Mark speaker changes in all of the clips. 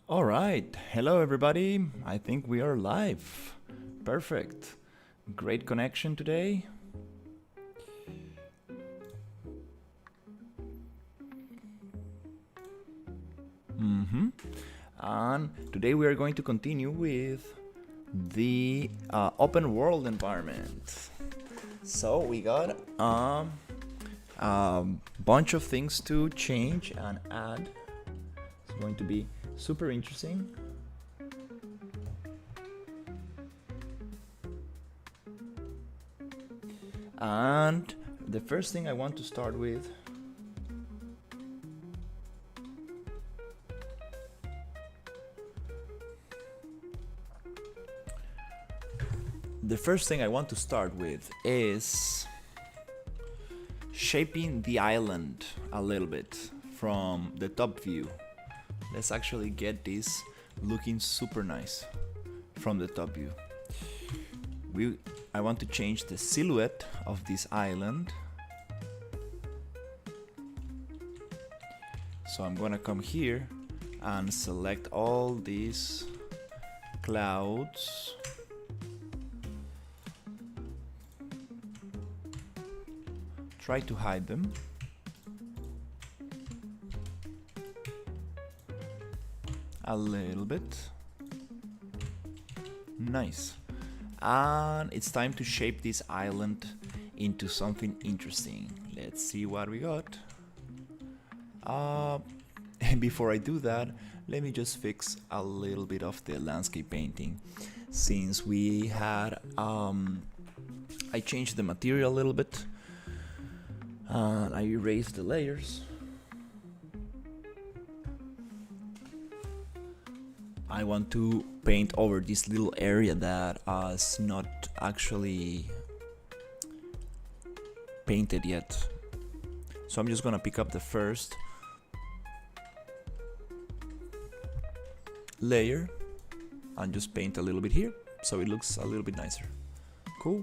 Speaker 1: All right. Hello, everybody. I think we are live. Perfect. Great connection today. And today we are going to continue with the open world environment. So we got a bunch of things to change and add. It's going to be super interesting. And the first thing I want to start with is shaping the island a little bit from the top view. Let's actually get this looking super nice from the top view. I want to change the silhouette of this island. So I'm gonna come here and select all these clouds. Try to hide them. A little bit. Nice. And it's time to shape this island into something interesting. Let's see what we got. Before I do that, let me just fix a little bit of the landscape painting. Since we had, I changed the material a little bit. I erased the layers. I want to paint over this little area that is not actually painted yet. So I'm just gonna pick up the first layer and just paint a little bit here so it looks a little bit nicer. Cool.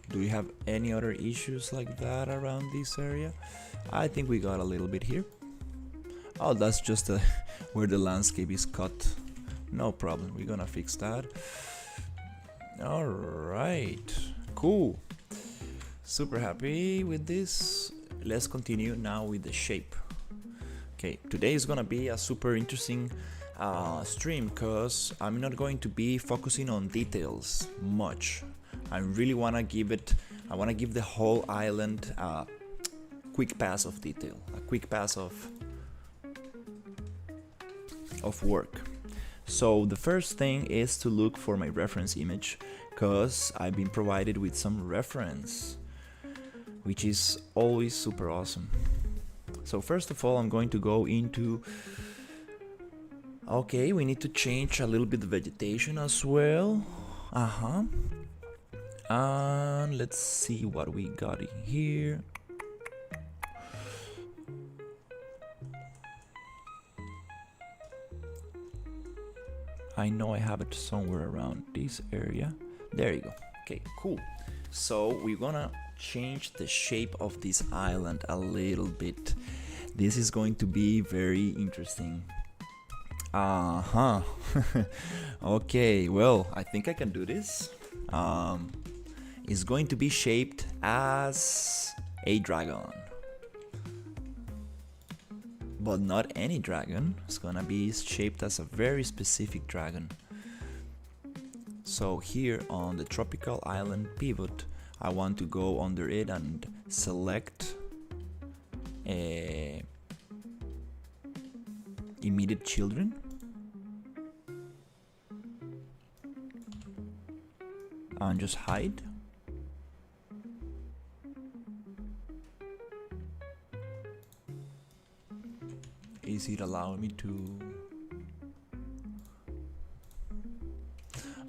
Speaker 1: Do we have any other issues like that around this area? I think we got a little bit here. Oh, that's just where the landscape is cut. No problem, we're gonna fix that. Alright, cool. Super happy with this. Let's continue now with the shape. Okay, today is gonna be a super interesting stream because I'm not going to be focusing on details much. I really wanna give the whole island a quick pass of detail, a quick pass of work. So the first thing is to look for my reference image because I've been provided with some reference, which is always super awesome. So first of all, I'm going to go into, okay, we need to change a little bit the vegetation as well. And let's see what we got in here. I know I have it somewhere around this area. There you go. Okay, cool. So we're gonna change the shape of this island a little bit. This is going to be very interesting. Okay, well, I think I can do this. It's going to be shaped as a dragon. But not any dragon, it's gonna be shaped as a very specific dragon. So here on the tropical island pivot, I want to go under it and select immediate children. And just hide. Is it allowing me to?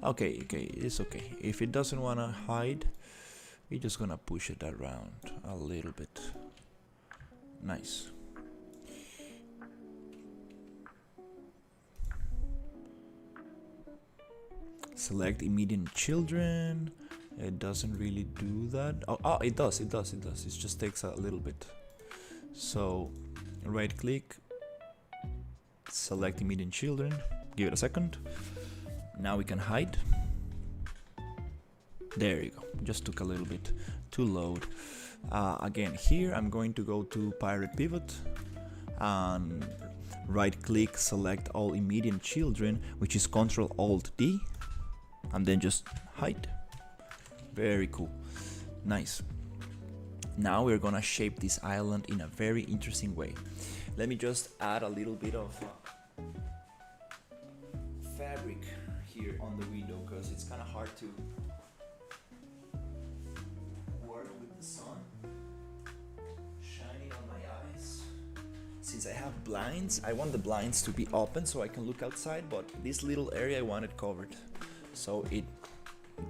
Speaker 1: Okay, it's okay. If it doesn't wanna hide, we're just gonna push it around a little bit. Nice. Select immediate children. It doesn't really do that. Oh, it does. It just takes a little bit. So, right click, select immediate children. Give it a second. Now we can hide. There you go. Just took a little bit to load. Again, here I'm going to go to Pirate Pivot and right click, select all immediate children, which is Ctrl Alt D, and then just hide. Very cool. Nice. Now we're gonna shape this island in a very interesting way. Let me just add a little bit of fabric here on the window because it's kind of hard to work with the sun shining on my eyes. Since I have blinds, I want the blinds to be open so I can look outside, but this little area I want it covered so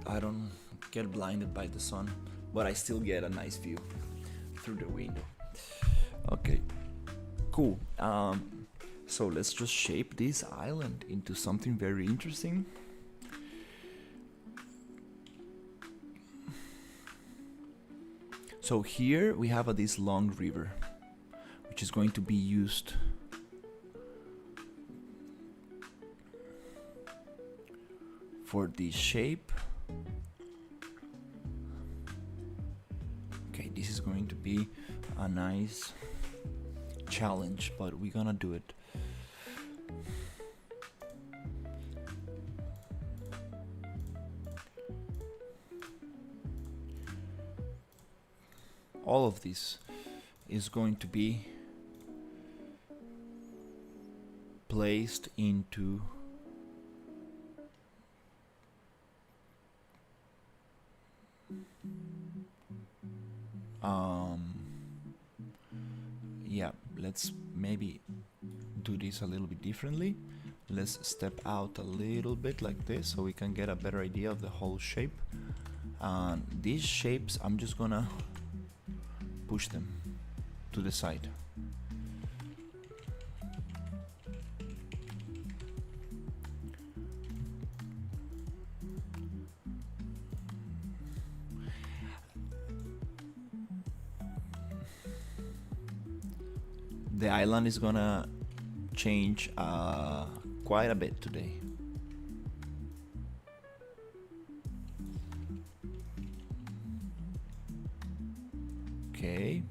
Speaker 1: I don't get blinded by the sun, but I still get a nice view through the window. Okay, cool. So let's just shape this island into something very interesting. So here we have this long river, which is going to be used for this shape. Okay, this is going to be a nice challenge, but we're gonna do it. All of this is going to be placed into yeah, let's maybe do this a little bit differently. Let's step out a little bit like this so we can get a better idea of the whole shape. And these shapes, I'm just gonna push them to the side. The island is gonna change quite a bit today. Okay.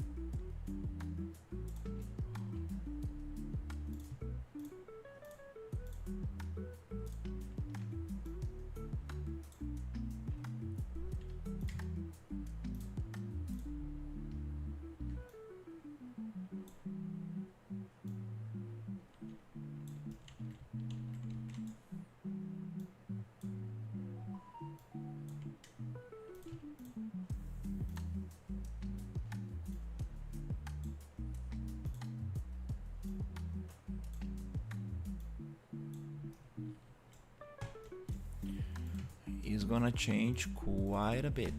Speaker 1: Is gonna change quite a bit.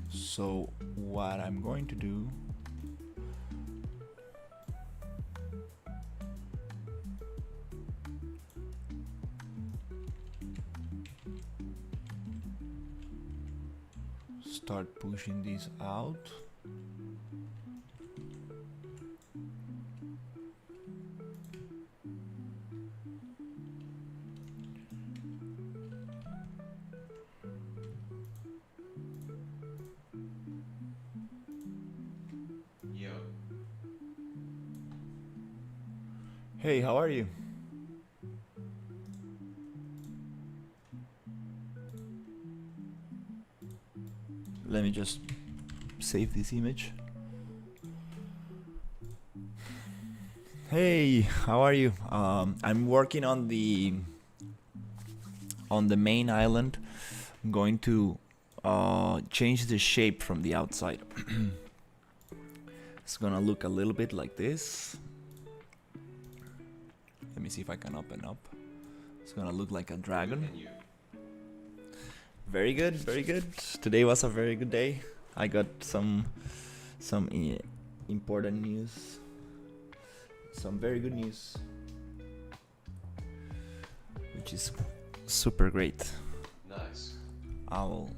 Speaker 1: So what I'm going to do, start pushing this out. Hey, how are you? Let me just save this image. Hey, how are you? I'm working on the main island. I'm going to change the shape from the outside. It's gonna look a little bit like this. Let me see if I can open up. It's gonna look like a dragon. Very good, very good. Today was a very good day. I got some important news. Some very good news, which is super great.
Speaker 2: Nice.
Speaker 1: I'll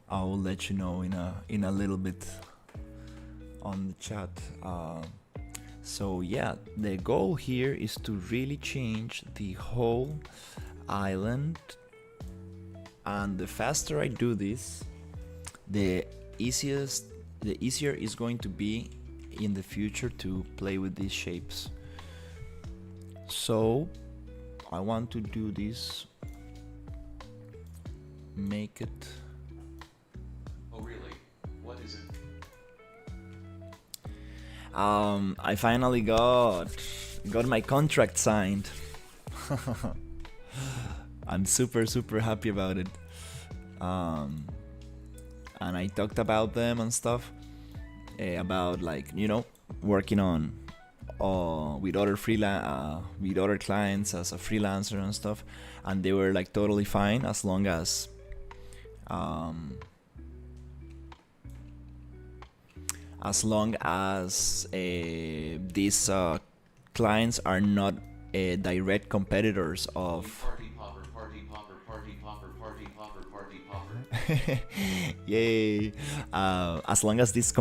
Speaker 1: let you know in a little bit on the chat. So yeah, the goal here is to really change the whole island, and the faster I do this, the easier is going to be in the future to play with these shapes. So I want to do this, make it.
Speaker 2: Oh really? What is it?
Speaker 1: I finally got my contract signed. I'm super happy about it. And I talked about them and stuff, about, like, working on with other with other clients as a freelancer and stuff, and they were like totally fine as long as these clients are not direct competitors of.
Speaker 2: Party popper, party popper, party popper, party popper, party popper.
Speaker 1: Yay! As long as these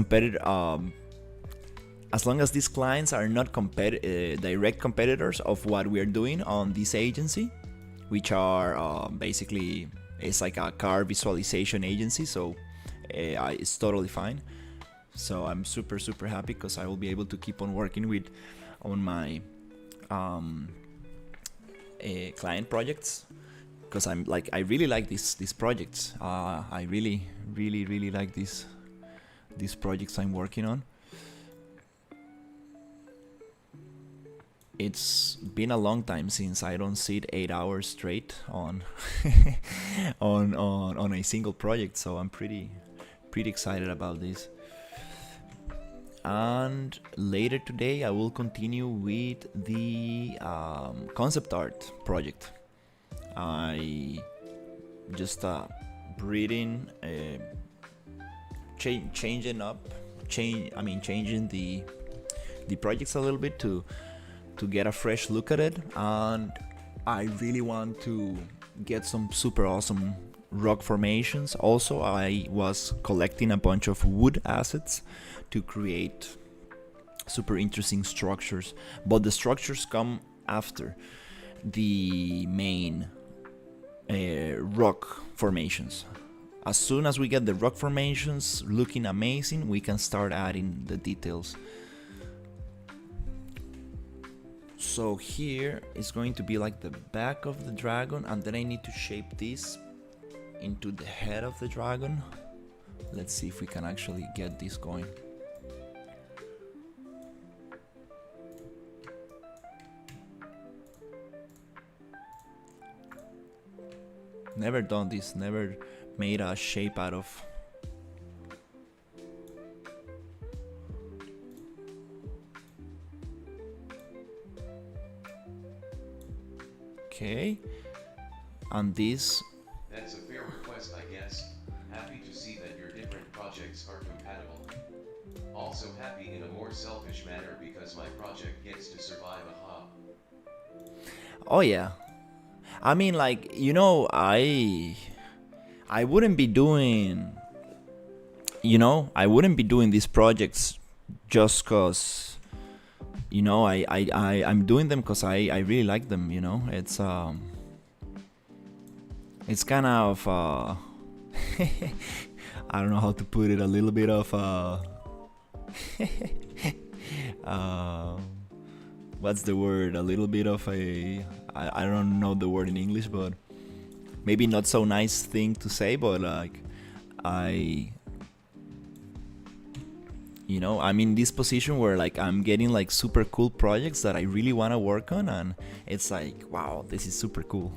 Speaker 1: as long as these clients are not direct competitors of what we're doing on this agency, which are basically, it's like a car visualization agency, so it's totally fine. So I'm super happy because I will be able to keep on working on my client projects, because I really like these projects. I really like these projects I'm working on. It's been a long time since I don't sit 8 hours straight on on a single project, so I'm pretty excited about this. And later today I will continue with the concept art project. I just changing the projects a little bit to get a fresh look at it, and I really want to get some super awesome rock formations. Also, I was collecting a bunch of wood assets to create super interesting structures, but the structures come after the main rock formations. As soon as we get the rock formations looking amazing, we can start adding the details. So here is going to be like the back of the dragon, and then I need to shape this into the head of the dragon. Let's see if we can actually get this going. Never done this, never made a shape out of. Okay, and this.
Speaker 2: That's a fair request, I guess. Happy to see that your different projects are compatible. Also happy in a more selfish manner because my project gets to survive a hop.
Speaker 1: Oh yeah, I mean, like, I wouldn't be doing, I wouldn't be doing these projects just cause, I'm doing them because I really like them. It's kind of I don't know how to put it, a little bit of what's the word? A little bit of I don't know the word in English, but maybe not so nice thing to say, but like I I'm in this position where like I'm getting like super cool projects that I really want to work on, and it's like, wow, this is super cool.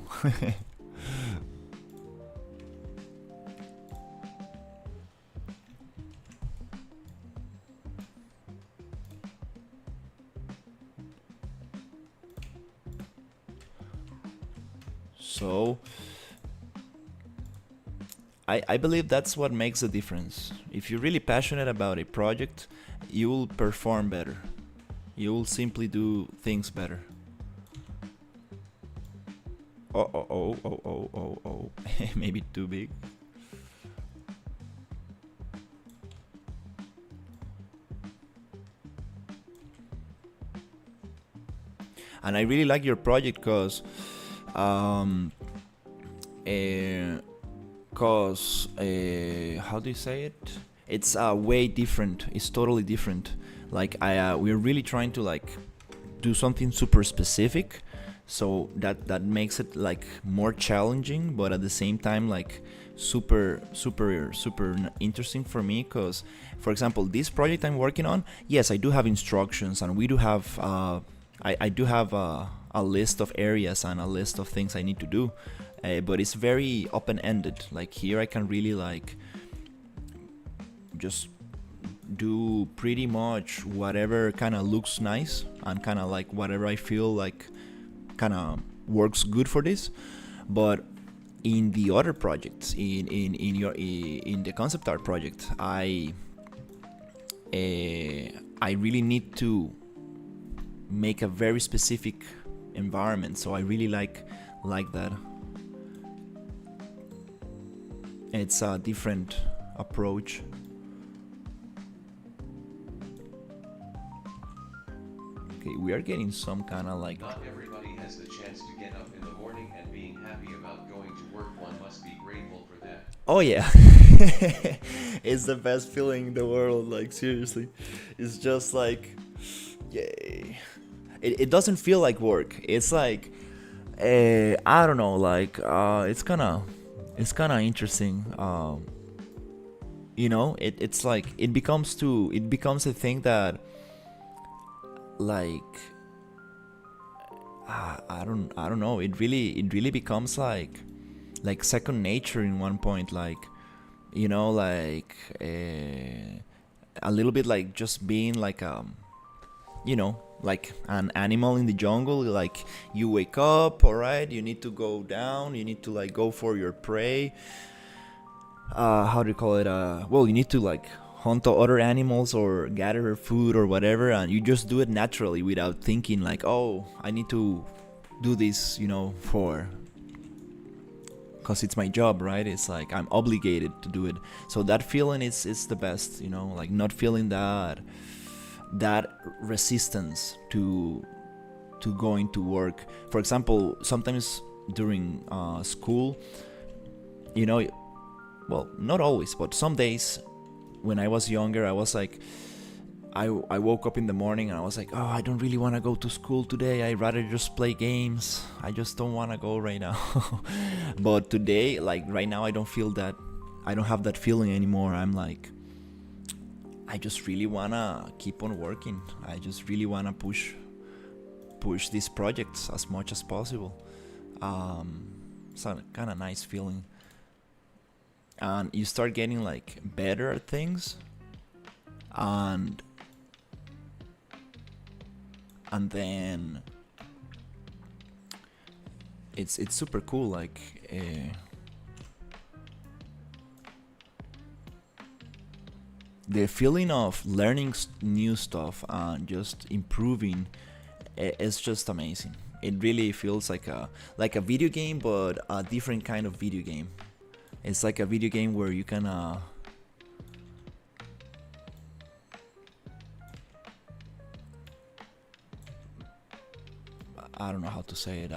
Speaker 1: So I believe that's what makes a difference. If you're really passionate about a project, you will perform better. You will simply do things better. Oh. Maybe too big. And I really like your project because um, how do you say it? It's way different. It's totally different. Like we're really trying to like do something super specific, so that makes it like more challenging, but at the same time like super interesting for me. Because, for example, this project I'm working on, yes, I do have instructions, and we do have I do have a list of areas and a list of things I need to do, but it's very open-ended. Like here I can really like just do pretty much whatever kind of looks nice, and kind of like whatever I feel like kind of works good for this. But in the other projects, in the concept art project, I really need to make a very specific environment, so I really like that. It's a different approach. Okay, we are getting some kind of like...
Speaker 2: Not everybody has the chance to get up in the morning and being happy about going to work. One must be grateful for that.
Speaker 1: Oh yeah. It's the best feeling in the world, like seriously. It's just like, yay. It doesn't feel like work. It's like I don't know, like it's kind of interesting. It's like it becomes a thing that like I don't know. It really becomes like second nature in one point. Like like a little bit like just being like like an animal in the jungle. Like you wake up, all right, you need to go down, you need to like go for your prey. How do you call it? Well, you need to like hunt other animals or gather food or whatever, and you just do it naturally without thinking like, oh, I need to do this, for because it's my job, right? It's like I'm obligated to do it. So that feeling is the best, like not feeling that resistance to going to work. For example, sometimes during school, you know well, not always, but some days when I was younger, I was like, I woke up in the morning and I was like, oh, I don't really want to go to school today. I'd rather just play games. I just don't want to go right now. But today, like right now, I don't feel that. I don't have that feeling anymore. I'm like, I just really want to keep on working. I just really want to push these projects as much as possible. It's a kind of nice feeling. And you start getting like better at things, and then it's super cool. Like the feeling of learning new stuff and just improving is just amazing. It really feels like a video game, but a different kind of video game. It's like a video game where you can I don't know how to say it.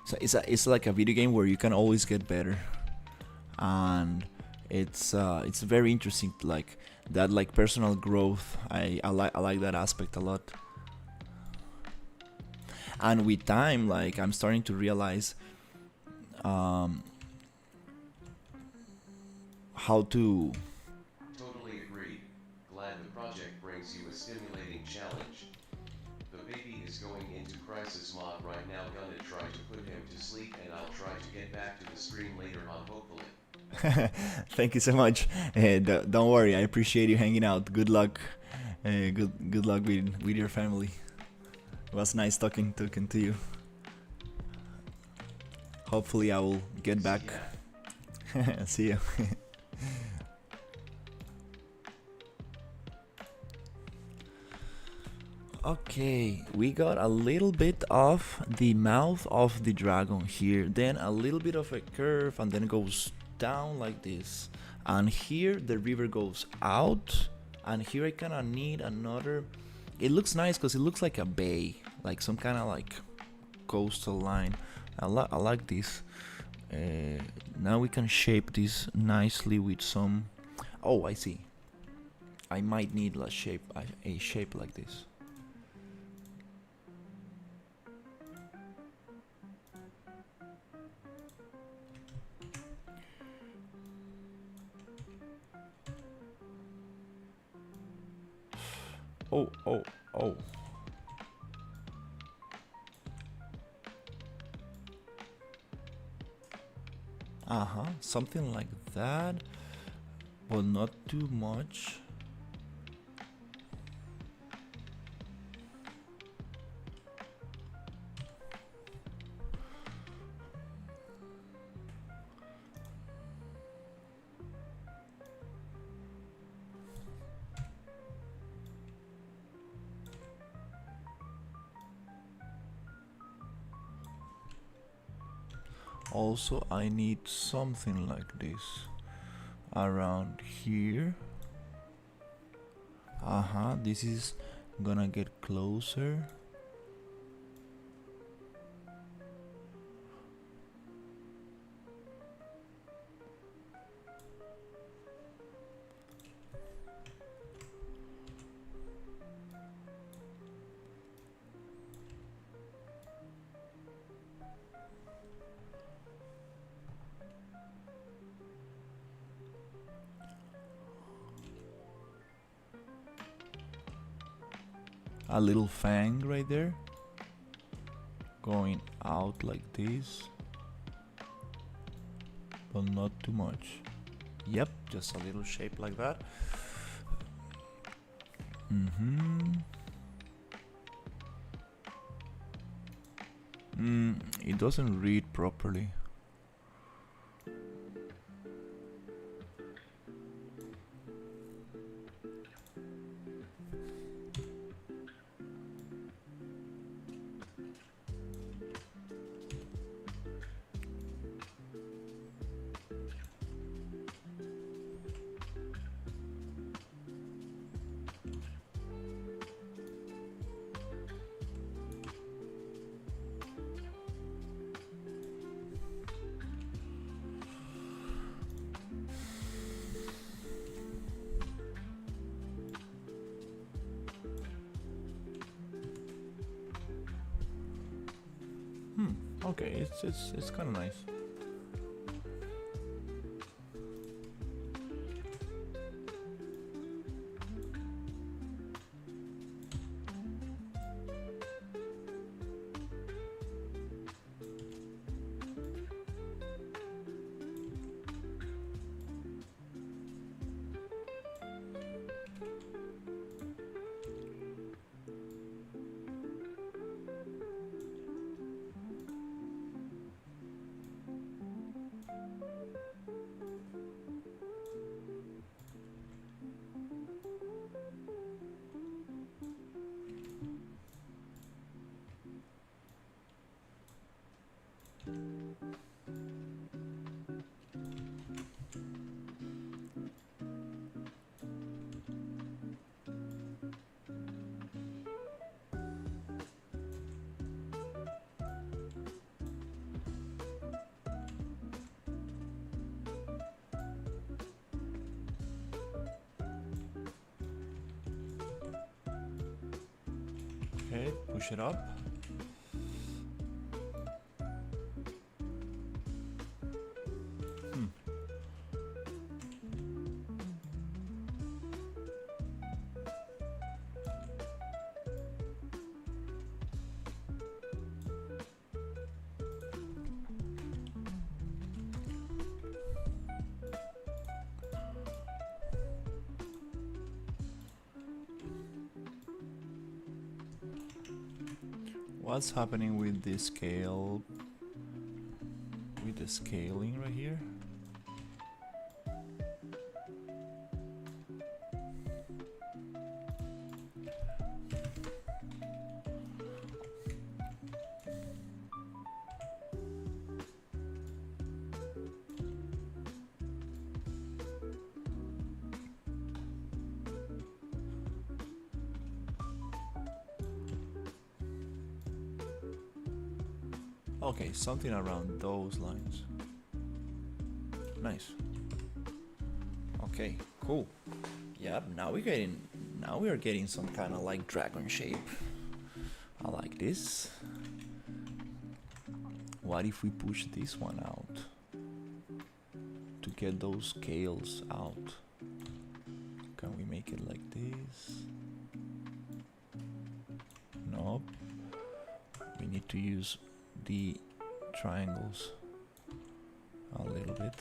Speaker 1: So it's like a video game where you can always get better, and it's very interesting. Like that, like personal growth. I like that aspect a lot. And with time, like I'm starting to realize um, how to.
Speaker 2: Totally agreed. Glad the project brings you a stimulating challenge. The baby is going into crisis mode right now. Gonna try to put him to sleep and I'll try to get back to the stream later on hopefully.
Speaker 1: Thank you so much. Don't worry, I appreciate you hanging out. Good luck. Good luck with your family. It was nice talking to you. Hopefully, I will get back.
Speaker 2: See ya.
Speaker 1: See you. Okay, we got a little bit of the mouth of the dragon here, then a little bit of a curve, and then it goes down like this. And here the river goes out, and here I kind of need another. It looks nice because it looks like a bay, like some kind of like coastal line. I like this. Now we can shape this nicely with some. Oh, I see. I might need a shape like this. Oh, oh, oh. Uh-huh, something like that, but not too much. Also, I need something like this around here. This is gonna get closer. A little fang right there, going out like this, but not too much. Yep, just a little shape like that. It doesn't read properly. Okay, it's kind of nice. Okay, push it up. What's happening with the scale? With the scaling right here? Okay, something around those lines. Nice. Okay, cool. Yep, now we are getting some kind of like dragon shape. I like this. What if we push this one out to get those scales out? Can we make it like this? Nope. We need to use the triangles a little bit.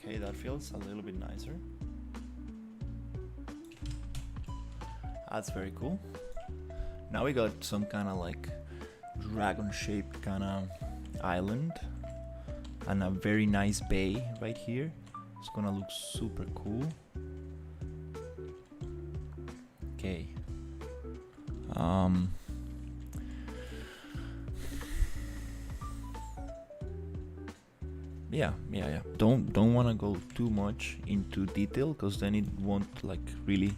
Speaker 1: Okay, that feels a little bit nicer. That's very cool. Now we got some kind of like dragon shaped kind of island and a very nice bay right here. It's gonna look super cool. Okay. Yeah. Don't want to go too much into detail because then it won't like really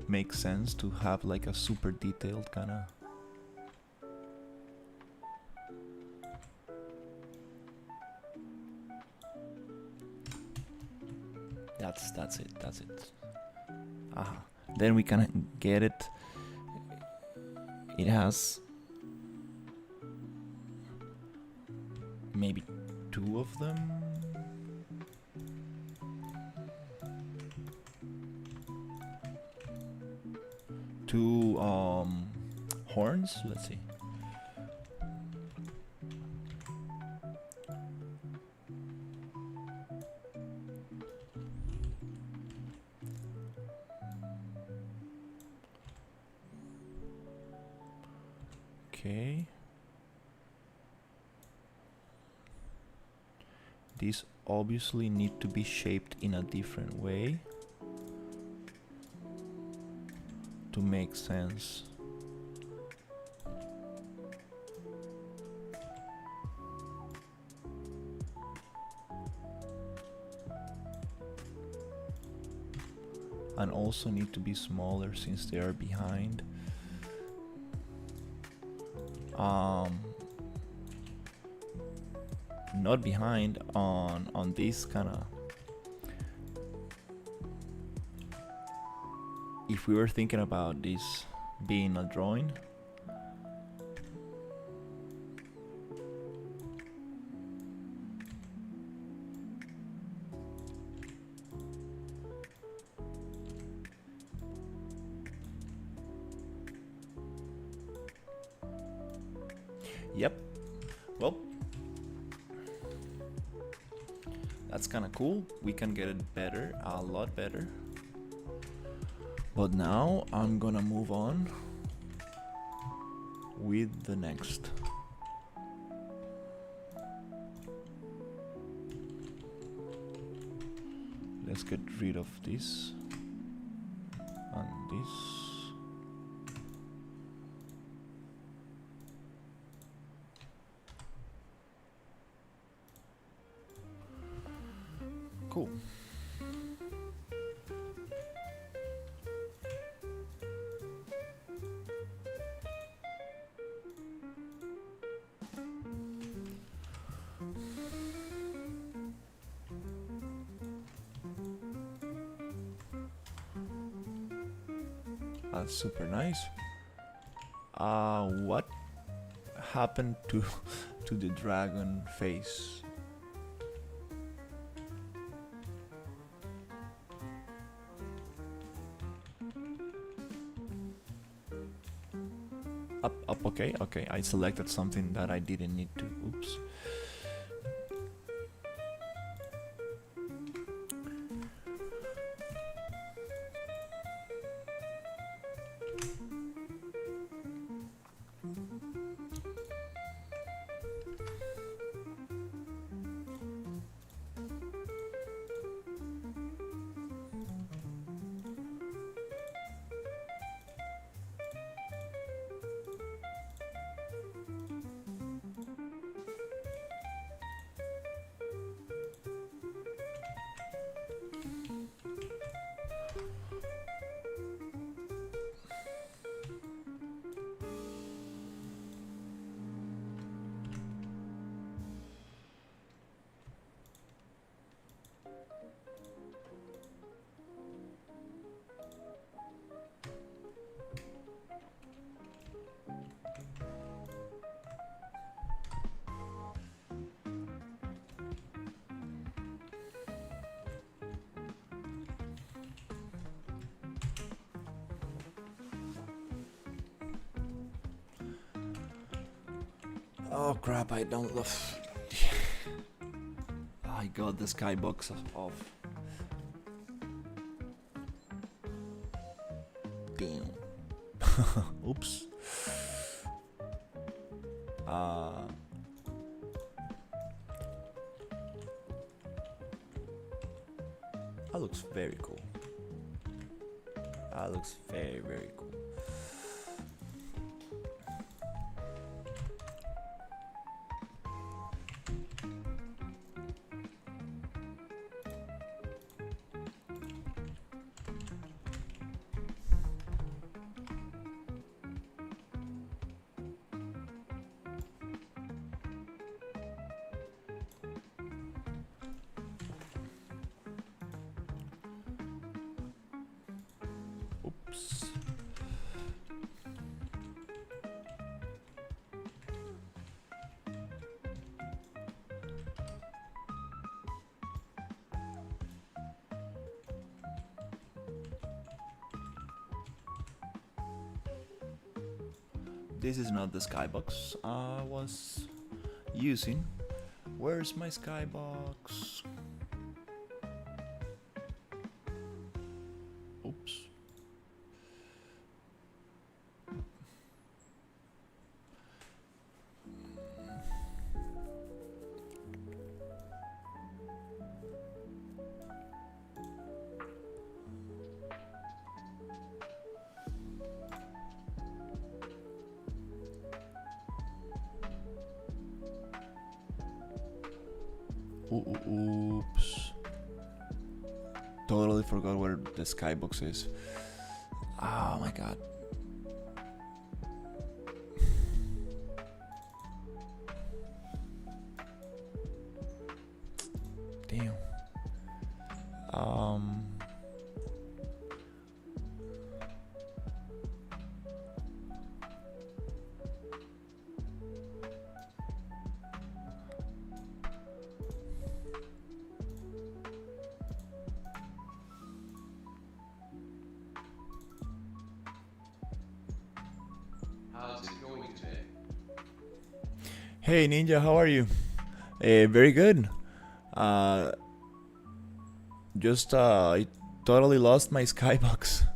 Speaker 1: make sense to have like a super detailed kind of. That's it. Aha. Then we can get it. It has maybe 2 of them. Two horns, let's see. Okay. These obviously need to be shaped in a different way to make sense. And also need to be smaller since they are behind. Not behind on this kind of. If we were thinking about this being a drawing, yep. Well, that's kind of cool. We can get it better, a lot better. But now I'm gonna move on with the next. let's get rid of this and this. Cool. That's super nice. What happened to to the dragon face? Up, okay, okay. I selected something that I didn't need to. Oops. Oh crap, I don't love. I got the skybox off. Damn. Oops. That looks very cool. That looks very, very cool. Oops. This is not the skybox I was using. Where's my skybox? Oops. Oops. Totally forgot where the skybox is. Oh my god. Damn.
Speaker 2: How's it going today?
Speaker 1: Hey Ninja, how are you? Very good. I totally lost my skybox.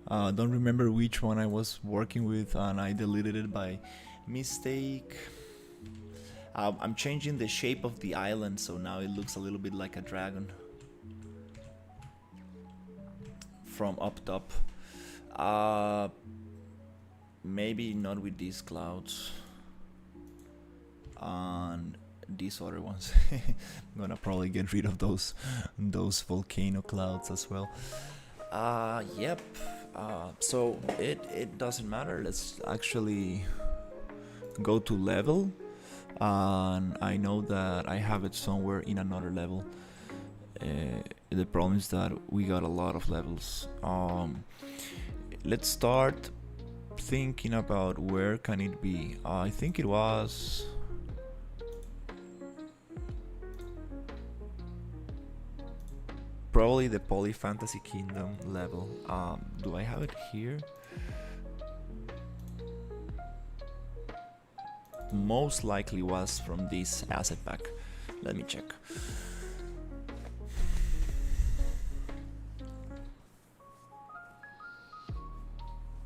Speaker 1: Don't remember which one I was working with, and I deleted it by mistake. I'm changing the shape of the island, so now it looks a little bit like a dragon. from up top. Uh, maybe not with these clouds and these other ones. I'm gonna probably get rid of those volcano clouds as well. Yep. So it doesn't matter. Let's actually go to level, and I know that I have it somewhere in another level. The problem is that we got a lot of levels. Let's start thinking about where can it be. I think it was probably the Poly Fantasy Kingdom level. Do I have it here? Most likely was from this asset pack. Let me check.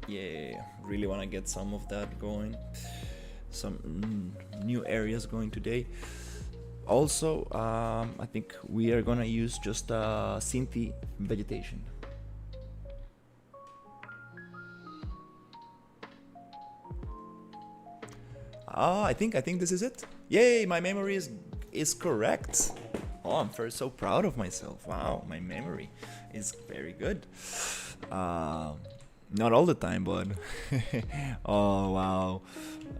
Speaker 1: Yeah, really want to get some of that going. Some new areas going today. Also, I think we are gonna use just Synthi vegetation. I think this is it. Yay, my memory is correct. Oh, I'm so proud of myself. Wow, my memory is very good. Not all the time, but oh wow,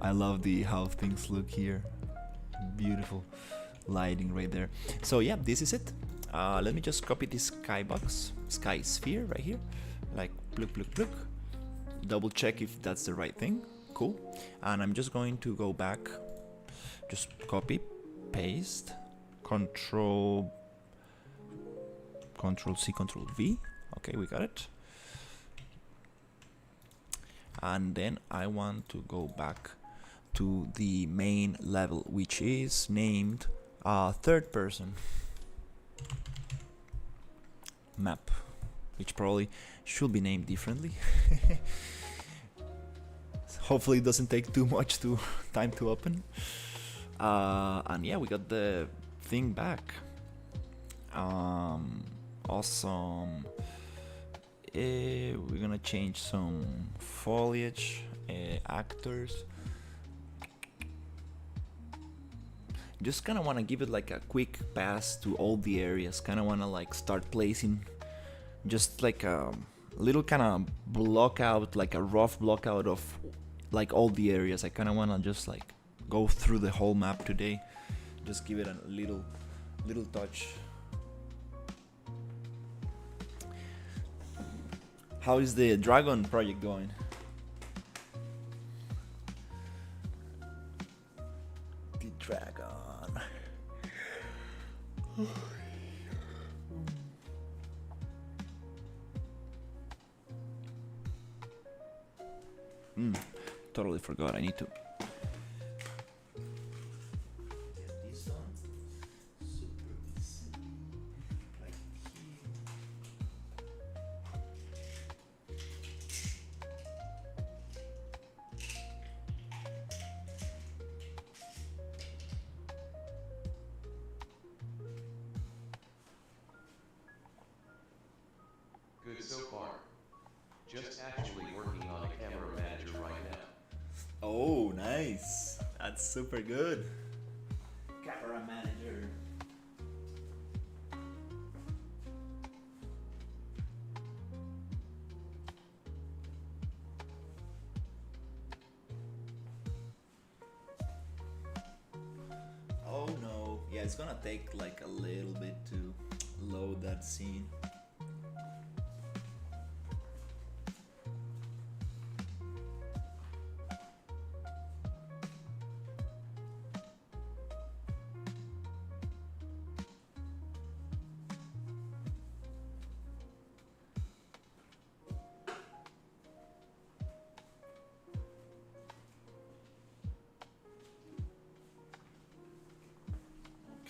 Speaker 1: I love how things look here. Beautiful lighting right there. So yeah, this is it. Let me just copy this sky sphere right here, like look. Double check if that's the right thing. Cool. And I'm just going to go back, just copy, paste, Control C, Control V. Okay, we got it. And then I want to go back to the main level, which is named third person map, which probably should be named differently. Hopefully it doesn't take too much time to open. And yeah, we got the thing back. Awesome. We're gonna change some foliage, actors. Just kind of want to give it like a quick pass to all the areas. Kind of want to like start placing just like a little kind of block out, like a rough block out of like all the areas. I kind of want to just like go through the whole map today. Just give it a little touch. How is the dragon project going? The dragon. Totally forgot. I need to.
Speaker 2: Good so far. Just actually working on a camera manager right now.
Speaker 1: Oh, nice. That's super good. Camera manager. Oh no. Yeah, it's gonna take like a little bit to load that scene.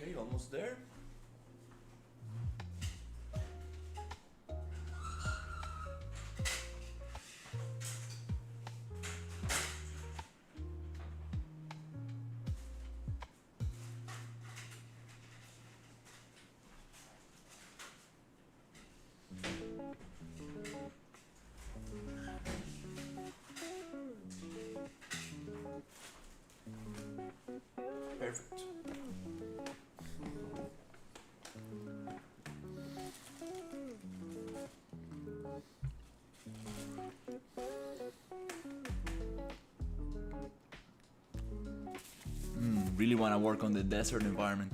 Speaker 1: Okay, almost there. really want to work on the desert environment.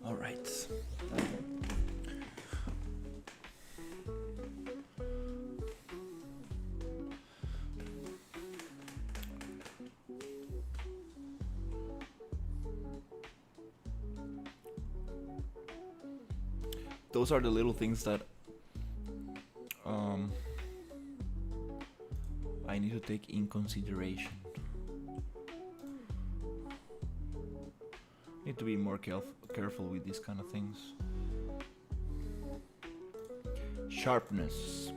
Speaker 1: All right. Those are the little things that I need to take in consideration. Need to be more careful with these kind of things. Sharpness.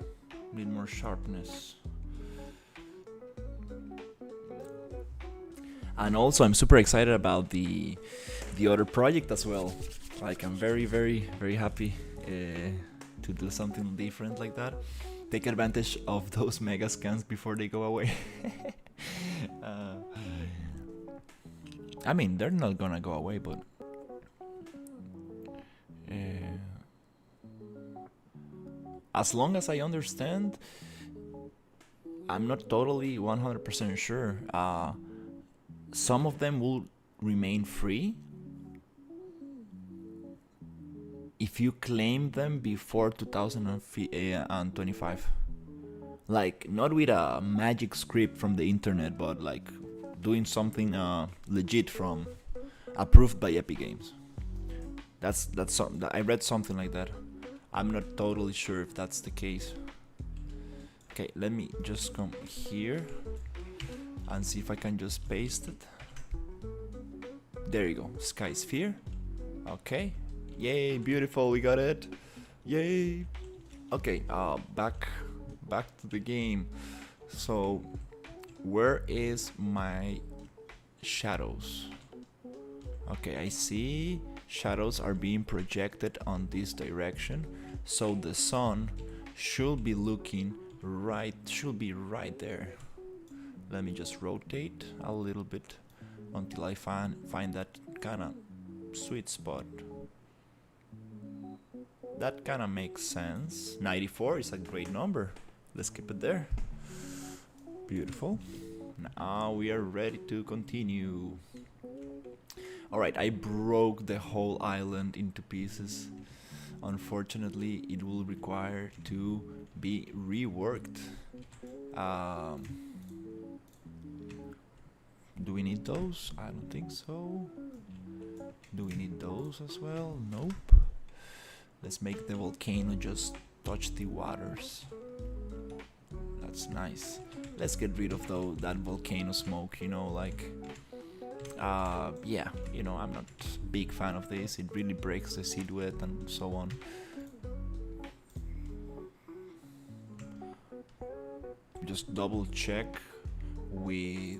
Speaker 1: Need more sharpness. And also, I'm super excited about the other project as well. Like, I'm very, very, very happy to do something different like that. Take advantage of those mega scans before they go away. I mean, they're not gonna go away, but as long as I understand, I'm not totally 100% sure. Some of them will remain free if you claim them before 2025. Like, not with a magic script from the internet, but like doing something legit from approved by Epic Games. That's something I read, something like that. I'm not totally sure if that's the case. Okay, let me just come here and see if I can just paste it. There you go, Sky Sphere. Okay, yay, beautiful, we got it. Yay. Okay, back to the game. So, where is my shadows? Okay, I see shadows are being projected on this direction, so the sun should be looking right, should be right there. Let me just rotate a little bit until I find that kind of sweet spot. That kind of makes sense. 94 is a great number. Let's keep it there. Beautiful. Now we are ready to continue. Alright, I broke the whole island into pieces. Unfortunately, it will require to be reworked. Do we need those? I don't think so. Do we need those as well? Nope. Let's make the volcano just touch the waters. That's nice. Let's get rid of that volcano smoke, you know, like yeah, you know, I'm not a big fan of this. It really breaks the silhouette and so on. Just double check with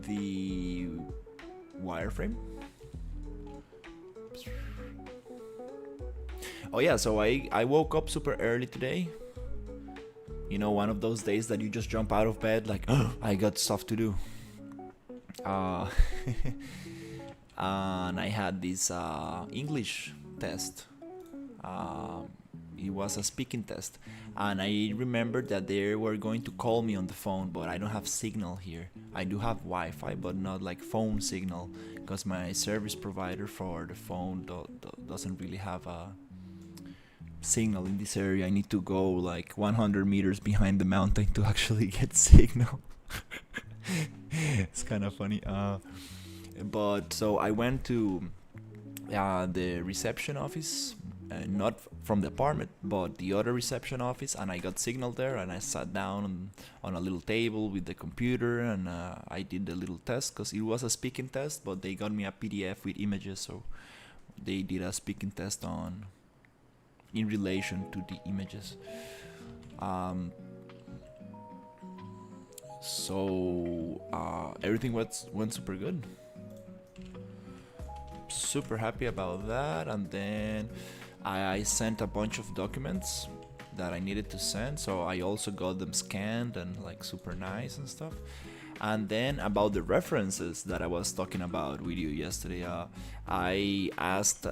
Speaker 1: the wireframe. Oh yeah, so I woke up super early today. You know, one of those days that you just jump out of bed like, oh, I got stuff to do. And I had this English test. It was a speaking test, and I remembered that they were going to call me on the phone, but I don't have signal here. I do have Wi-Fi, but not like phone signal, because my service provider for the phone doesn't really have a signal in this area. I need to go like 100 meters behind the mountain to actually get signal. It's kind of funny. But so I went to the reception office, not from the apartment, but the other reception office, and I got signal there, and I sat down on a little table with the computer, and I did the little test, because it was a speaking test, but they got me a PDF with images, so they did a speaking test in relation to the images. So everything went super good. Super happy about that. And then I sent a bunch of documents that I needed to send, so I also got them scanned and like super nice and stuff. And then about the references that I was talking about with you yesterday, I asked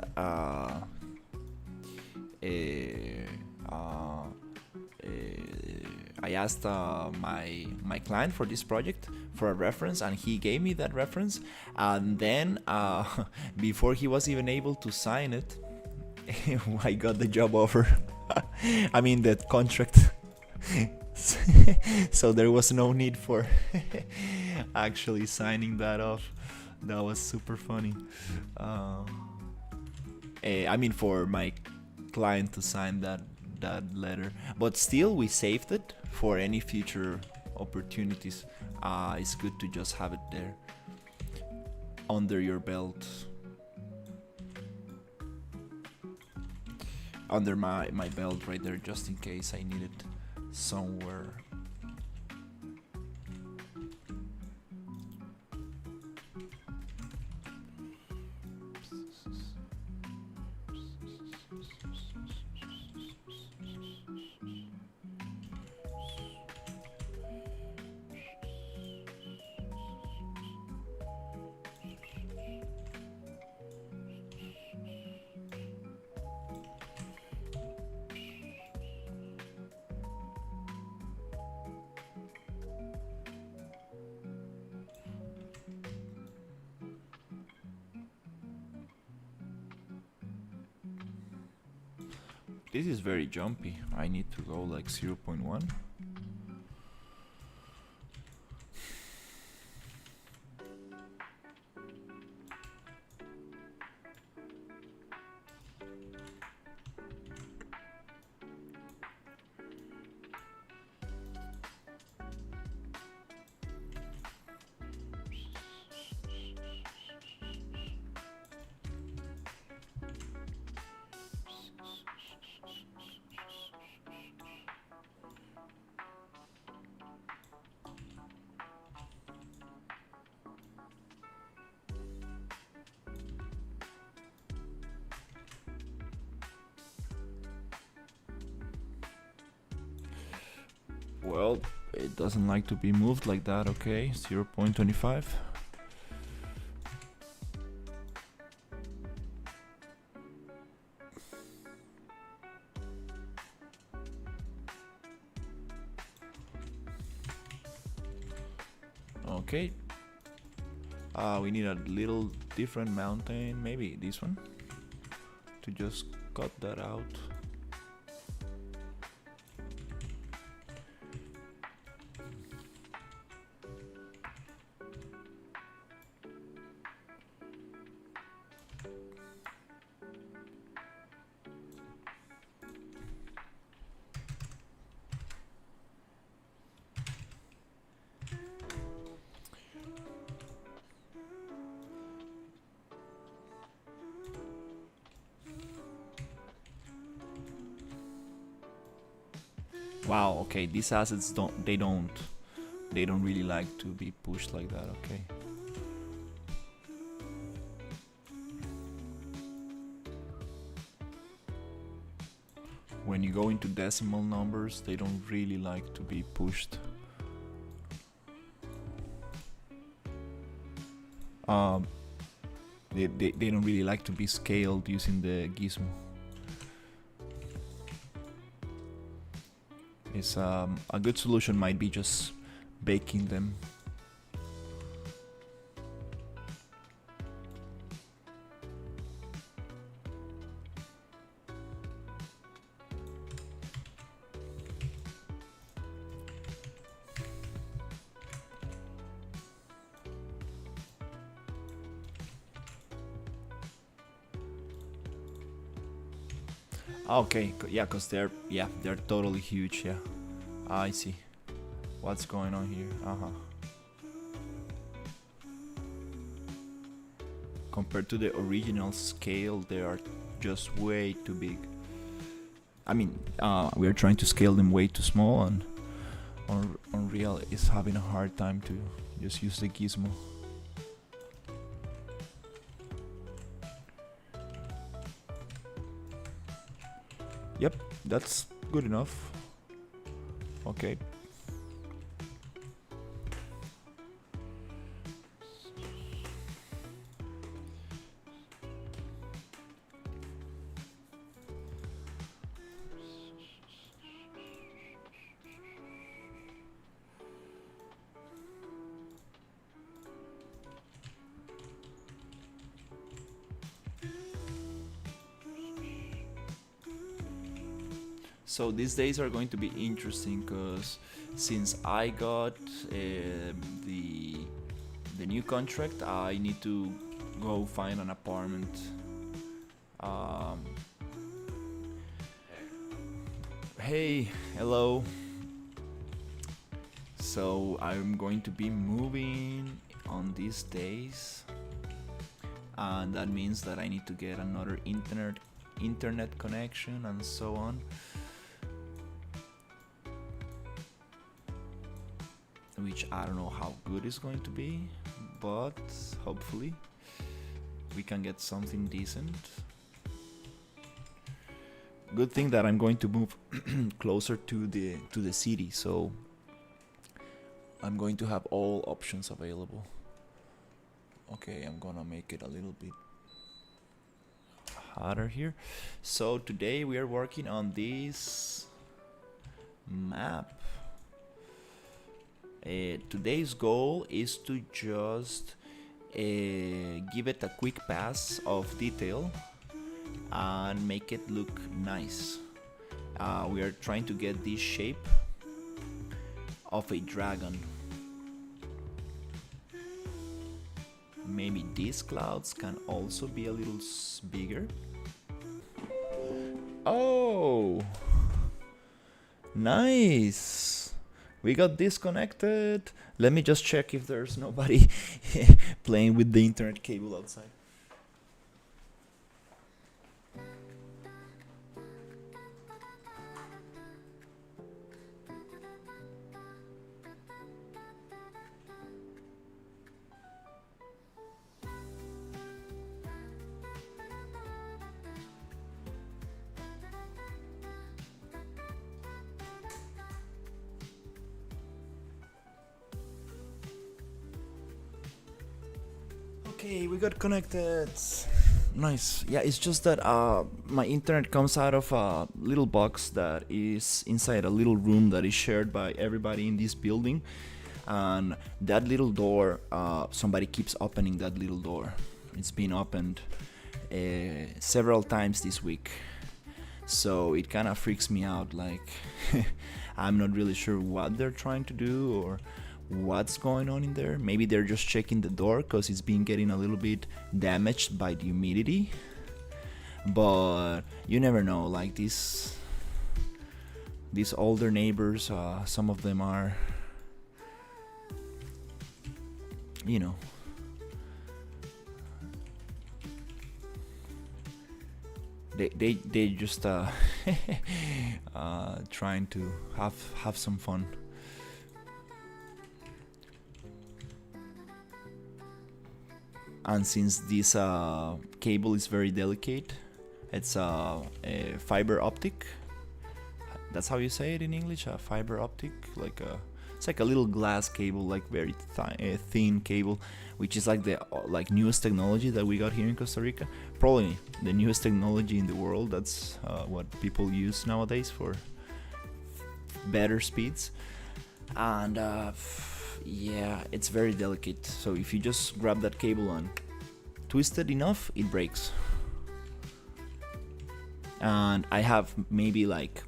Speaker 1: my client for this project for a reference, and he gave me that reference. And then before he was even able to sign it, I got the job offer. I mean the contract. So there was no need for actually signing that off. That was super funny. I mean, for my client to sign that letter, but still we saved it for any future opportunities. It's good to just have it there under your belt, under my belt right there, just in case I need it somewhere. This is very jumpy. I need to go like 0.1. Well, it doesn't like to be moved like that. Okay, 0.25. Okay. We need a little different mountain, maybe this one, to just cut that out. Wow, okay, these assets don't really like to be pushed like that, okay. When you go into decimal numbers, they don't really like to be pushed. They don't really like to be scaled using the gizmo. It's a good solution might be just baking them. Okay, yeah, cause they're totally huge. Yeah, I see. What's going on here? Compared to the original scale, they are just way too big. I mean, we are trying to scale them way too small, and Unreal is having a hard time to just use the gizmo. Yep, good enough. Okay. So these days are going to be interesting because since I got the the new contract, I need to go find an apartment. Um, hey, hello. So I'm going to be moving on these days, and that means that I need to get another internet connection and so on. Which I don't know how good it's going to be, but hopefully we can get something decent. Good thing that I'm going to move closer to the city, so I'm going to have all options available. Okay, I'm gonna make it a little bit harder here. So today we are working on this map. Today's goal is to just give it a quick pass of detail and make it look nice. We are trying to get this shape of a dragon. Maybe these clouds can also be a little bigger. Oh, nice. We got disconnected. Let me just check if there's nobody playing with the internet cable outside. Okay, we got connected. Nice. Yeah, it's just that my internet comes out of a little box that is inside a little room that is shared by everybody in this building. And that little door, somebody keeps opening that little door. It's been opened several times this week. So it kind of freaks me out. Like, I'm not really sure what they're trying to do or what's going on in there. Maybe they're just checking the door because it's been getting a little bit damaged by the humidity, but you never know. Like these older neighbors, some of them are, you know, they just trying to have some fun. And since this cable is very delicate, it's a fiber optic. That's how you say it in English, a fiber optic. It's like a little glass cable, like very thin cable, which is like the newest technology that we got here in Costa Rica. Probably the newest technology in the world. That's what people use nowadays for better speeds. And yeah, it's very delicate. So if you just grab that cable and twist it enough, it breaks. And I have maybe like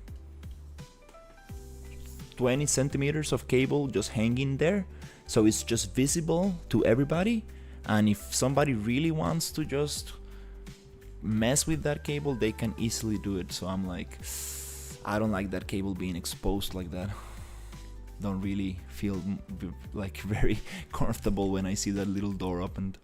Speaker 1: 20 centimeters of cable just hanging there, so it's just visible to everybody. And if somebody really wants to just mess with that cable, they can easily do it. So I'm like, I don't like that cable being exposed like that. Don't really feel like very comfortable when I see that little door opened.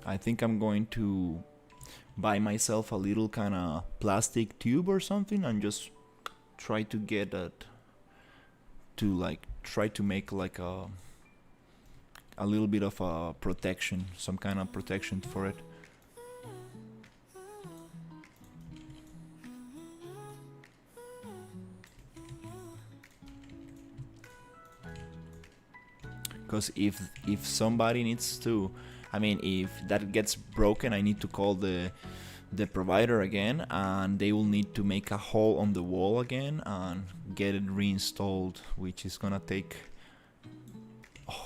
Speaker 1: I think I'm going to buy myself a little kind of plastic tube or something and just try to get that to like try to make like a little bit of a protection, some kind of protection for it. Because if somebody needs to, I mean, if that gets broken, I need to call the provider again, and they will need to make a hole on the wall again and get it reinstalled, which is gonna take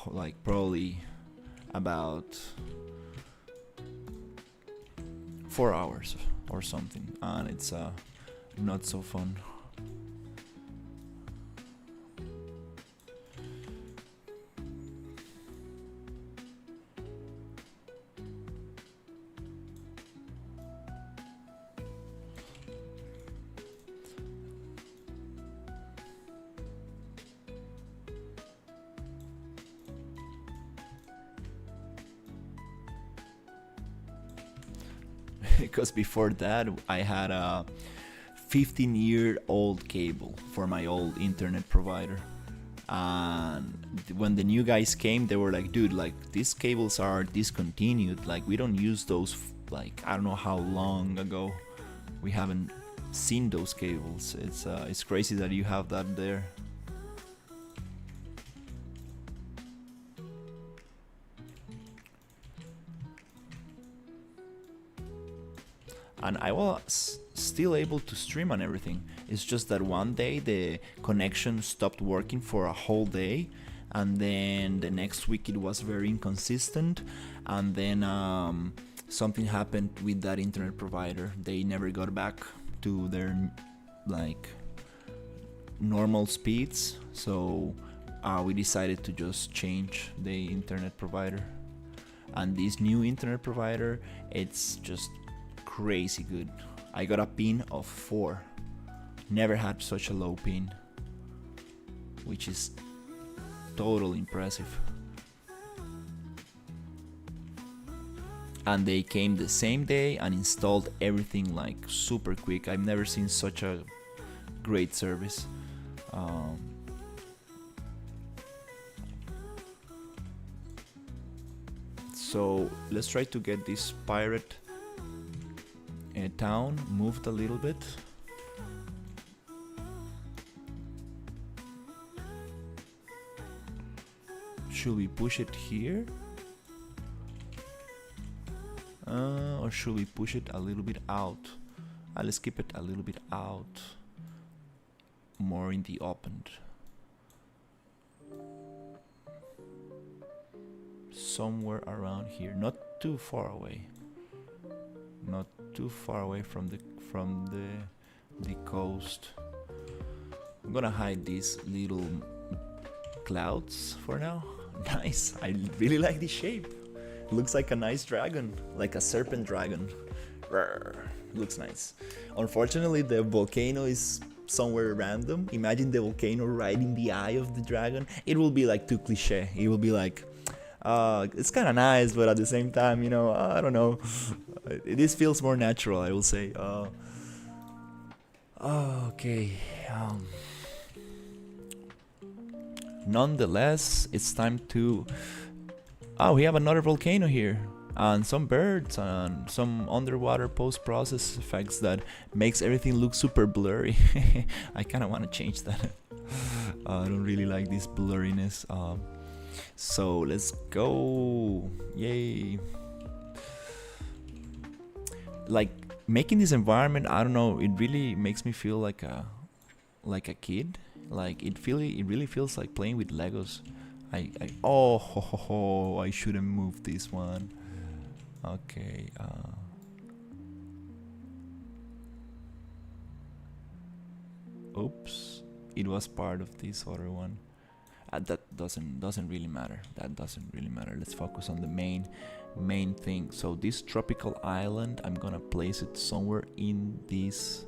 Speaker 1: like probably about 4 hours or something, and it's not so fun. Because before that I had a 15-year-old cable for my old internet provider, and when the new guys came, they were like, dude, like these cables are discontinued, like we don't use those, like I don't know how long ago, we haven't seen those cables. It's crazy that you have that there. And I was still able to stream and everything. It's just that one day the connection stopped working for a whole day, and then the next week it was very inconsistent, and then something happened with that internet provider. They never got back to their like normal speeds, so we decided to just change the internet provider. And this new internet provider, it's just crazy good. I got a pin of 4. Never had such a low pin, which is totally impressive. And they came the same day and installed everything like super quick. I've never seen such a great service. So let's try to get this pirate town moved a little bit. Should we push it here? Or should we push it a little bit out? Let's keep it a little bit out, more in the opened. Somewhere around here, not too far away. Not too far away from the coast. I'm gonna hide these little clouds for now. Nice. I really like the shape. It looks like a nice dragon, like a serpent dragon. Rawr. Looks nice. Unfortunately, the volcano is somewhere random. Imagine the volcano right in the eye of the dragon. It will be like too cliche. It will be like, it's kind of nice, but at the same time, you know, I don't know. This feels more natural, I will say. Okay. Nonetheless, it's time to... Oh, we have another volcano here. And some birds and some underwater post-process effects that makes everything look super blurry. I kind of want to change that. I don't really like this blurriness. So let's go. Yay. Like making this environment, I don't know, it really makes me feel like a kid. Like it really feels like playing with Legos. I shouldn't move this one. Okay. Oops, it was part of this other one. That doesn't really matter. That doesn't really matter. Let's focus on the main thing. So this tropical island, I'm gonna place it somewhere in this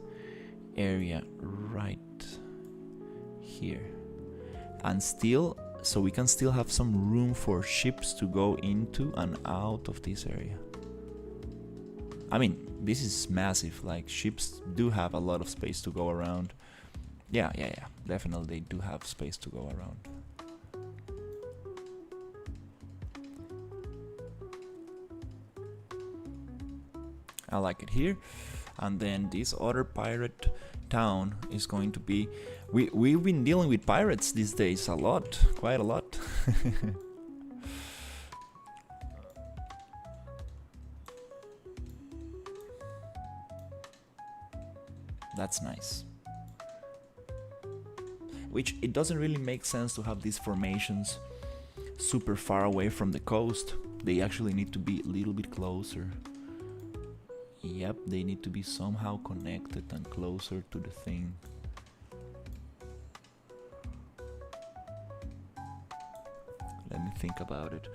Speaker 1: area right here, and still, so we can still have some room for ships to go into and out of this area. I mean, this is massive. Like ships do have a lot of space to go around. Yeah, yeah, yeah. Definitely, they do have space to go around. I like it here. And then this other pirate town is going to be. We've been dealing with pirates these days a lot, quite a lot. That's nice. Which it doesn't really make sense to have these formations super far away from the coast. They actually need to be a little bit closer. Yep, they need to be somehow connected and closer to the thing. Let me think about it.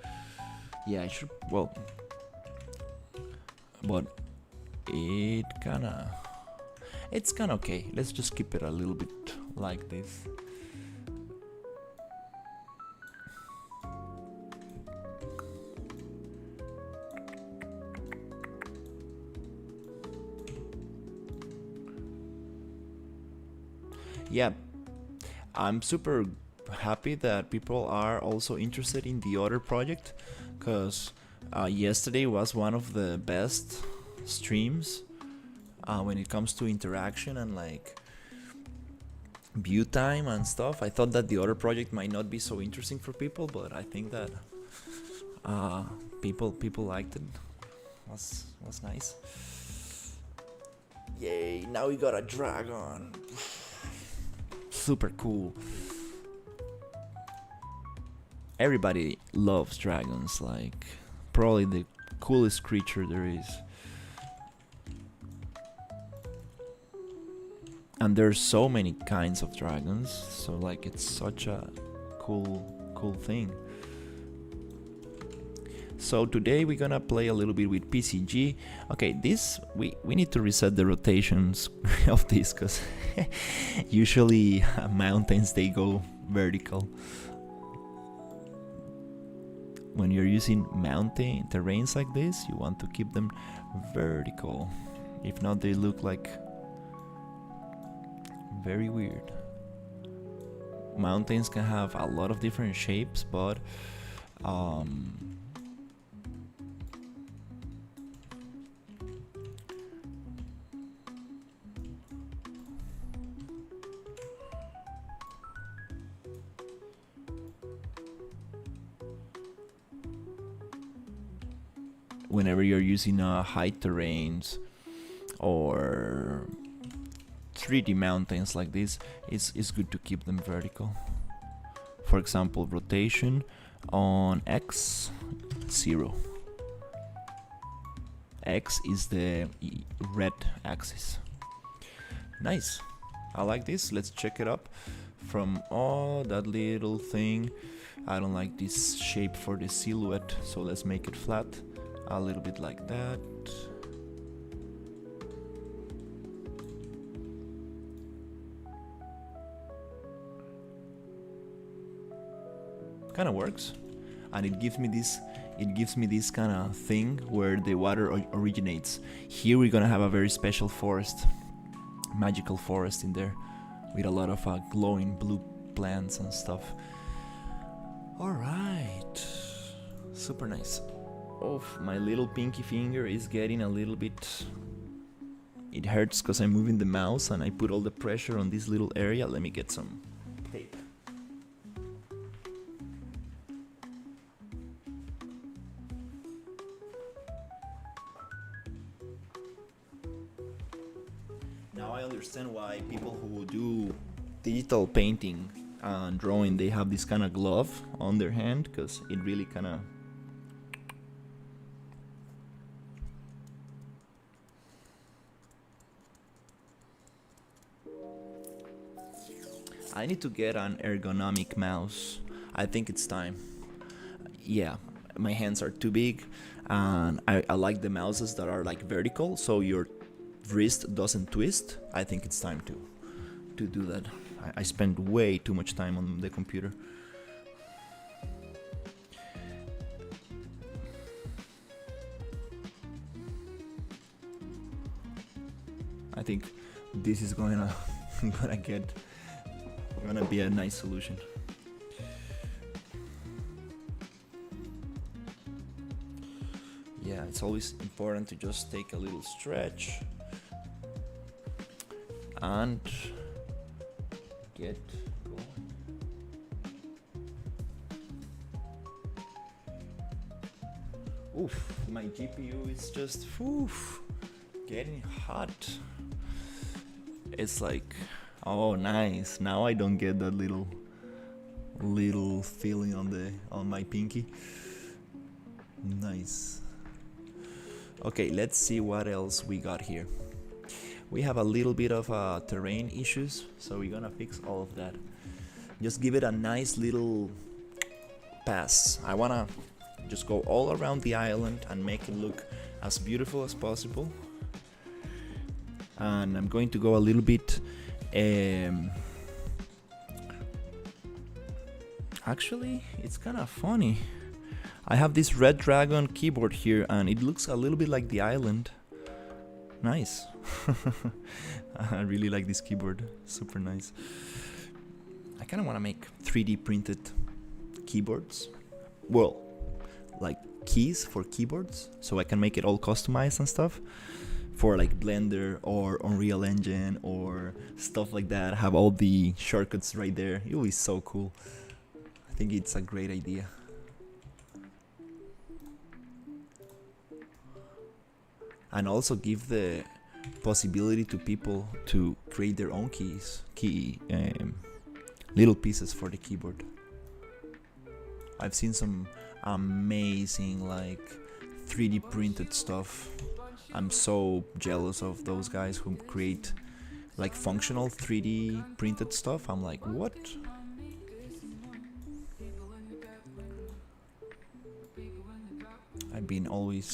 Speaker 1: Yeah, I should. Well, but it's kinda okay. Let's just keep it a little bit like this. Yeah, I'm super happy that people are also interested in the other project, because yesterday was one of the best streams when it comes to interaction and like view time and stuff. I thought that the other project might not be so interesting for people, but I think that people liked it. Was nice. Yay! Now we got a dragon. Super cool. Everybody loves dragons, like probably the coolest creature there is. And there's so many kinds of dragons, so like it's such a cool thing. So today we're gonna play a little bit with PCG. Okay, this we need to reset the rotations of this, because usually mountains they go vertical. When you're using mountain terrains like this, you want to keep them vertical. If not, they look like very weird. Mountains can have a lot of different shapes, but whenever you're using high terrains or 3D mountains like this, it's good to keep them vertical. For example, rotation on X, 0. X is the red axis. Nice. I like this. Let's check it up. From that little thing, I don't like this shape for the silhouette, so let's make it flat. A little bit like that. Kind of works, and it gives me this kind of thing where the water originates. Here we're gonna have a very special forest, magical forest in there, with a lot of glowing blue plants and stuff. All right, super nice. Oh, my little pinky finger is getting a little bit. It hurts because I'm moving the mouse and I put all the pressure on this little area. Let me get some tape. Now I understand why people who do digital painting and drawing, they have this kind of glove on their hand, because it really kind of. I need to get an ergonomic mouse. I think it's time. Yeah, my hands are too big, and I like the mouses that are like vertical, so your wrist doesn't twist. I think it's time to do that. I spend way too much time on the computer. I think this is gonna get Gonna be a nice solution. Yeah, it's always important to just take a little stretch and get going. Oof, my GPU is just getting hot. It's like, oh nice. Now I don't get that little feeling on my pinky. Nice. Okay, let's see what else we got here. We have a little bit of terrain issues, so we're gonna fix all of that. Just give it a nice little pass. I wanna just go all around the island and make it look as beautiful as possible. And I'm going to go a little bit actually, it's kind of funny. I have this red dragon keyboard here and it looks a little bit like the island. Nice. I really like this keyboard, super nice. I kind of want to make 3D printed keyboards. Well, like keys for keyboards, so I can make it all customized and stuff for like Blender or Unreal Engine or stuff like that. Have all the shortcuts right there. It will be so cool. I think it's a great idea. And also give the possibility to people to create their own little pieces for the keyboard. I've seen some amazing like 3D printed stuff. I'm so jealous of those guys who create like functional 3D printed stuff. I'm like, what? I've been always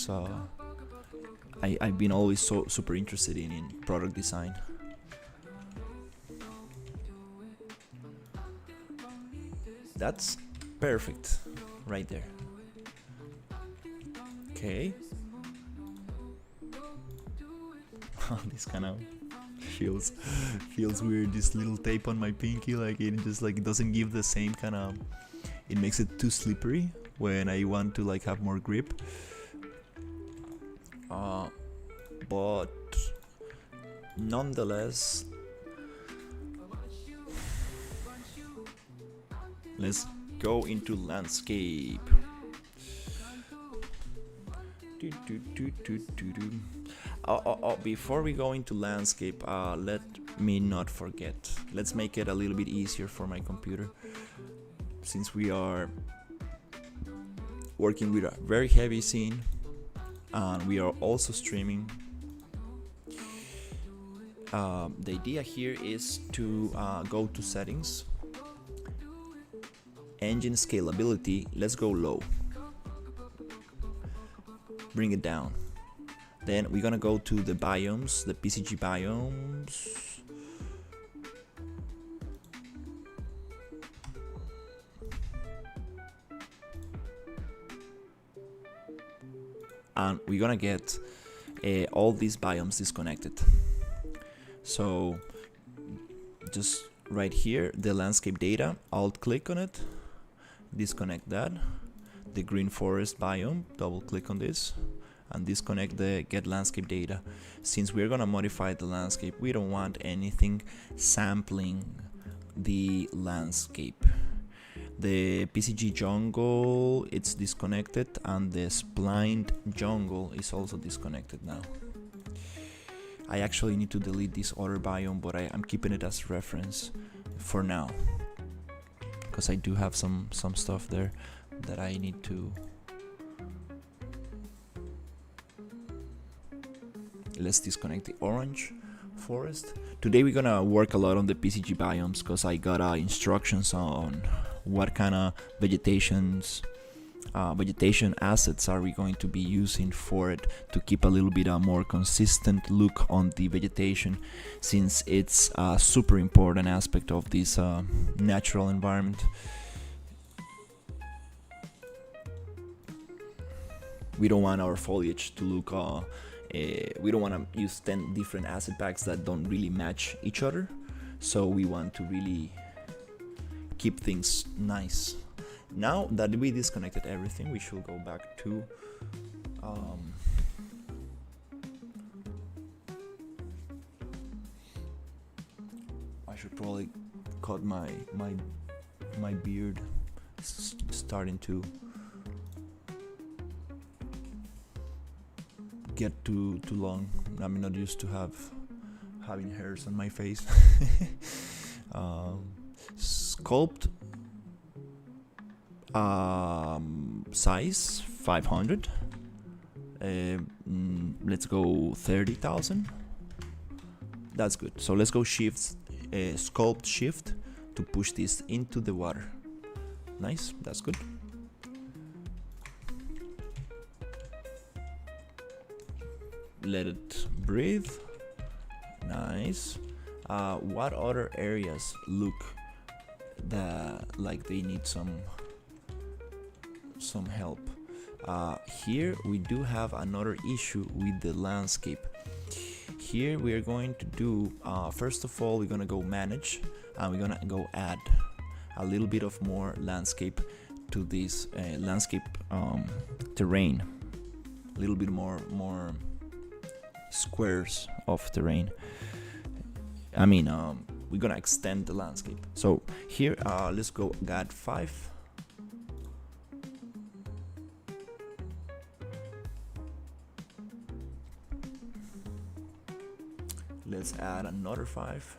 Speaker 1: so super interested in product design. That's perfect right there. Okay. This kind of feels weird, this little tape on my pinky, like it just like doesn't give the same kind of, it makes it too slippery when I want to like have more grip. But nonetheless, let's go into landscape. Before we go into landscape, let me not forget. Let's make it a little bit easier for my computer, since we are working with a very heavy scene and we are also streaming. The idea here is to go to settings, engine scalability, let's go low, bring it down. Then we're gonna go to the biomes, the PCG biomes. And we're gonna get all these biomes disconnected. So just right here, the landscape data, alt click on it, disconnect that. The green forest biome, double click on this and disconnect the get landscape data. Since we're gonna modify the landscape, we don't want anything sampling the landscape. The PCG jungle, it's disconnected, and the splined jungle is also disconnected now. I actually need to delete this other biome, but I'm keeping it as reference for now, because I do have some stuff there that I need to. Let's disconnect the orange forest. Today we're gonna work a lot on the PCG biomes, because I got instructions on what kind of vegetation assets are we going to be using for it to keep a little bit more consistent look on the vegetation, since it's a super important aspect of this natural environment. We don't want our foliage to look we don't want to use 10 different asset packs that don't really match each other, so we want to really keep things nice. Now that we disconnected everything, we should go back to I should probably cut my beard. It's starting to get too long. I'm not used to having hairs on my face. Sculpt size 500. Let's go 30,000. That's good. So let's go sculpt shift to push this into the water. Nice, that's good. Let it breathe. Nice. What other areas look like they need some help? Here we do have another issue with the landscape. Here we are going to do first of all, we're gonna go manage, and we're gonna go add a little bit of more landscape to this landscape terrain, a little bit more squares of terrain. I mean, we're gonna extend the landscape. So here, let's go add 5. Let's add another 5.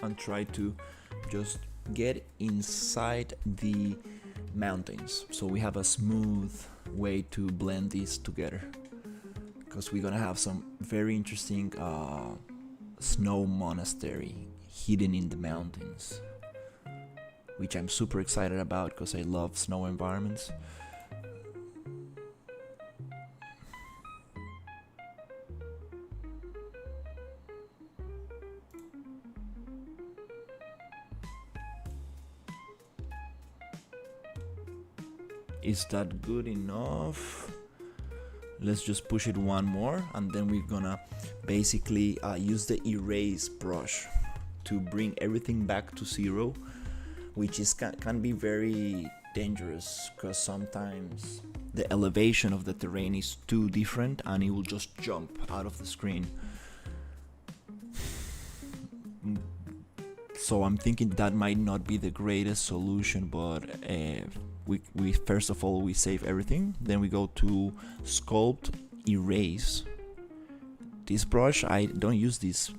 Speaker 1: And try to just get inside the mountains, so we have a smooth way to blend these together, because we're gonna have some very interesting snow monastery hidden in the mountains, which I'm super excited about because I love snow environments. Is that good enough? Let's just push it one more, and then we're gonna basically use the erase brush to bring everything back to 0, which can be very dangerous, because sometimes the elevation of the terrain is too different and it will just jump out of the screen. So I'm thinking that might not be the greatest solution, but we first of all we save everything, then we go to sculpt erase. This brush, I don't use this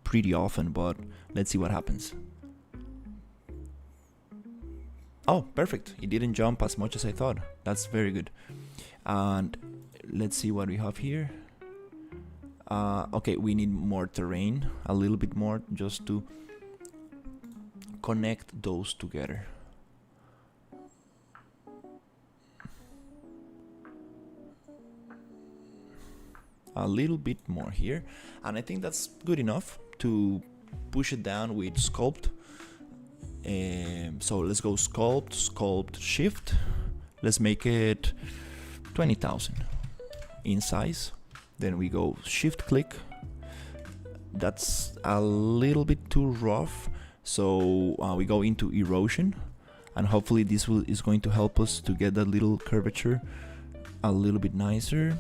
Speaker 1: pretty often, but let's see what happens. Oh, perfect, it didn't jump as much as I thought. That's very good. And let's see what we have here. Okay, we need more terrain, a little bit more, just to connect those together. A little bit more here, and I think that's good enough to push it down with sculpt. So let's go sculpt shift. Let's make it 20,000 in size. Then we go shift click. That's a little bit too rough, so we go into erosion, and hopefully this is going to help us to get that little curvature a little bit nicer.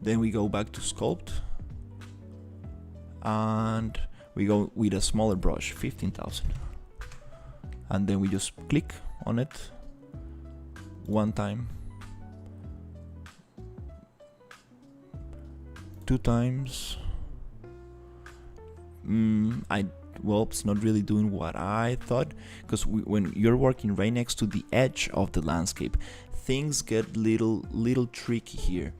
Speaker 1: Then we go back to sculpt, and we go with a smaller brush, 15,000, and then we just click on it one time, 2 times. Well, it's not really doing what I thought, because when you're working right next to the edge of the landscape, things get little tricky here.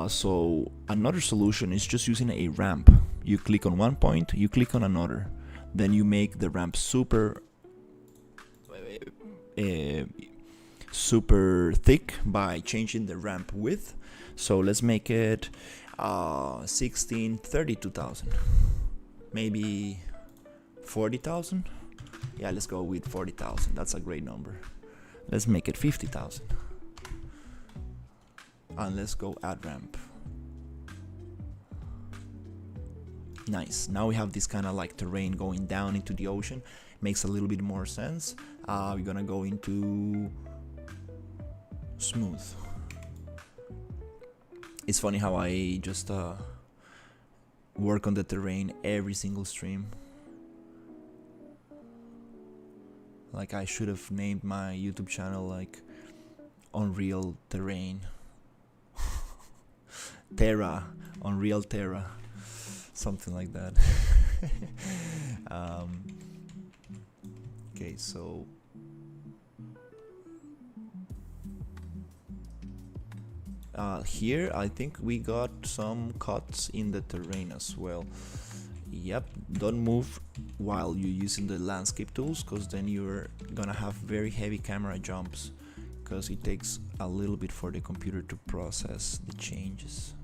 Speaker 1: So another solution is just using a ramp. You click on one point, you click on another, then you make the ramp super thick by changing the ramp width. So let's make it 32,000. maybe 40,000. Yeah, let's go with 40,000. That's a great number. Let's make it 50,000. And let's go add ramp. Nice. Now we have this kind of like terrain going down into the ocean. Makes a little bit more sense. We're gonna go into smooth. It's funny how I just work on the terrain every single stream. Like I should have named my YouTube channel like Unreal Terrain. Terra, Unreal Terra, something like that. Okay, so here I think we got some cuts in the terrain as well. Yep, don't move while you're using the landscape tools, because then you're gonna have very heavy camera jumps, because it takes a little bit for the computer to process the changes.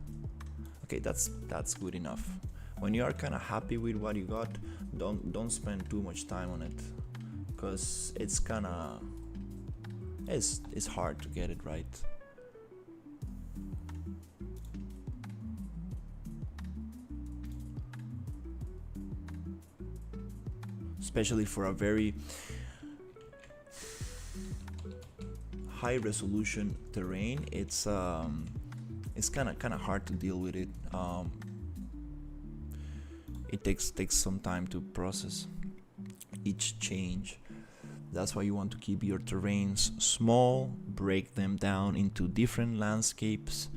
Speaker 1: Okay, that's good enough. When you are kind of happy with what you got, don't spend too much time on it, because it's kind of it's hard to get it right. Especially for a very high resolution terrain, it's kind of hard to deal with it. It takes some time to process each change. That's why you want to keep your terrains small, break them down into different landscapes.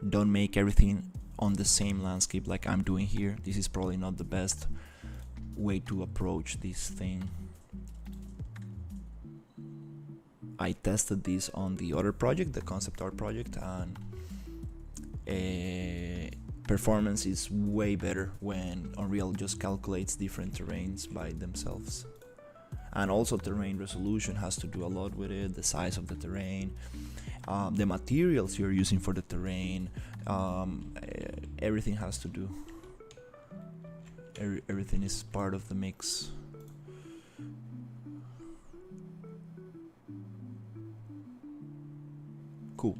Speaker 1: Don't make everything on the same landscape like I'm doing here. This is probably not the best way to approach this thing. I tested this on the other project, the concept art project, and performance is way better when Unreal just calculates different terrains by themselves. And also terrain resolution has to do a lot with it, the size of the terrain, the materials you're using for the terrain, everything has to do. Everything is part of the mix. Cool.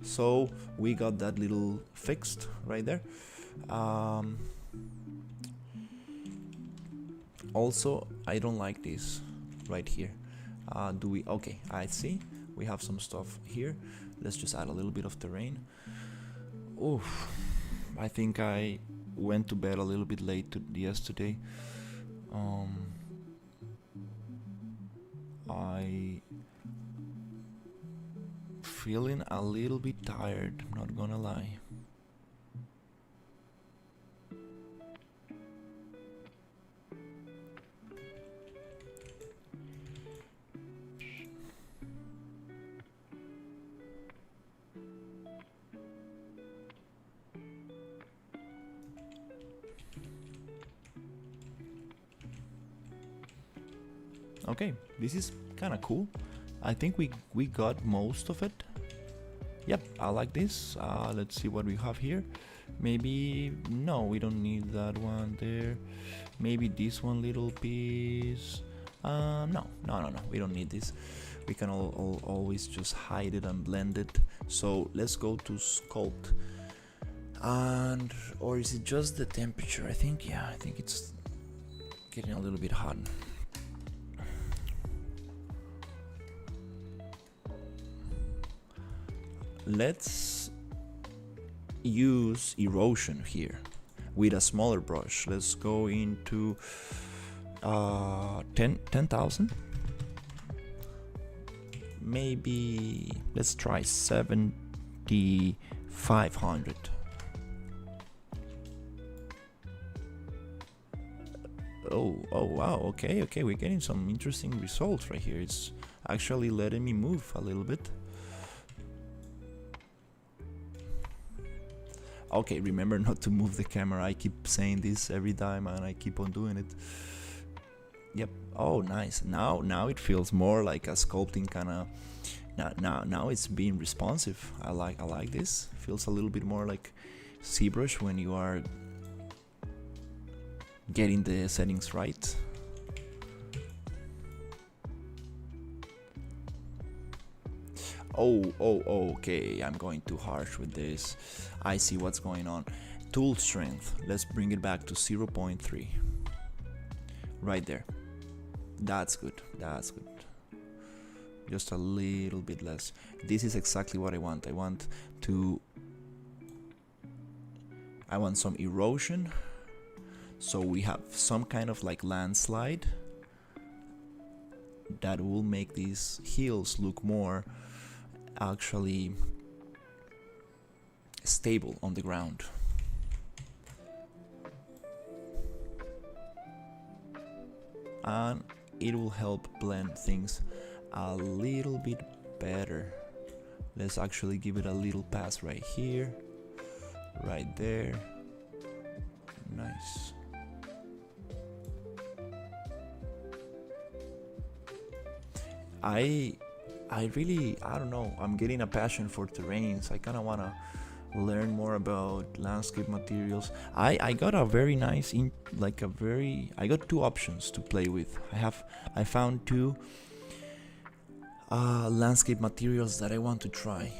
Speaker 1: So we got that little fixed right there. Also, I don't like this right here. Okay, I see. We have some stuff here. Let's just add a little bit of terrain. Oof. I think I went to bed a little bit late yesterday. I feeling a little bit tired, I'm not gonna lie. Okay, this is kind of cool. I think we got most of it. Yep, I like this. Let's see what we have here. Maybe no, we don't need that one there. Maybe this one little piece. No, we don't need this. We can always just hide it and blend it. So let's go to sculpt. And or is it just the temperature? I think it's getting a little bit hot. Let's use erosion here with a smaller brush. Let's go into 10,000. Maybe let's try 7,500. Oh wow, okay, we're getting some interesting results right here. It's actually letting me move a little bit. Okay, remember not to move the camera. I keep saying this every time and I keep on doing it. Yep. Oh, nice. Now it feels more like a sculpting kind of. Now it's being responsive. I like this. Feels a little bit more like ZBrush when you are getting the settings right. Oh, okay, I'm going too harsh with this. I see what's going on. Tool strength, let's bring it back to 0.3. Right there. That's good, that's good. Just a little bit less. This is exactly what I want. I want some erosion, so we have some kind of like landslide that will make these hills look more actually stable on the ground. And it will help blend things a little bit better. Let's actually give it a little pass right here, right there. Nice. I really, I don't know, I'm getting a passion for terrains. I kind of want to learn more about landscape materials. I got a very nice I got two options to play with. I found two landscape materials that I want to try.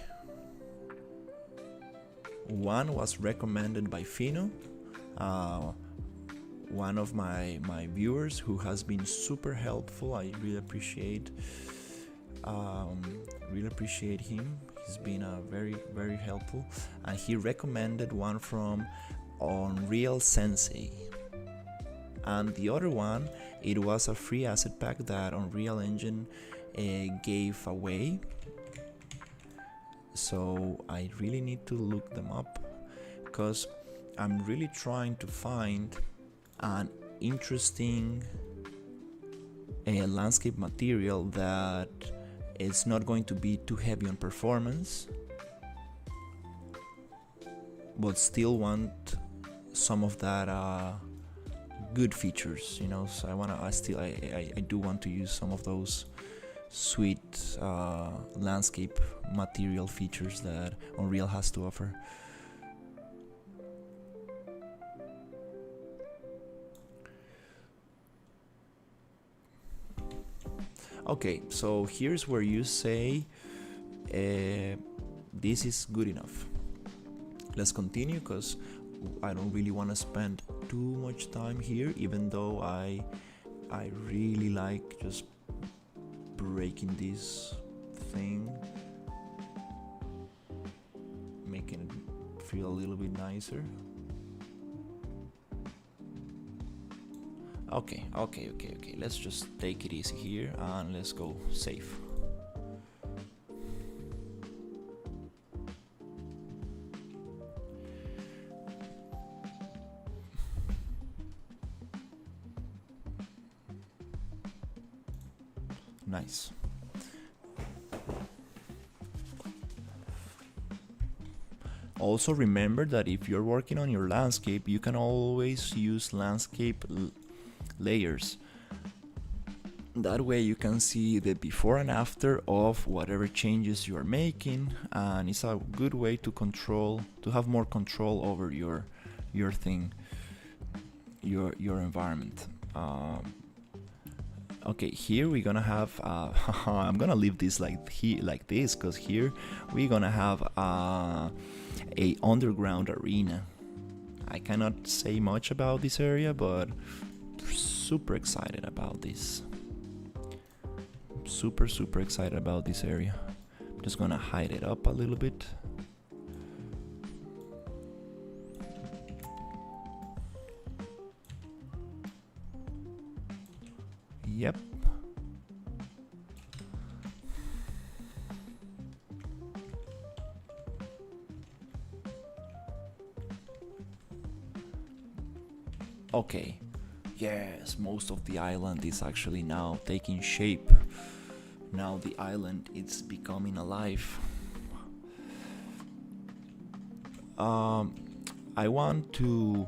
Speaker 1: One was recommended by Fino, one of my viewers who has been super helpful. I really appreciate him. He's been very helpful, and he recommended one from Unreal Sensei. And the other one, it was a free asset pack that Unreal Engine gave away. So I really need to look them up, because I'm really trying to find an interesting landscape material that is not going to be too heavy on performance, but still want some of that good features, you know. So I do want to use some of those sweet landscape material features that Unreal has to offer. Okay, so here's where you say this is good enough. Let's continue, because I don't really want to spend too much time here, even though I really like just breaking this thing, making it feel a little bit nicer. Okay, let's just take it easy here and let's go safe. Nice. Also remember that if you're working on your landscape, you can always use landscape layers. That way you can see the before and after of whatever changes you are making, and it's a good way to have more control over your thing, your environment. Okay, here we're gonna have I'm gonna leave this like this, because here we're gonna have a underground arena. I cannot say much about this area, but super excited about this. Super excited about this area. I'm just gonna hide it up a little bit. Yep. Okay. Yes, most of the island is actually now taking shape. Now the island is becoming alive. I want to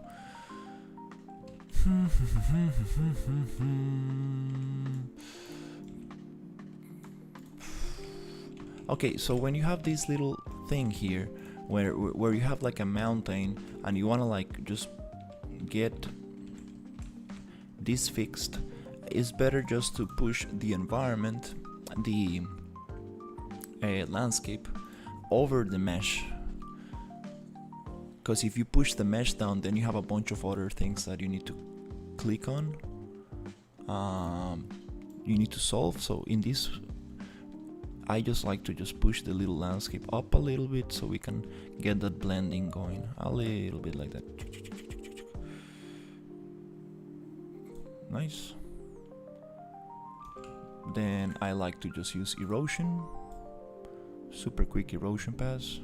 Speaker 1: okay, so when you have this little thing here where you have like a mountain and you want to like just get this fixed, it's better just to push the environment, the landscape, over the mesh. Because if you push the mesh down, then you have a bunch of other things that you need to click on, you need to solve. So in this, I just like to just push the little landscape up a little bit so we can get that blending going a little bit like that. Nice. Then I like to just use erosion, super quick erosion pass.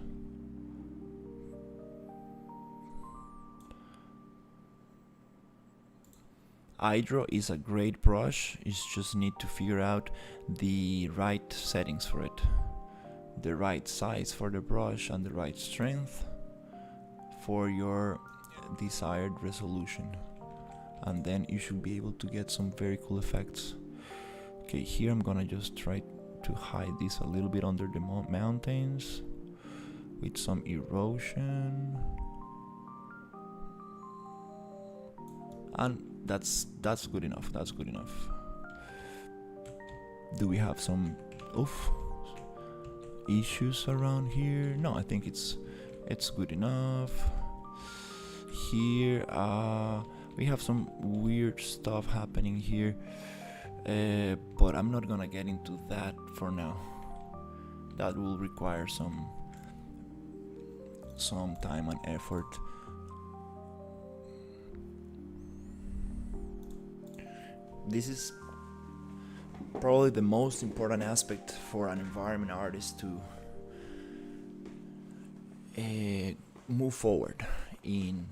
Speaker 1: Hydro is a great brush, you just need to figure out the right settings for it, the right size for the brush and the right strength for your desired resolution, and then you should be able to get some very cool effects. Okay, here I'm gonna just try to hide this a little bit under the mountains with some erosion, and that's good enough. That's good enough. Do we have some issues around here? No, I think it's good enough. Here we have some weird stuff happening here, but I'm not gonna get into that for now. That will require some time and effort. This is probably the most important aspect for an environment artist to move forward in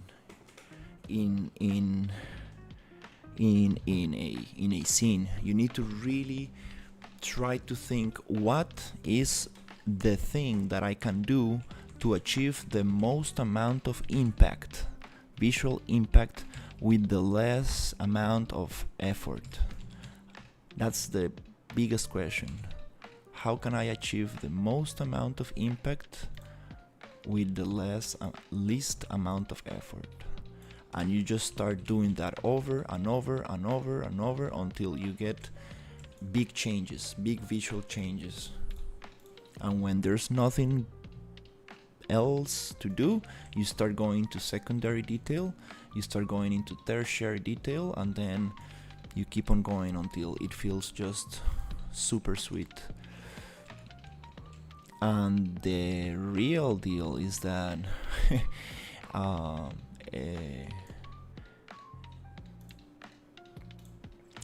Speaker 1: a scene. You need to really try to think, what is the thing that I can do to achieve the most amount of impact, visual impact, with the less amount of effort. That's the biggest question. How can I achieve the most amount of impact with the least amount of effort? And you just start doing that over and over and over and over until you get big changes, big visual changes. And when there's nothing else to do, you start going to secondary detail, you start going into tertiary detail, and then you keep on going until it feels just super sweet. And the real deal is that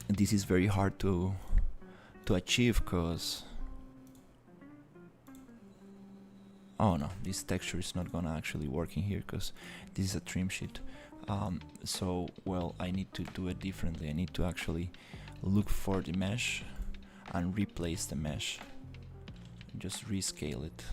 Speaker 1: this is very hard to achieve, because oh no, this texture is not gonna actually work in here because this is a trim sheet. So well, I need to do it differently. I need to actually look for the mesh and replace the mesh, just rescale it.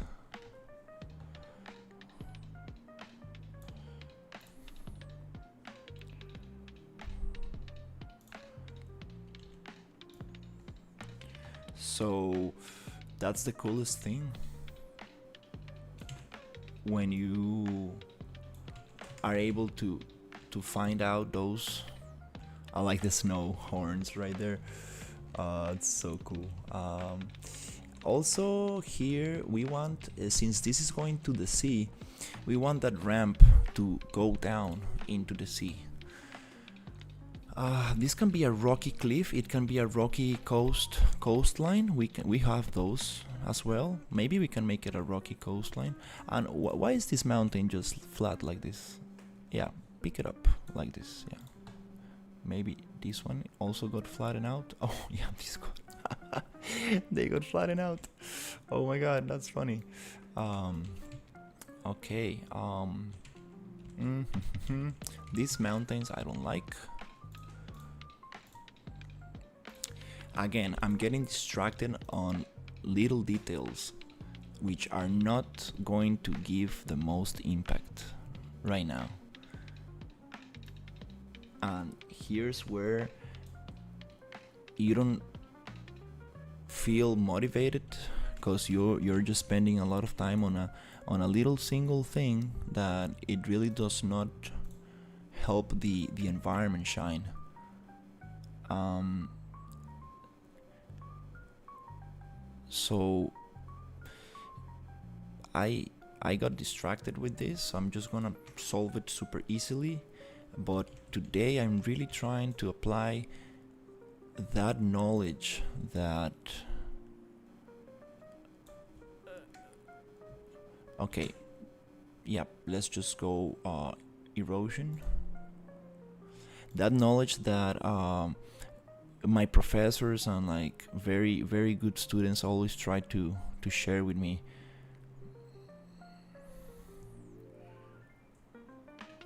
Speaker 1: So that's the coolest thing, when you are able to find out those. I like the snow horns right there. It's so cool. Also here we want, since this is going to the sea, we want that ramp to go down into the sea. This can be a rocky cliff, it can be a rocky coastline. We have those as well. Maybe we can make it a rocky coastline. And why is this mountain just flat like this? Yeah, pick it up like this. Yeah, maybe this one also got flattened out. Oh yeah, this got they got flattened out. Oh my god, that's funny. Okay. These mountains I don't like. Again, I'm getting distracted on little details which are not going to give the most impact right now. And here's where you don't feel motivated, because you're just spending a lot of time on a little single thing that it really does not help the environment shine. Um, so I I got distracted with this. I'm just gonna solve it super easily. But today I'm really trying to apply that knowledge that okay, yep, let's just go erosion. That knowledge that my professors and like very very good students always try to share with me.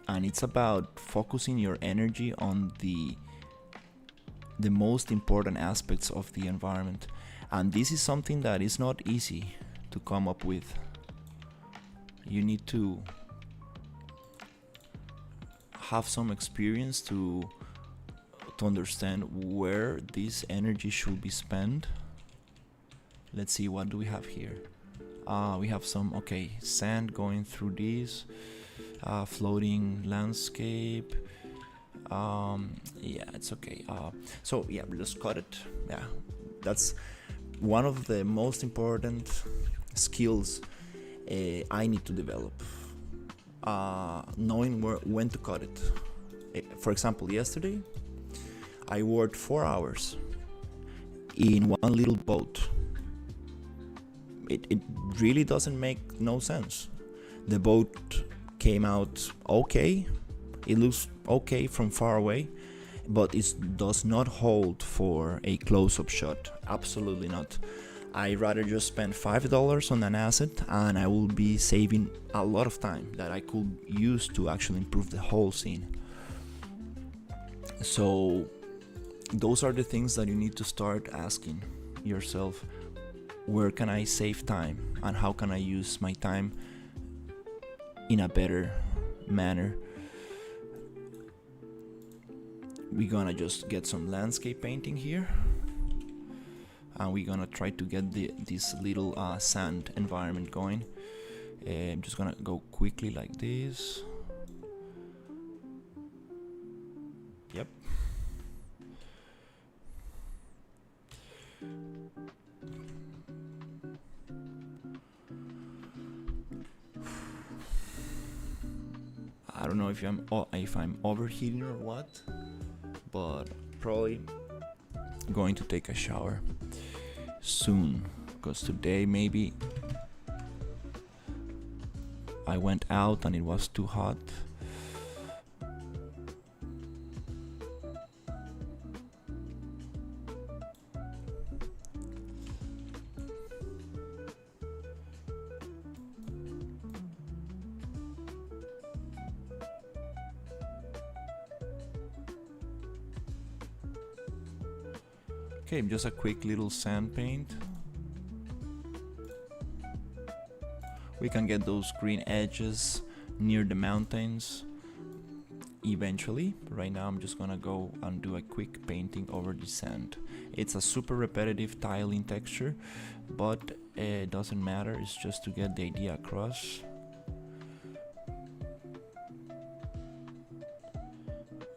Speaker 1: And it's about focusing your energy on the most important aspects of the environment. And this is something that is not easy to come up with. You need to have some experience to understand where this energy should be spent. Let's see, what do we have here? We have some sand going through this floating landscape. Yeah, it's okay. So yeah, let's cut it. Yeah, that's one of the most important skills I need to develop. Knowing when to cut it. For example, yesterday I worked 4 hours in one little boat. It really doesn't make no sense. The boat came out okay. It looks okay from far away, but it does not hold for a close-up shot. Absolutely not. I rather just spend $5 on an asset, and I will be saving a lot of time that I could use to actually improve the whole scene. So those are the things that you need to start asking yourself. Where can I save time, and how can I use my time in a better manner? We're gonna just get some landscape painting here, and we're gonna try to get this little sand environment going. I'm just gonna go quickly like this. Yep. I don't know if I'm overheating or what, but probably going to take a shower soon, because today maybe I went out and it was too hot. Okay, just a quick little sand paint. We can get those green edges near the mountains eventually. Right now I'm just gonna go and do a quick painting over the sand. It's a super repetitive tiling texture, but it doesn't matter, it's just to get the idea across.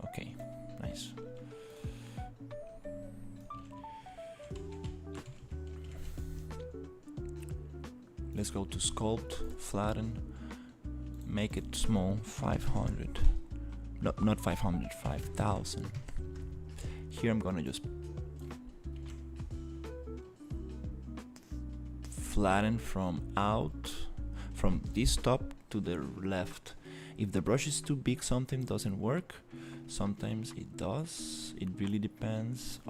Speaker 1: Okay, nice. Let's go to sculpt, flatten, make it small, 500. No, not 500, 5000. Here I'm gonna just flatten from this top to the left. If the brush is too big, something doesn't work. Sometimes it does. It really depends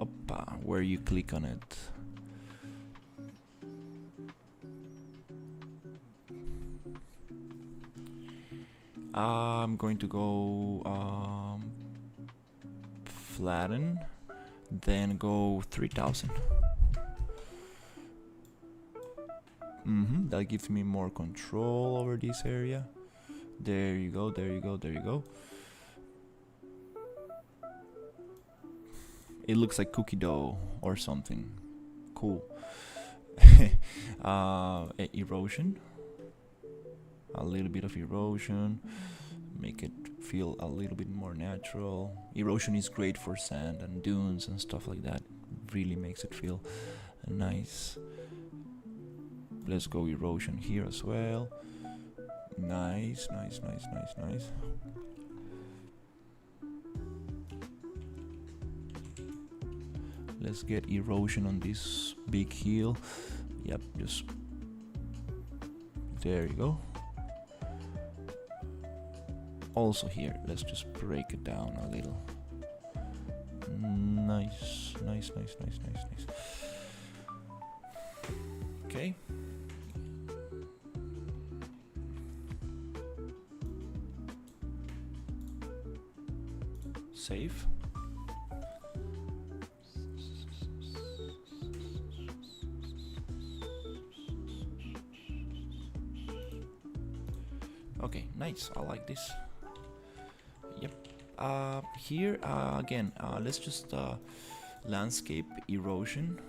Speaker 1: where you click on it. I'm going to go flatten, then go 3000. That gives me more control over this area. There you go, there you go, there you go. It looks like cookie dough or something. Cool. Erosion. A little bit of erosion. Make it feel a little bit more natural. Erosion is great for sand and dunes and stuff like that. Really makes it feel nice. Let's go erosion here as well. Nice. Let's get erosion on this big hill. Yep, just there you go. Also here, let's just break it down a little. Nice. Okay. Save. Okay, nice. I like this. Yep. Here again, let's just landscape erosion.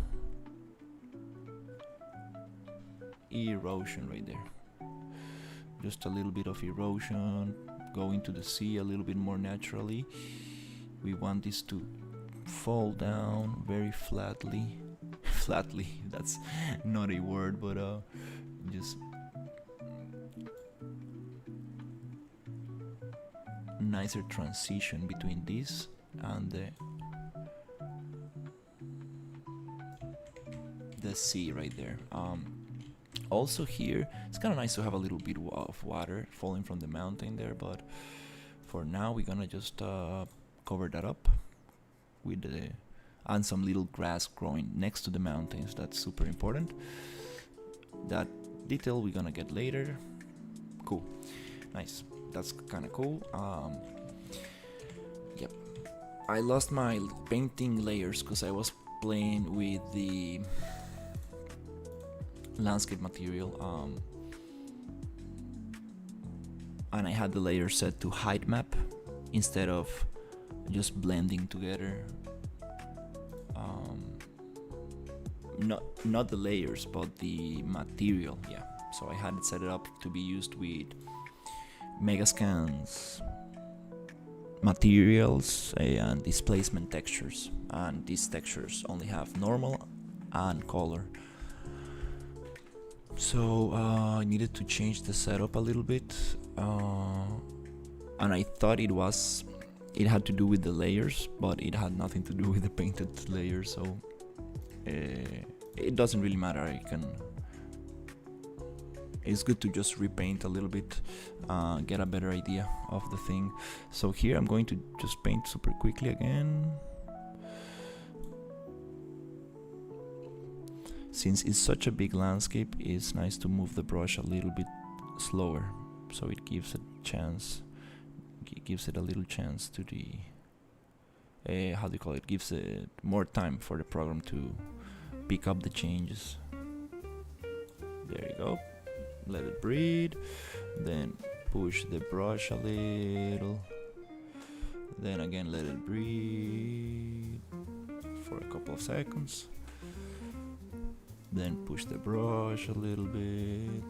Speaker 1: Erosion right there. Just a little bit of erosion. Go into the sea a little bit more naturally. We want this to fall down very flatly. Flatly, that's not a word, but just nicer transition between this and the sea right there. Also here, it's kind of nice to have a little bit of water falling from the mountain there, but for now we're gonna just cover that up with the and some little grass growing next to the mountains. That's super important. That detail we're gonna get later. Cool, nice. That's kind of cool. Yep, I lost my painting layers because I was playing with the landscape material, and I had the layer set to height map instead of just blending together. Not the layers, but the material. Yeah, so I had it set it up to be used with Megascans materials and displacement textures, and these textures only have normal and color. So I needed to change the setup a little bit, and I thought it had to do with the layers, but it had nothing to do with the painted layers. So it doesn't really matter. It's good to just repaint a little bit, get a better idea of the thing. So here I'm going to just paint super quickly again. Since it's such a big landscape, it's nice to move the brush a little bit slower, so it gives a chance. Gives it a little chance to the how do you call it? Gives it more time for the program to pick up the changes. There you go. Let it breathe. Then push the brush a little. Then again let it breathe for a couple of seconds. Then push the brush a little bit.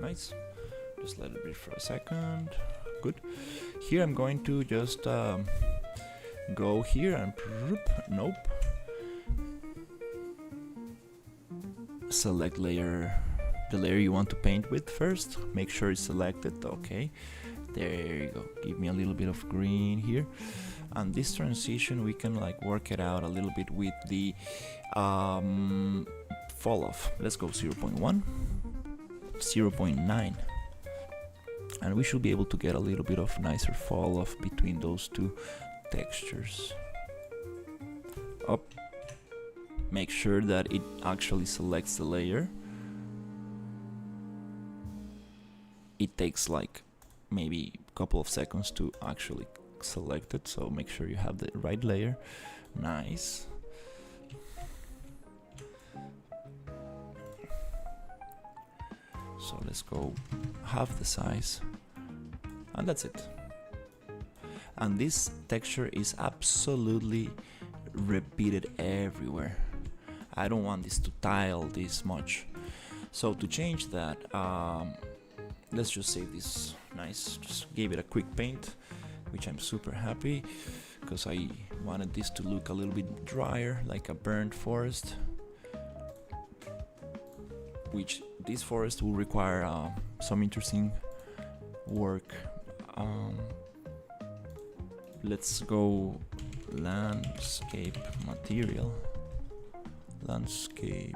Speaker 1: Nice. Just let it breathe for a second. Good. Here I'm going to just go here and nope. Select layer, the layer you want to paint with first. Make sure it's selected. Okay. There you go. Give me a little bit of green here. And this transition we can like work it out a little bit with the fall off. Let's go 0.1, 0.9. And we should be able to get a little bit of nicer fall off between those two textures. Up. Make sure that it actually selects the layer. It takes like maybe a couple of seconds to actually select it, so make sure you have the right layer. Nice. So let's go half the size, and that's it. And this texture is absolutely repeated everywhere. I don't want this to tile this much. So to change that, let's just save this nice. Just gave it a quick paint, which I'm super happy because I wanted this to look a little bit drier, like a burnt forest. Which this forest will require some interesting work. Let's go landscape material. Landscape.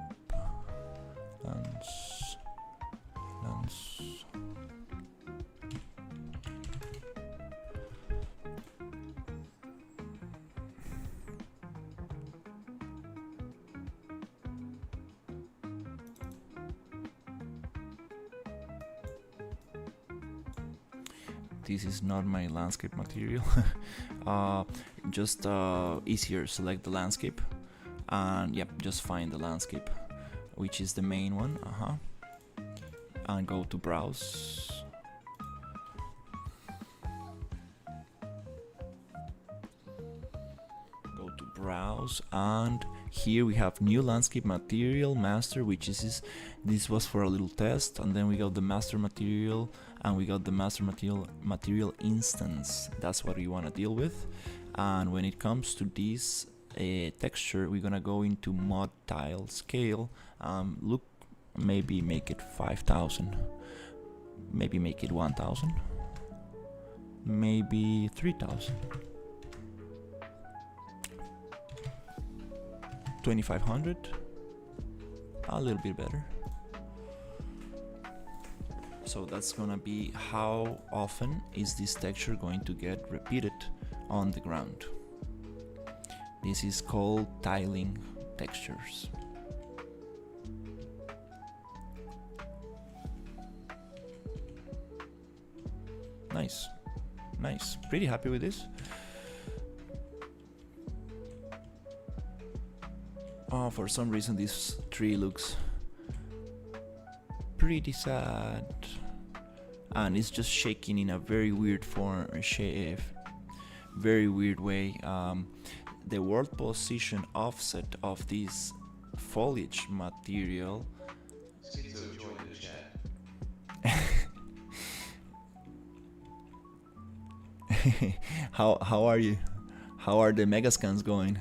Speaker 1: This is not my landscape material. Just easier, select the landscape and yep, just find the landscape, which is the main one. And go to browse. Go to browse, and here we have new landscape material master, which is this was for a little test, and then we got the master material, and we got the master material instance. That's what we want to deal with. And when it comes to this texture, we're gonna go into mod tile scale. Look, maybe make it 5,000, maybe make it 1,000, maybe 3,000, 2,500, a little bit better. So that's gonna be how often is this texture going to get repeated on the ground. This is called tiling textures. Nice, nice, pretty happy with this. Oh, for some reason this tree looks pretty sad, and it's just shaking in a very weird form, shape, very weird way. The world position offset of this foliage material.
Speaker 2: Schizo joined the chat.
Speaker 1: How are you? How are the megascans going?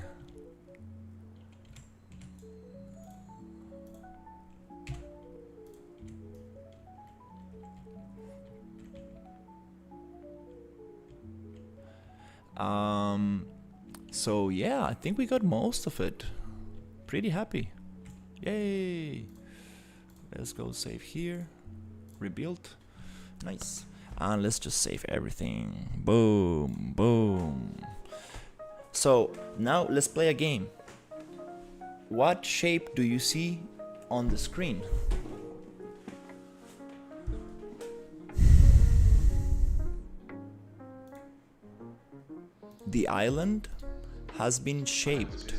Speaker 1: So yeah, I think we got most of it. Pretty happy. Yay! Let's go save here. Rebuild. Nice. And let's just save everything. Boom, boom. So now let's play a game. What shape do you see on the screen? The island has been shaped.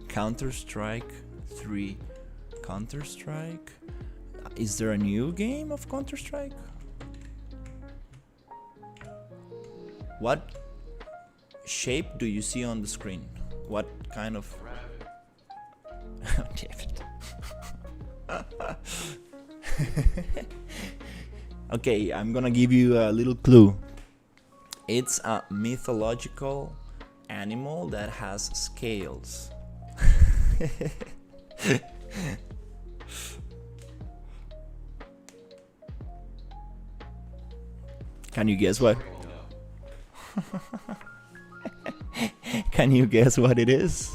Speaker 1: Counter-Strike 3. Counter-Strike? Is there a new game of Counter-Strike? What shape do you see on the screen? What kind of... Okay, I'm gonna give you a little clue. It's a mythological animal that has scales. Can you guess what? Can you guess what it is?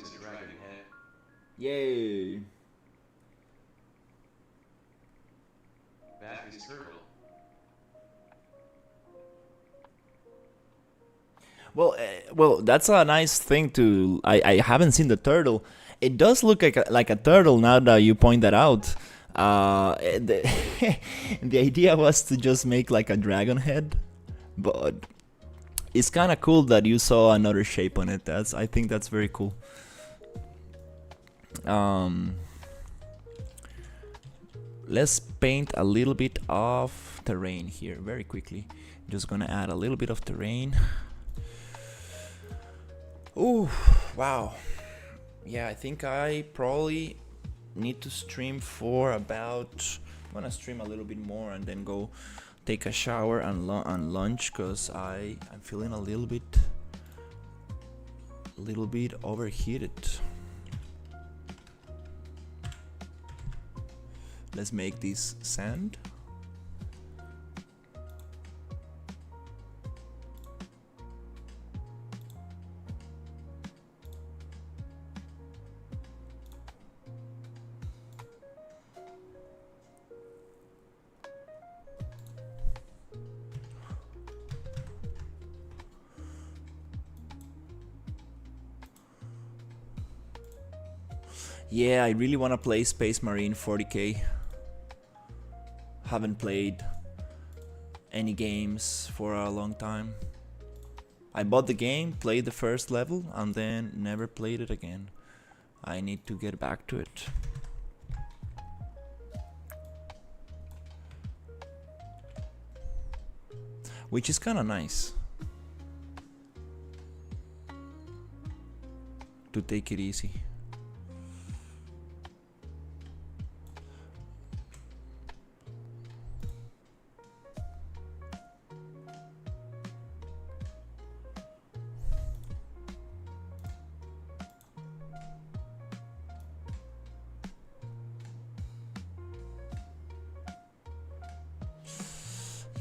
Speaker 2: is a dragon head.
Speaker 1: Yay!
Speaker 2: Back is turtle.
Speaker 1: Well, that's a nice thing to. I haven't seen the turtle. It does look like a turtle now that you point that out. The, the idea was to just make like a dragon head, but it's kind of cool that you saw another shape on it. I think that's very cool. Um, let's paint a little bit of terrain here very quickly. Just gonna add a little bit of terrain. Ooh, wow. Yeah, I think I probably need to stream for about. I'm gonna stream a little bit more and then go take a shower and lunch because I'm feeling a little bit overheated. Let's make this sand. Yeah, I really want to play Space Marine 40k. Haven't played any games for a long time. I bought the game, played the first level, and then never played it again. I need to get back to it. Which is kind of nice. To take it easy.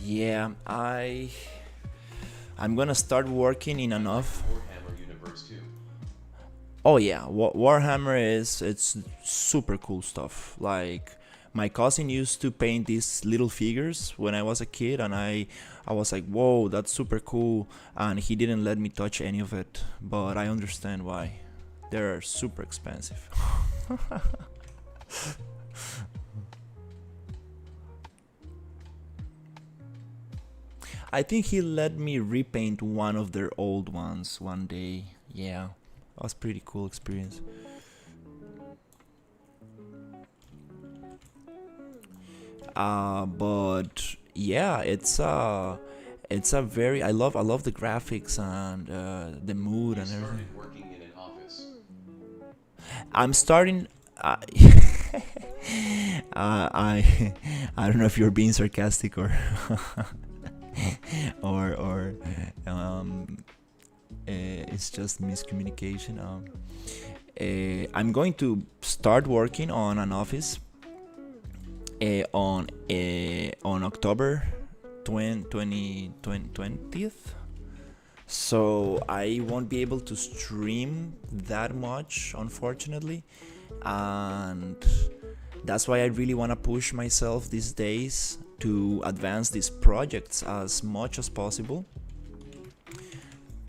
Speaker 1: Yeah, I'm gonna start working in enough.
Speaker 2: Warhammer Universe 2.
Speaker 1: Oh yeah, Warhammer it's super cool stuff. Like my cousin used to paint these little figures when I was a kid, and I was like, whoa, that's super cool. And he didn't let me touch any of it, but I understand why. They're super expensive. I think he let me repaint one of their old ones one day. Yeah, that was pretty cool experience. But yeah, it's a very I love the graphics and the mood and everything.
Speaker 2: Started working in an office.
Speaker 1: I'm starting. I I don't know if you're being sarcastic or or it's just miscommunication. I'm going to start working on an office on October 20th. So I won't be able to stream that much, unfortunately, and that's why I really want to push myself these days to advance these projects as much as possible,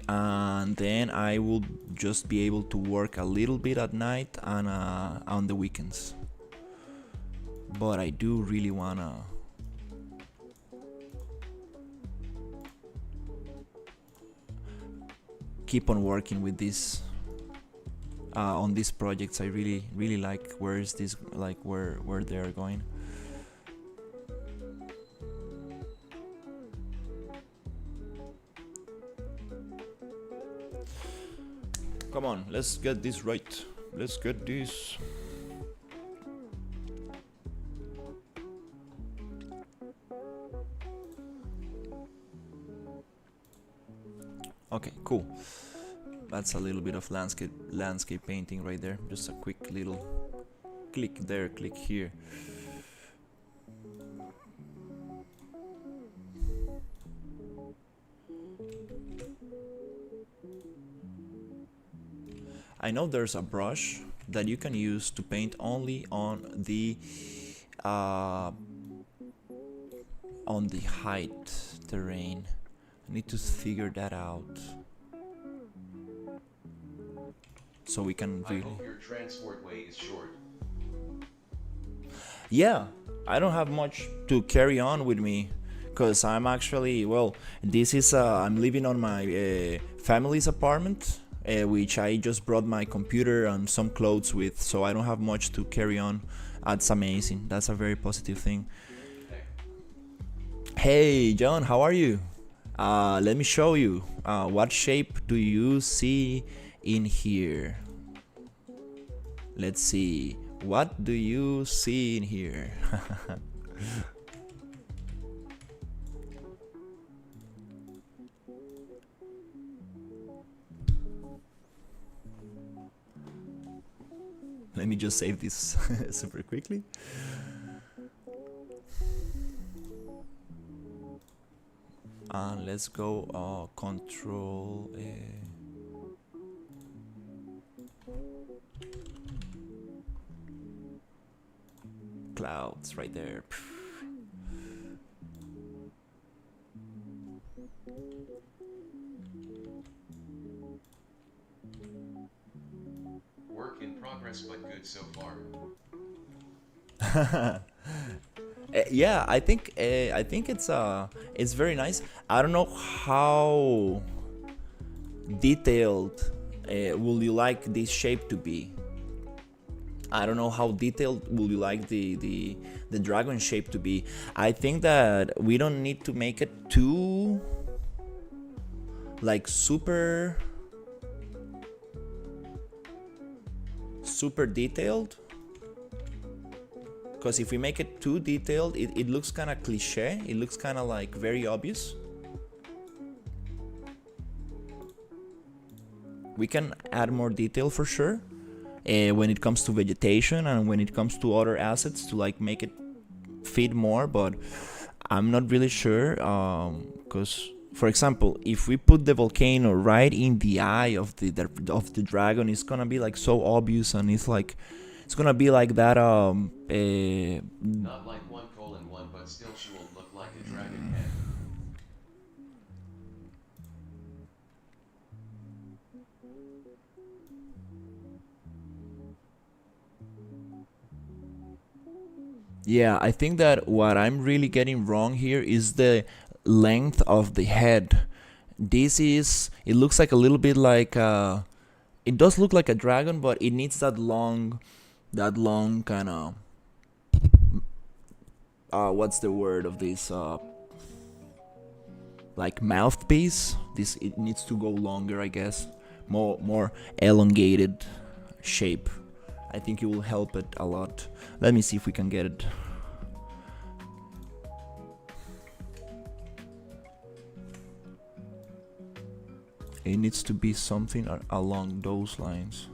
Speaker 1: and then I will just be able to work a little bit at night and on the weekends. But I do really want to keep on working with this on these projects. I really like where is this, like where they're going. Come on, let's get this right. Let's get this. Okay, cool. That's a little bit of landscape painting right there. Just a quick little click there, click here. I know there's a brush that you can use to paint only uh, on the height terrain. I need to figure that out so we can
Speaker 2: I
Speaker 1: really.
Speaker 2: hope your transport way is short.
Speaker 1: Yeah, I don't have much to carry on with me because I'm actually, well, this is I'm living on my family's apartment, which I just brought my computer and some clothes with, so I don't have much to carry on. That's amazing. That's a very positive thing. Hey John, how are you? Let me show you. What shape do you see in here? Let's see. What do you see in here? Let me just save this super quickly. And let's go control clouds right there.
Speaker 2: Work in progress, but good so far.
Speaker 1: Yeah, I think it's very nice. I don't know how detailed will you like this shape to be. I don't know how detailed will you like the dragon shape to be. I think that we don't need to make it too like super detailed, because if we make it too detailed, it looks kind of cliche. It looks kind of like very obvious. We can add more detail for sure when it comes to vegetation and when it comes to other assets to like make it fit more, but I'm not really sure because for example, if we put the volcano right in the eye of the dragon, it's gonna be like so obvious, and it's gonna be like that
Speaker 2: Not like 1:1, but still she won't look like a dragon head.
Speaker 1: yeah, I think that what I'm really getting wrong here is the length of the head. It looks like a little bit like it does look like a dragon, but it needs that long kind of what's the word of this like mouthpiece. This, it needs to go longer, I guess, more elongated shape. I think it will help it a lot. Let me see if we can get it. It needs to be something along those lines.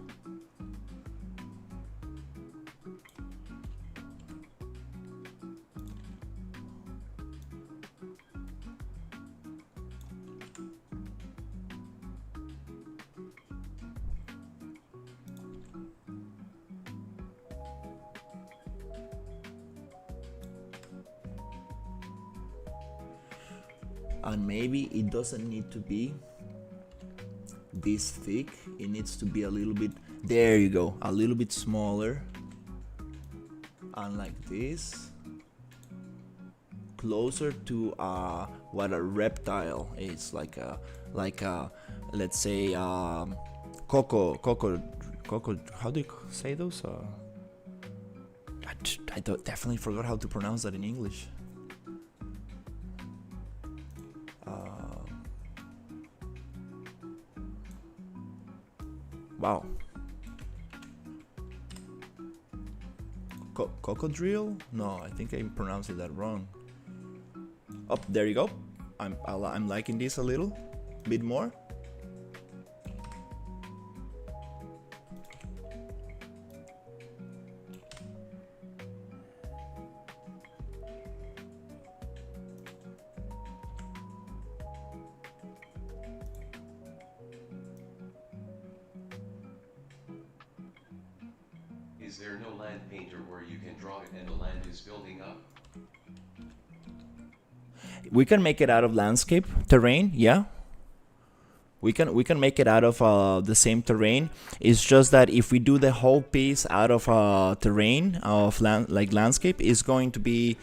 Speaker 1: And maybe it doesn't need to be this thick. It needs to be a little bit, there you go, a little bit smaller, and like this, closer to what a reptile is, like a let's say coco, how do you say those? I definitely forgot how to pronounce that in English. Wow. Cocodrile? No, I think I pronounced that wrong. Oh, there you go. I'm liking this a little bit more.
Speaker 2: Is there no land painter where you can draw it and the land is building up?
Speaker 1: We can make it out of landscape terrain, yeah. We can make it out of the same terrain. It's just that if we do the whole piece out of terrain of like landscape, it's going to be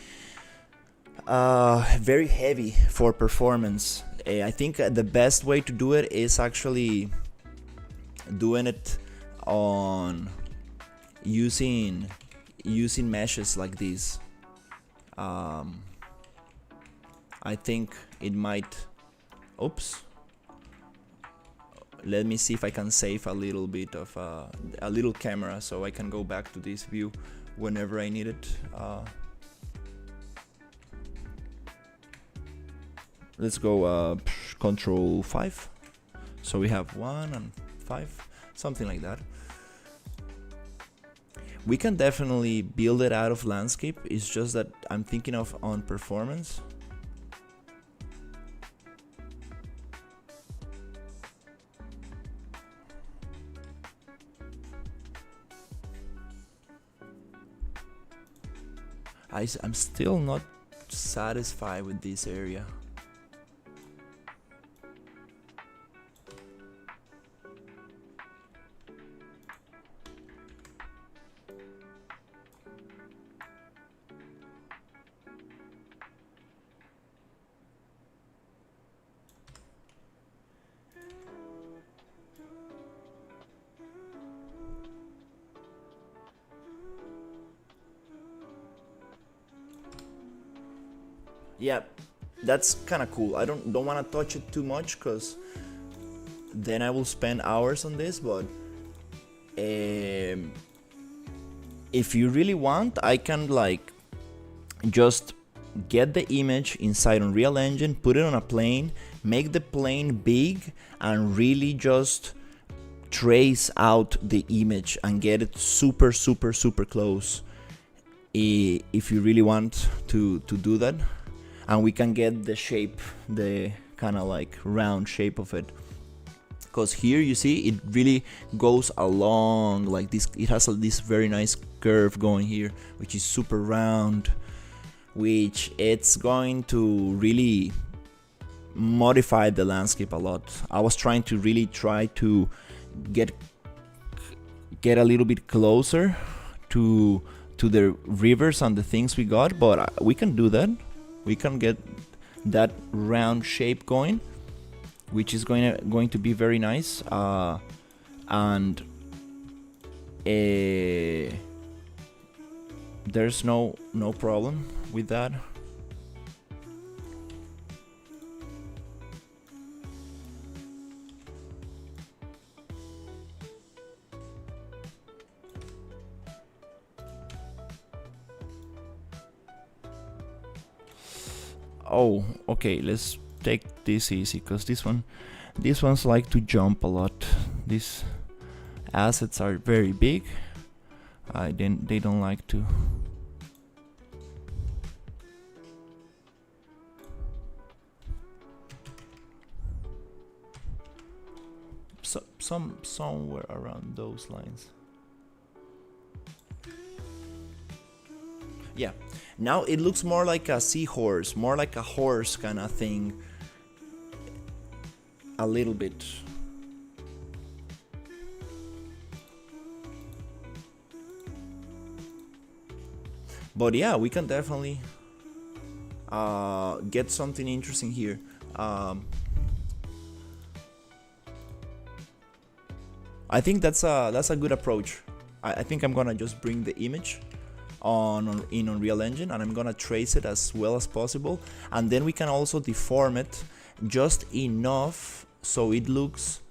Speaker 1: very heavy for performance. I think the best way to do it is actually doing it on using meshes like this. I think it might. Oops. Let me see if I can save a little bit of a little camera so I can go back to this view whenever I need it. Let's go Control 5. So we have 1 and 5, something like that. We can definitely build it out of landscape. It's just that I'm thinking of on performance. I'm still not satisfied with this area. Yeah, that's kind of cool. I don't want to touch it too much because then I will spend hours on this. But if you really want, I can like just get the image inside Unreal Engine, put it on a plane, make the plane big, and really just trace out the image and get it super close. If you really want to do that. And we can get the shape, the kind of like round shape of it. Because here you see it really goes along like this. It has this very nice curve going here, which is super round, which it's going to really modify the landscape a lot. I was trying to get a little bit closer to the rivers and the things we got, but we can do that. We can get that round shape going, which is going to be very nice. And there's no problem with that. Oh, okay, let's take this easy because these ones like to jump a lot. These assets are very big. They don't like to. Somewhere around those lines. Yeah, now it looks more like a seahorse, more like a horse kind of thing. A little bit. But yeah, we can definitely get something interesting here. I think that's a good approach. I think I'm gonna just bring the image in Unreal Engine, and I'm gonna trace it as well as possible, and then we can also deform it just enough so it looks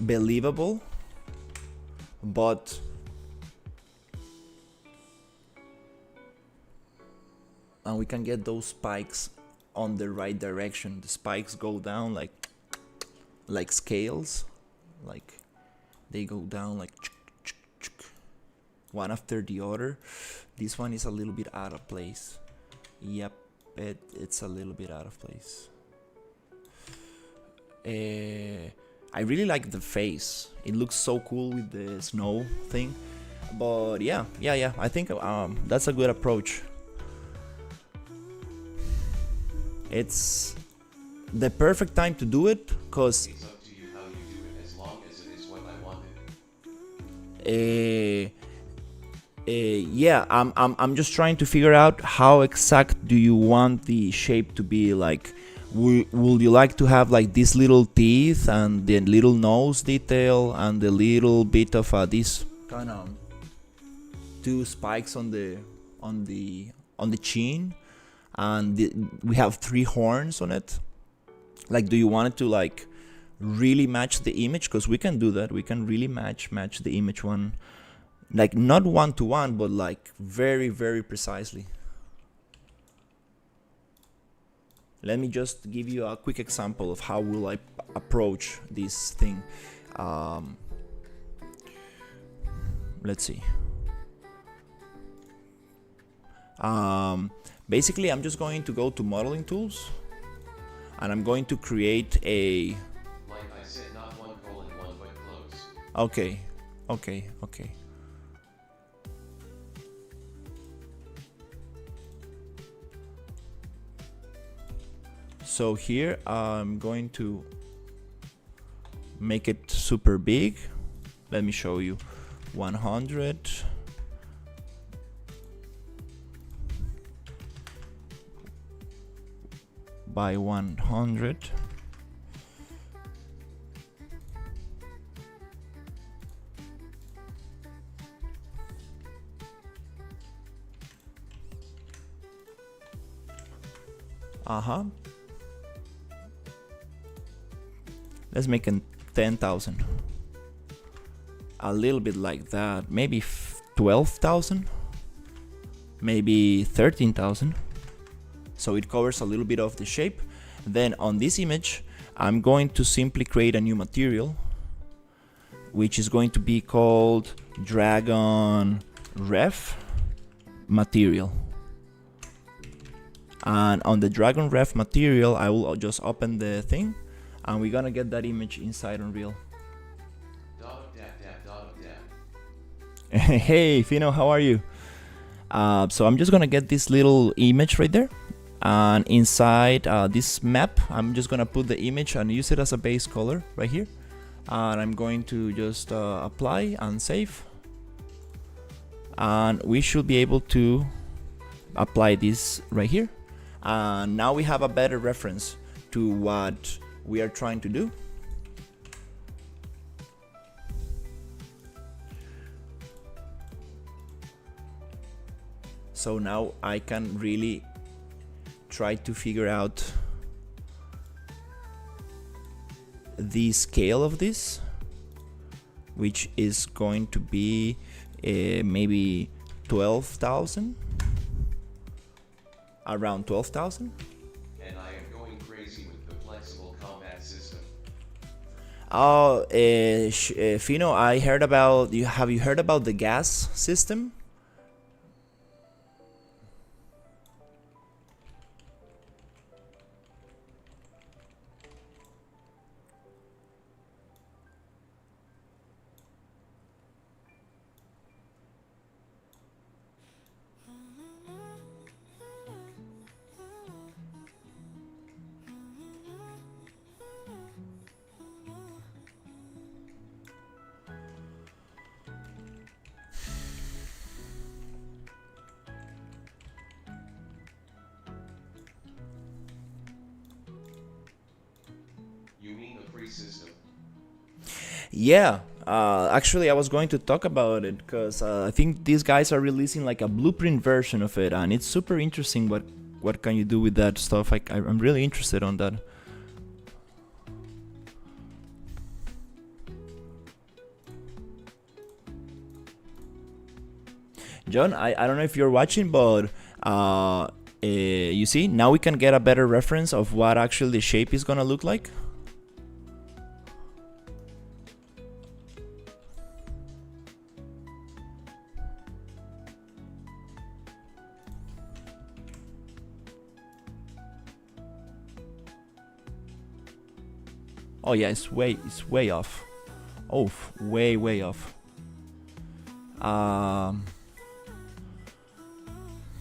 Speaker 1: believable, but and we can get those spikes on the right direction. The spikes go down like scales, like they go down like one after the other. This one is a little bit out of place. Yep, it's a little bit out of place. I really like the face. It looks so cool with the snow thing. But yeah, I think that's a good approach. It's the perfect time to do it, because
Speaker 2: It's up to you how you do it as long as it is what I wanted.
Speaker 1: yeah, I'm just trying to figure out how exact do you want the shape to be. Like, would you like to have like these little teeth and the little nose detail and the little bit of this kind of two spikes on the on the on the chin, and we have three horns on it? Like, do you want it to like really match the image? Because we can do that. We can really match the image one, like not one to one, but like very, very precisely. Let me just give you a quick example of how will I approach this thing. Let's see. Basically, I'm just going to go to modeling tools, and I'm going to create a.
Speaker 2: Like I said, not 1:1, but close.
Speaker 1: Okay. So here I'm going to make it super big. Let me show you. 100 by 100. Let's make it 10,000. A little bit like that. Maybe 12,000. Maybe 13,000. So it covers a little bit of the shape. Then on this image, I'm going to simply create a new material, which is going to be called Dragon Ref material. And on the Dragon Ref material, I will just open the thing, and we're gonna get that image inside Unreal. Hey Fino, how are you? So I'm just gonna get this little image right there, and inside this map I'm just gonna put the image and use it as a base color right here, and I'm going to just apply and save, and we should be able to apply this right here, and now we have a better reference to what we are trying to do. So now I can really try to figure out the scale of this, which is going to be maybe 12,000, around 12,000.
Speaker 2: And I am going crazy with the flexible combat system.
Speaker 1: Oh, Fino, I heard about you. Have you heard about the gas system?
Speaker 2: You mean the free system?
Speaker 1: Yeah, actually, I was going to talk about it because I think these guys are releasing like a blueprint version of it, and it's super interesting. What can you do with that stuff? I'm really interested on that. John, I don't know if you're watching, but you see, now we can get a better reference of what actually the shape is gonna look like. Oh yeah, it's way off. Oh, way off. Um.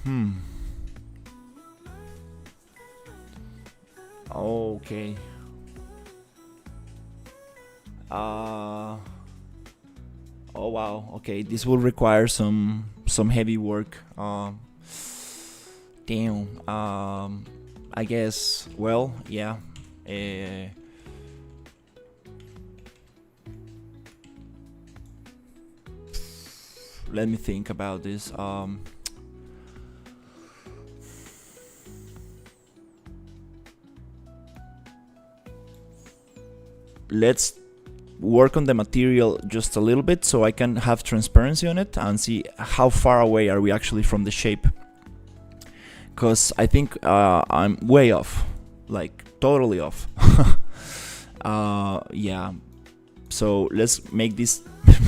Speaker 1: Hmm. Okay. Oh wow. Okay, this will require some heavy work. Damn. I guess. Well, yeah. Uh, Let me think about this. Let's work on the material just a little bit so I can have transparency on it and see how far away are we actually from the shape. Because I think I'm way off, like totally off. Yeah, so let's make this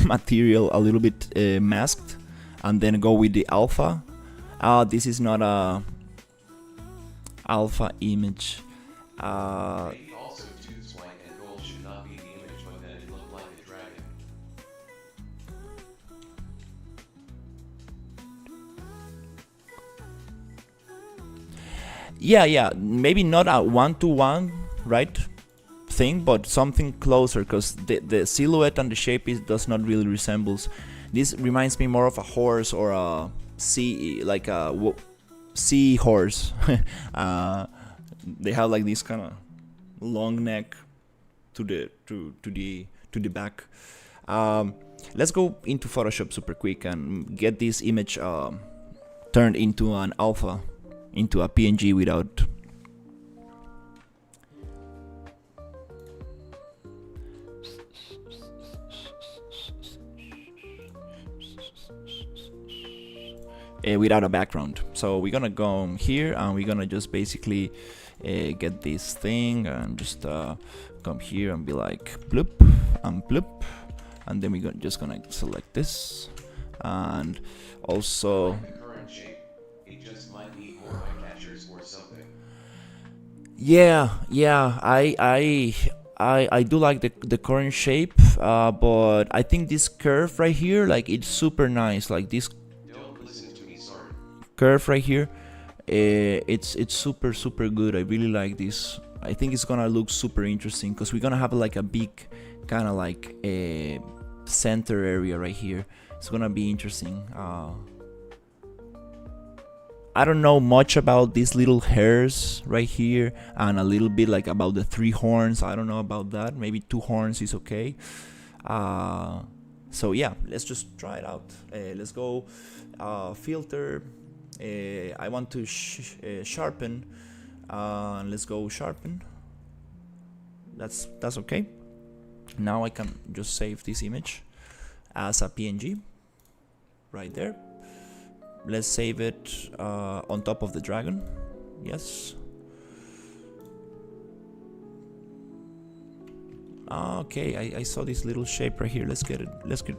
Speaker 1: material a little bit masked and then go with the alpha. This is not a alpha image.
Speaker 2: Maybe also tooth's white and gold should not be the image, but then it looked like a dragon.
Speaker 1: Yeah, maybe not a one-to-one, right, thing, but something closer, because the silhouette and the shape does not really resembles. This reminds me more of a horse or a sea, like a sea horse. They have like this kind of long neck to the back. Let's go into Photoshop super quick and get this image turned into an alpha, into a PNG without. Without a background. So we're gonna go here and we're gonna just basically get this thing and just come here and be like bloop and bloop, and then we're just gonna select this, and also
Speaker 2: Like the current shape, it just might need more eye catchers or something.
Speaker 1: yeah, I do like the current shape, but I think this curve right here, like it's super nice, like this
Speaker 2: Don't listen to me, sorry.
Speaker 1: curve right here, it's super good. I really like this. I think it's gonna look super interesting because we're gonna have like a big kind of like a center area right here. It's gonna be interesting. I don't know much about these little hairs right here, and a little bit like about the 3 horns. I don't know about that. Maybe 2 horns is okay. So yeah, let's just try it out. Let's go filter. I want to sharpen. Let's go sharpen. That's okay. Now I can just save this image as a PNG right there. Let's save it on top of the dragon. Yes. Okay, I saw this little shape right here. Let's get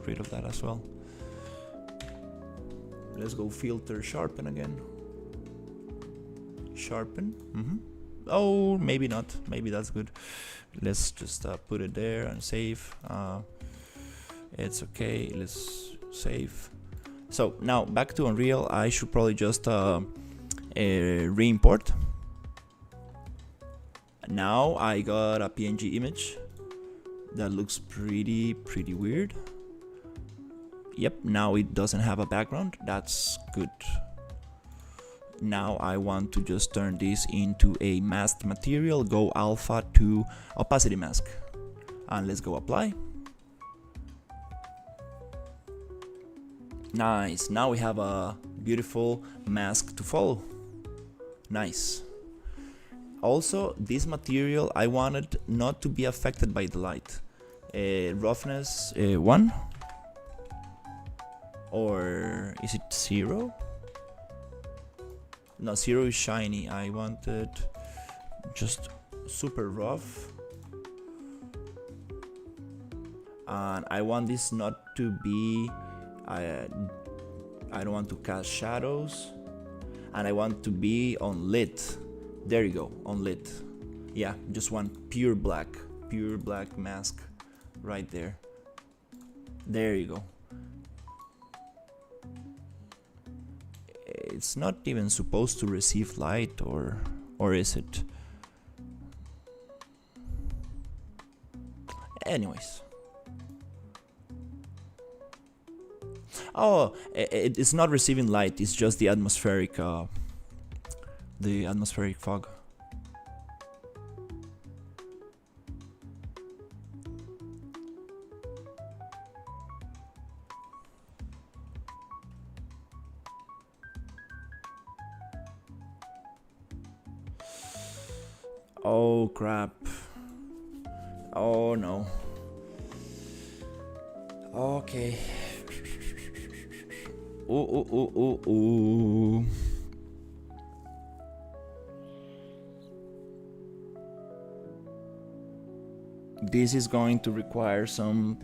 Speaker 1: rid of that as well. Let's go filter sharpen again. Sharpen. Oh, maybe not. Maybe that's good. Let's just put it there and save. It's okay. Let's save. So now back to Unreal. I should probably just re-import. Now I got a PNG image that looks pretty weird. Yep, now it doesn't have a background. That's good. Now I want to just turn this into a masked material. Go alpha to opacity mask, and let's go apply. Nice. Now we have a beautiful mask to follow. Nice. Also, this material I wanted not to be affected by the light. Roughness 1, or is it 0? No, 0 is shiny. I wanted just super rough, and I want this not to be. I don't want to cast shadows, and I want to be on lit. There you go, on lit. Yeah, just want pure black, pure black mask right there. There you go. It's not even supposed to receive light, or is it? Anyways. Oh, it's not receiving light, it's just the atmospheric fog. Oh crap. Oh no. Okay. Ooh. This is going to require some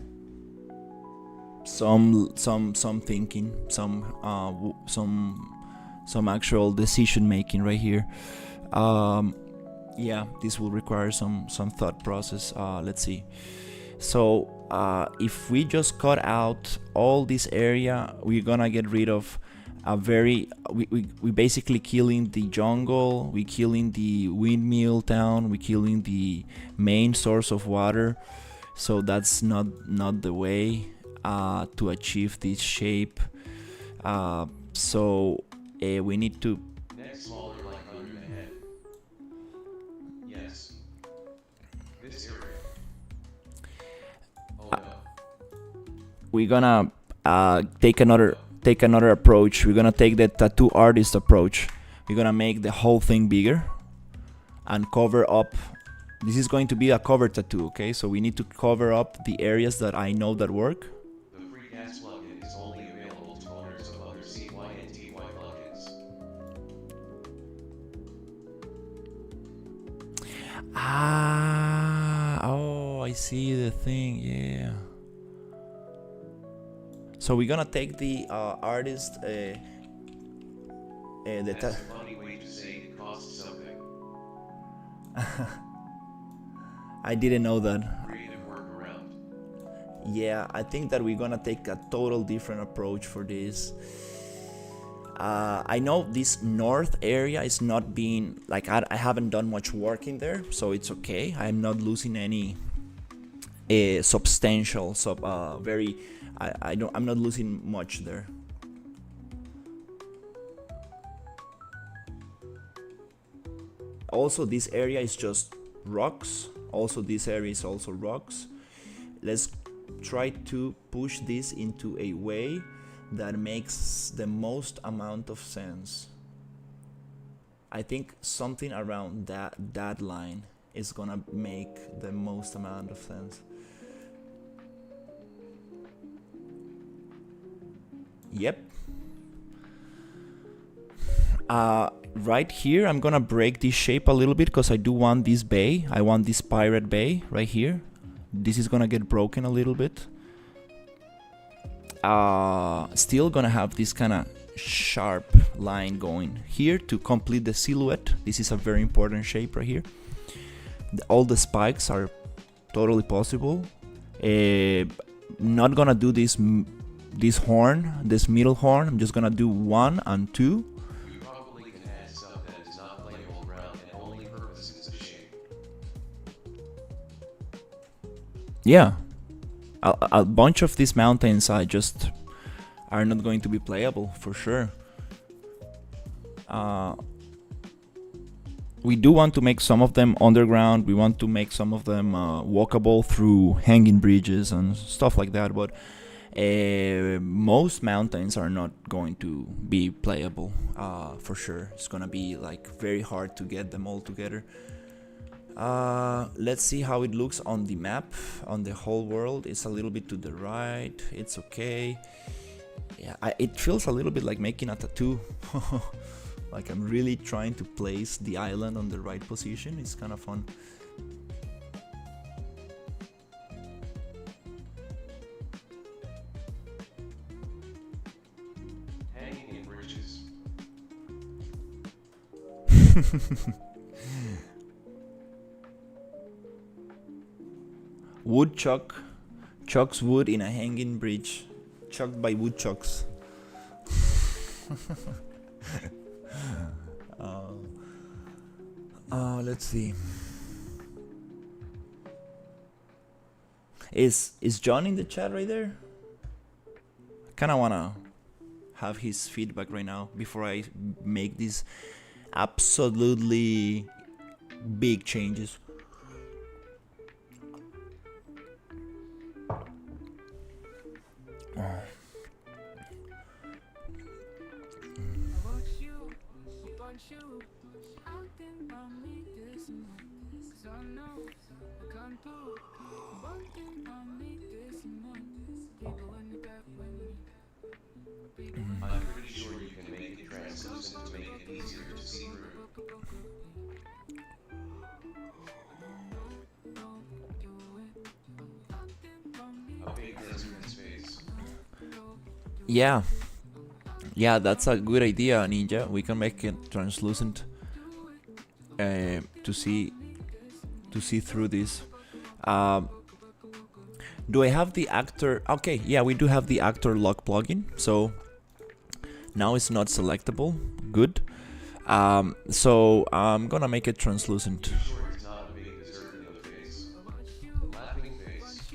Speaker 1: thinking, some actual decision making right here. Yeah, this will require some thought process. Let's see. So if we just cut out all this area, we're gonna get rid of a very we basically killing the jungle, we killing the windmill town, we killing the main source of water. So that's not the way to achieve this shape. So we need to
Speaker 2: next smaller like under the head. Yes. This area. Oh no.
Speaker 1: we're gonna take another approach. We're gonna take the tattoo artist approach. We're gonna make the whole thing bigger and cover up. This is going to be a cover tattoo, okay? So we need to cover up the areas that I know that work.
Speaker 2: The free gas plugin is only available to owners of other CYNTY plugins.
Speaker 1: Oh, I see the thing, yeah. So we're gonna take the artist,
Speaker 2: That's a funny way to say it costs something.
Speaker 1: I didn't know that.
Speaker 2: Creative workaround.
Speaker 1: Yeah, I think that we're gonna take a total different approach for this. I know this north area is not being like I haven't done much work in there, so it's okay. I'm not losing any substantial I'm not losing much there. Also, this area is just rocks. Also, this area is also rocks. Let's try to push this into a way that makes the most amount of sense. I think something around that line is gonna make the most amount of sense. Yep. Right here, I'm gonna break this shape a little bit because I do want this bay. I want this pirate bay right here. This is gonna get broken a little bit. Still gonna have this kind of sharp line going here to complete the silhouette. This is a very important shape right here. All the spikes are totally possible. Not gonna do this horn, this middle horn. I'm just gonna do 1 and 2.
Speaker 2: You probably can add stuff that is not playable ground and only purposes the shape.
Speaker 1: Yeah, a bunch of these mountains are not going to be playable for sure. We do want to make some of them underground. We want to make some of them walkable through hanging bridges and stuff like that, but most mountains are not going to be playable for sure. It's gonna be like very hard to get them all together. Let's see how it looks on the map, on the whole world. It's a little bit to the right. It's okay. Yeah, it feels a little bit like making a tattoo. Like I'm really trying to place the island on the right position. It's kind of fun.
Speaker 2: Hanging in bridges.
Speaker 1: Woodchuck chucks wood in a hanging bridge. Chucked by woodchucks. Let's see. Is John in the chat right there? I kinda wanna have his feedback right now before I make these absolutely big changes.
Speaker 2: I'm pretty sure you can make it translucent to make it easier to see through. A big desert space.
Speaker 1: Yeah, that's a good idea, Ninja. We can make it translucent to see through this. Do I have the actor? Okay, yeah, we do have the actor lock plugin. So now it's not selectable. Good. So I'm gonna make it translucent.
Speaker 2: Sure it's not a big desert in the face. Laughing face.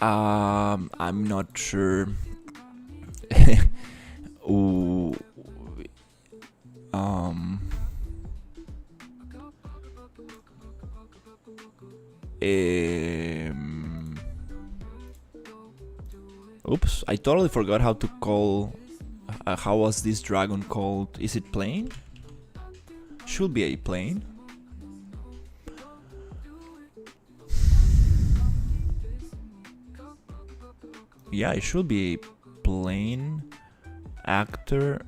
Speaker 1: I'm not sure. Ooh. Oops, I totally forgot how to call. How was this dragon called? Is it plane? Should be a plane. Yeah, it should be a plane actor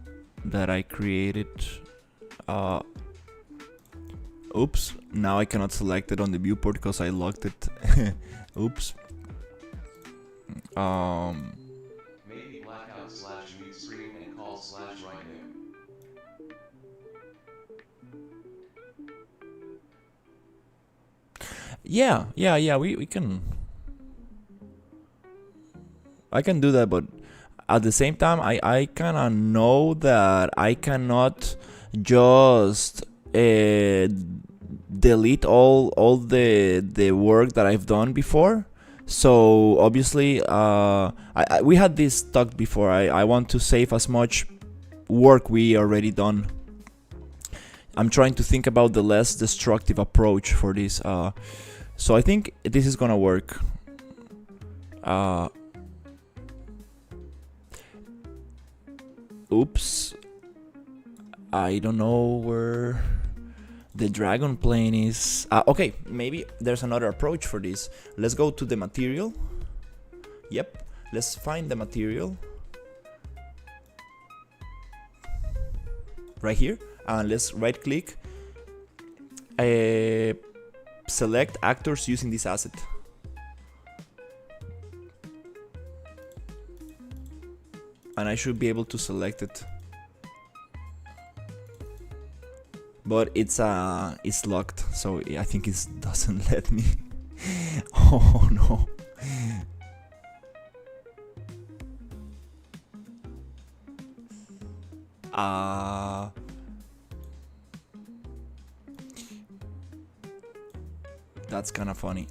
Speaker 1: that I created. Oops, now I cannot select it on the viewport because I locked it. Oops.
Speaker 2: Maybe blackout / mute screen and call / right name.
Speaker 1: Yeah, we can. I can do that, but at the same time, I kinda know that I cannot just delete all the work that I've done before. So obviously, we had this talked before. I want to save as much work we already done. I'm trying to think about the less destructive approach for this. So I think this is gonna work. Oops. I don't know where the dragon plane is. Okay, maybe there's another approach for this. Let's go to the material. Yep, let's find the material. Right here. And let's right click. Select actors using this asset. And I should be able to select it. But it's locked, so I think it doesn't let me. Oh no. That's kind of funny.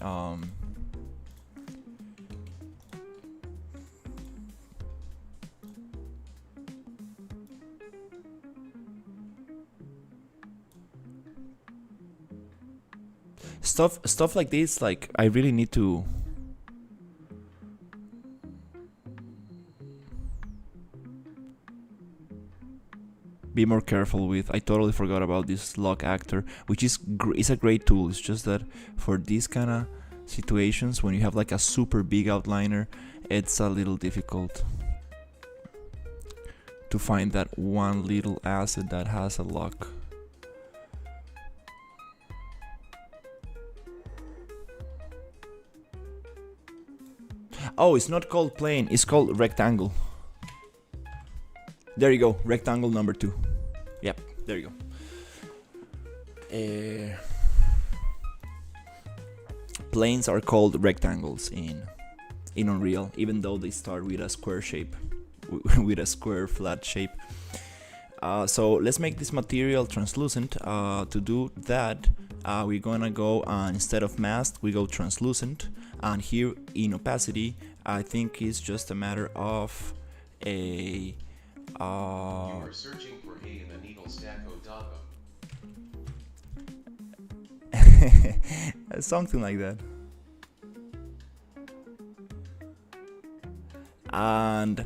Speaker 1: Stuff like this, like I really need to be more careful with. I totally forgot about this lock actor, which is a great tool. It's just that for these kind of situations, when you have like a super big outliner, it's a little difficult to find that one little asset that has a lock. Oh, it's not called plane, it's called rectangle. There you go, rectangle number 2. Yep, there you go. planes are called rectangles in Unreal, even though they start with a square shape, with a square flat shape. So let's make this material translucent. To do that, we're gonna go, instead of mask, we go translucent, and here in opacity, I think it's just a matter of a
Speaker 2: You are searching for hay in the needle stack Odava.
Speaker 1: something like that. And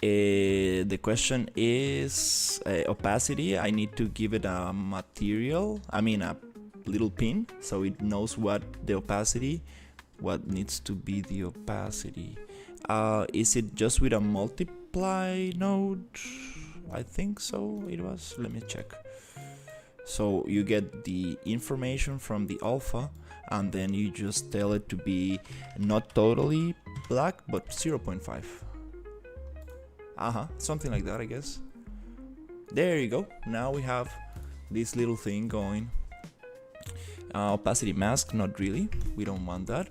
Speaker 1: the question is opacity. I need to give it a material, I mean a little pin, so it knows what the opacity, what needs to be the opacity. Is it just with a multiply node? I think so it was. Let me check. So you get the information from the alpha, and then you just tell it to be not totally black, but 0.5. Something like that, I guess. There you go. Now we have this little thing going. Opacity mask, not really. We don't want that.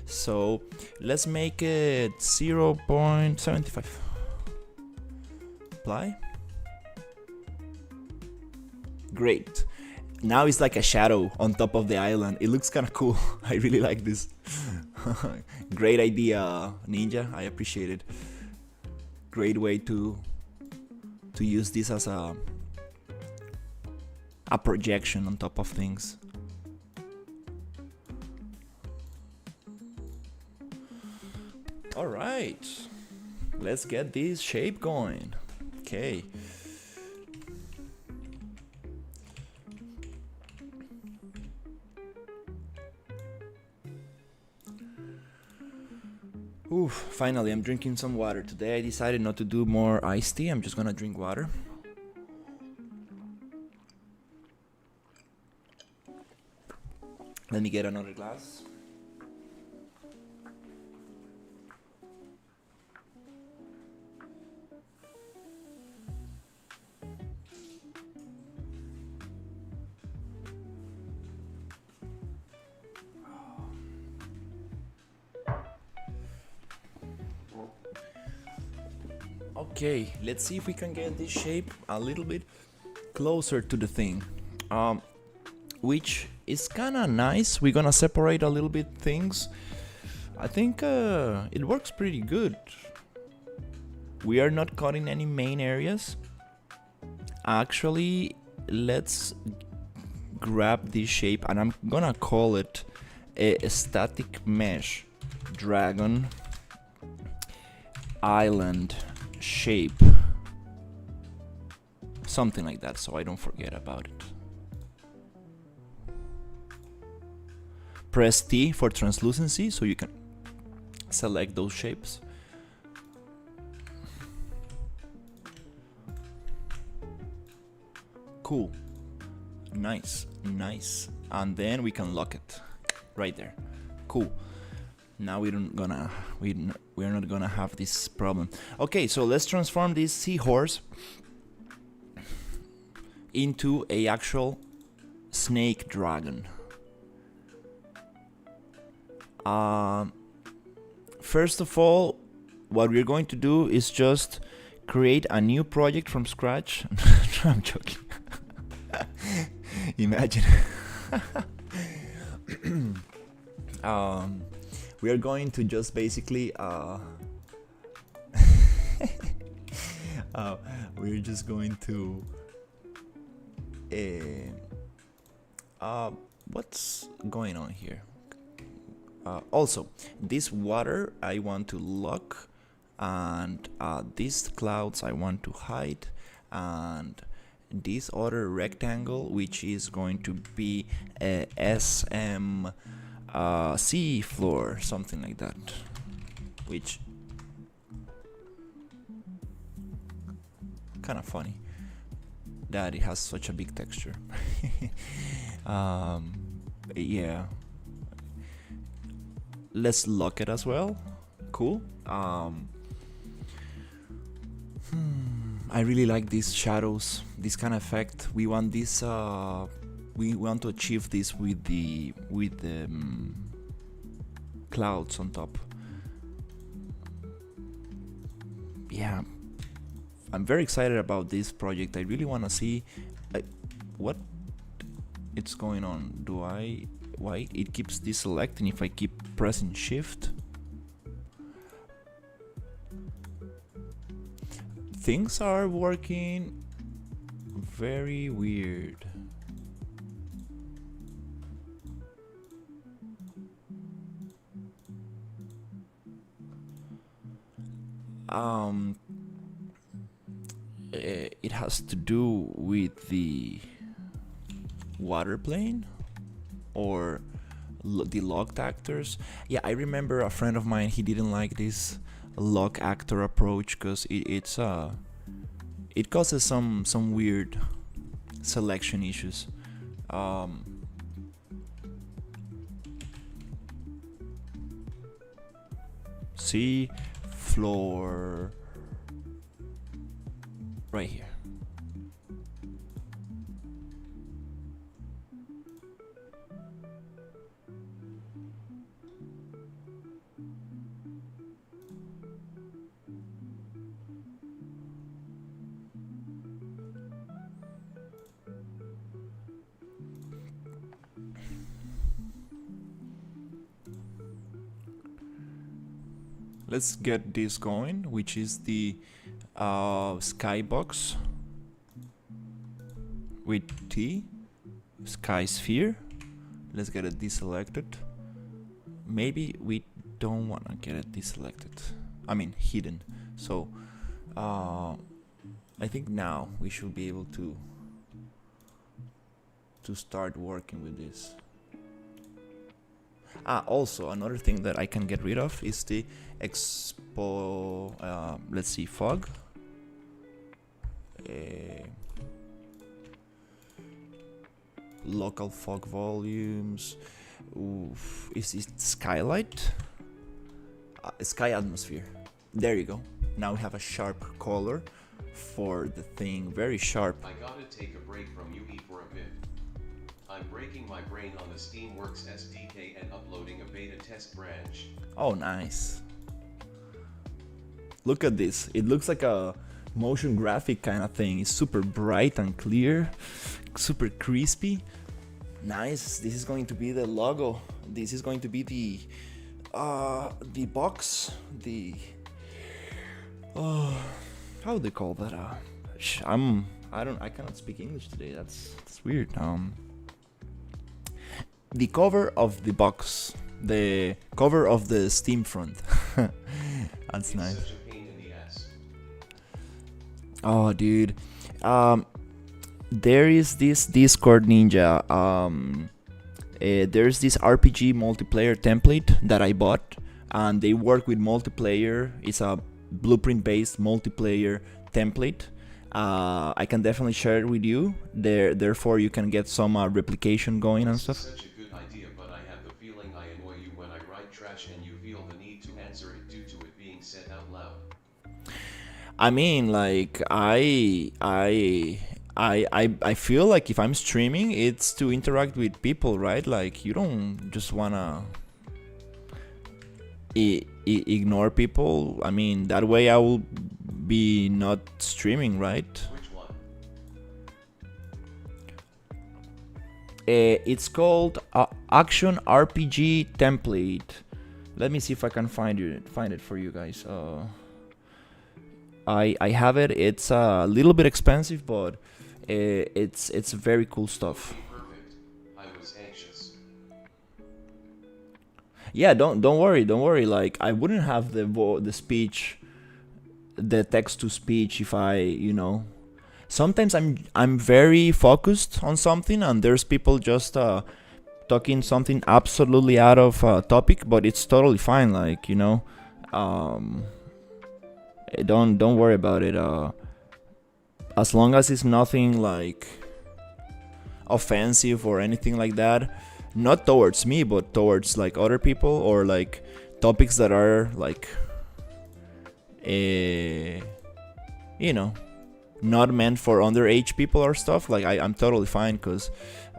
Speaker 1: So let's make it 0.75. Apply. Great. Now it's like a shadow on top of the island. It looks kind of cool. I really like this. Great idea, Ninja. I appreciate it. Great way to use this as a projection on top of things. All right, let's get this shape going. Okay. Oof, finally I'm drinking some water. Today I decided not to do more iced tea. I'm just gonna drink water. Let me get another glass. Okay, let's see if we can get this shape a little bit closer to the thing, which is kind of nice. We're gonna separate a little bit things. I think it works pretty good. We are not cutting any main areas. Actually, let's grab this shape, and I'm gonna call it a static mesh dragon island shape, something like that, so I don't forget about it. Press T for translucency, so you can select those shapes. Cool, nice, nice. And then we can lock it right there. Cool. Now we're not gonna have this problem. Okay, so let's transform this seahorse into a actual snake dragon. First of all, what we're going to do is just create a new project from scratch. I'm joking. Imagine. We are going to just basically we're just going to what's going on here? Also, this water I want to lock, and these clouds I want to hide, and this other rectangle, which is going to be a SM sea floor, something like that, which kind of funny that it has such a big texture. Yeah, let's lock it as well. Cool. I really like these shadows, this kind of effect. We want this we want to achieve this with the clouds on top. Yeah, I'm very excited about this project. I really want to see what it's going on. Why it keeps deselecting if I keep pressing shift? Things are working very weird. It has to do with the water plane or the locked actors. Yeah, I remember a friend of mine, he didn't like this lock actor approach because it causes some weird selection issues. See, floor right here. Let's get this going, which is the skybox with T, sky sphere. Let's get it deselected. Maybe we don't want to get it deselected. I mean hidden. So I think now we should be able to start working with this. Also another thing that I can get rid of is the expo. Let's see, fog. Local fog volumes. Oof. Is it skylight? Sky atmosphere. There you go. Now we have a sharp color for the thing. Very sharp.
Speaker 2: I gotta take a break from UE for a bit. I'm breaking my brain on the Steamworks SDK and uploading a beta test branch.
Speaker 1: Oh, nice. Look at this. It looks like a motion graphic kind of thing. It's super bright and clear, super crispy. Nice. This is going to be the logo. This is going to be the box. The how do they call that? I cannot speak English today. That's weird. The cover of the box, the cover of the Steam front. That's
Speaker 2: It's
Speaker 1: nice.
Speaker 2: such a pain in the ass.
Speaker 1: Oh, dude. There is this Discord Ninja. There's this RPG multiplayer template that I bought, and they work with multiplayer. It's a blueprint-based multiplayer template. I can definitely share it with you. Therefore, you can get some replication going and
Speaker 2: This is
Speaker 1: stuff.
Speaker 2: such a good idea, but I have the feeling I annoy you when I write trash and you feel the need to answer it due to it being said out loud.
Speaker 1: I mean, like I feel like if I'm streaming, it's to interact with people, right? Like you don't just wanna ignore people. I mean, that way I will be not streaming, right?
Speaker 2: Which one?
Speaker 1: It's called Action RPG Template. Let me see if I can find it for you guys. I have it. It's a little bit expensive, but it's very cool stuff.
Speaker 2: Perfect. I was anxious.
Speaker 1: Yeah, don't worry. Like I wouldn't have the speech, the text to speech if sometimes I'm very focused on something and there's people just talking something absolutely out of topic, but it's totally fine. Like don't worry about it. As long as it's nothing like offensive or anything like that, not towards me, but towards like other people or like topics that are like not meant for underage people or stuff. Like I'm totally fine because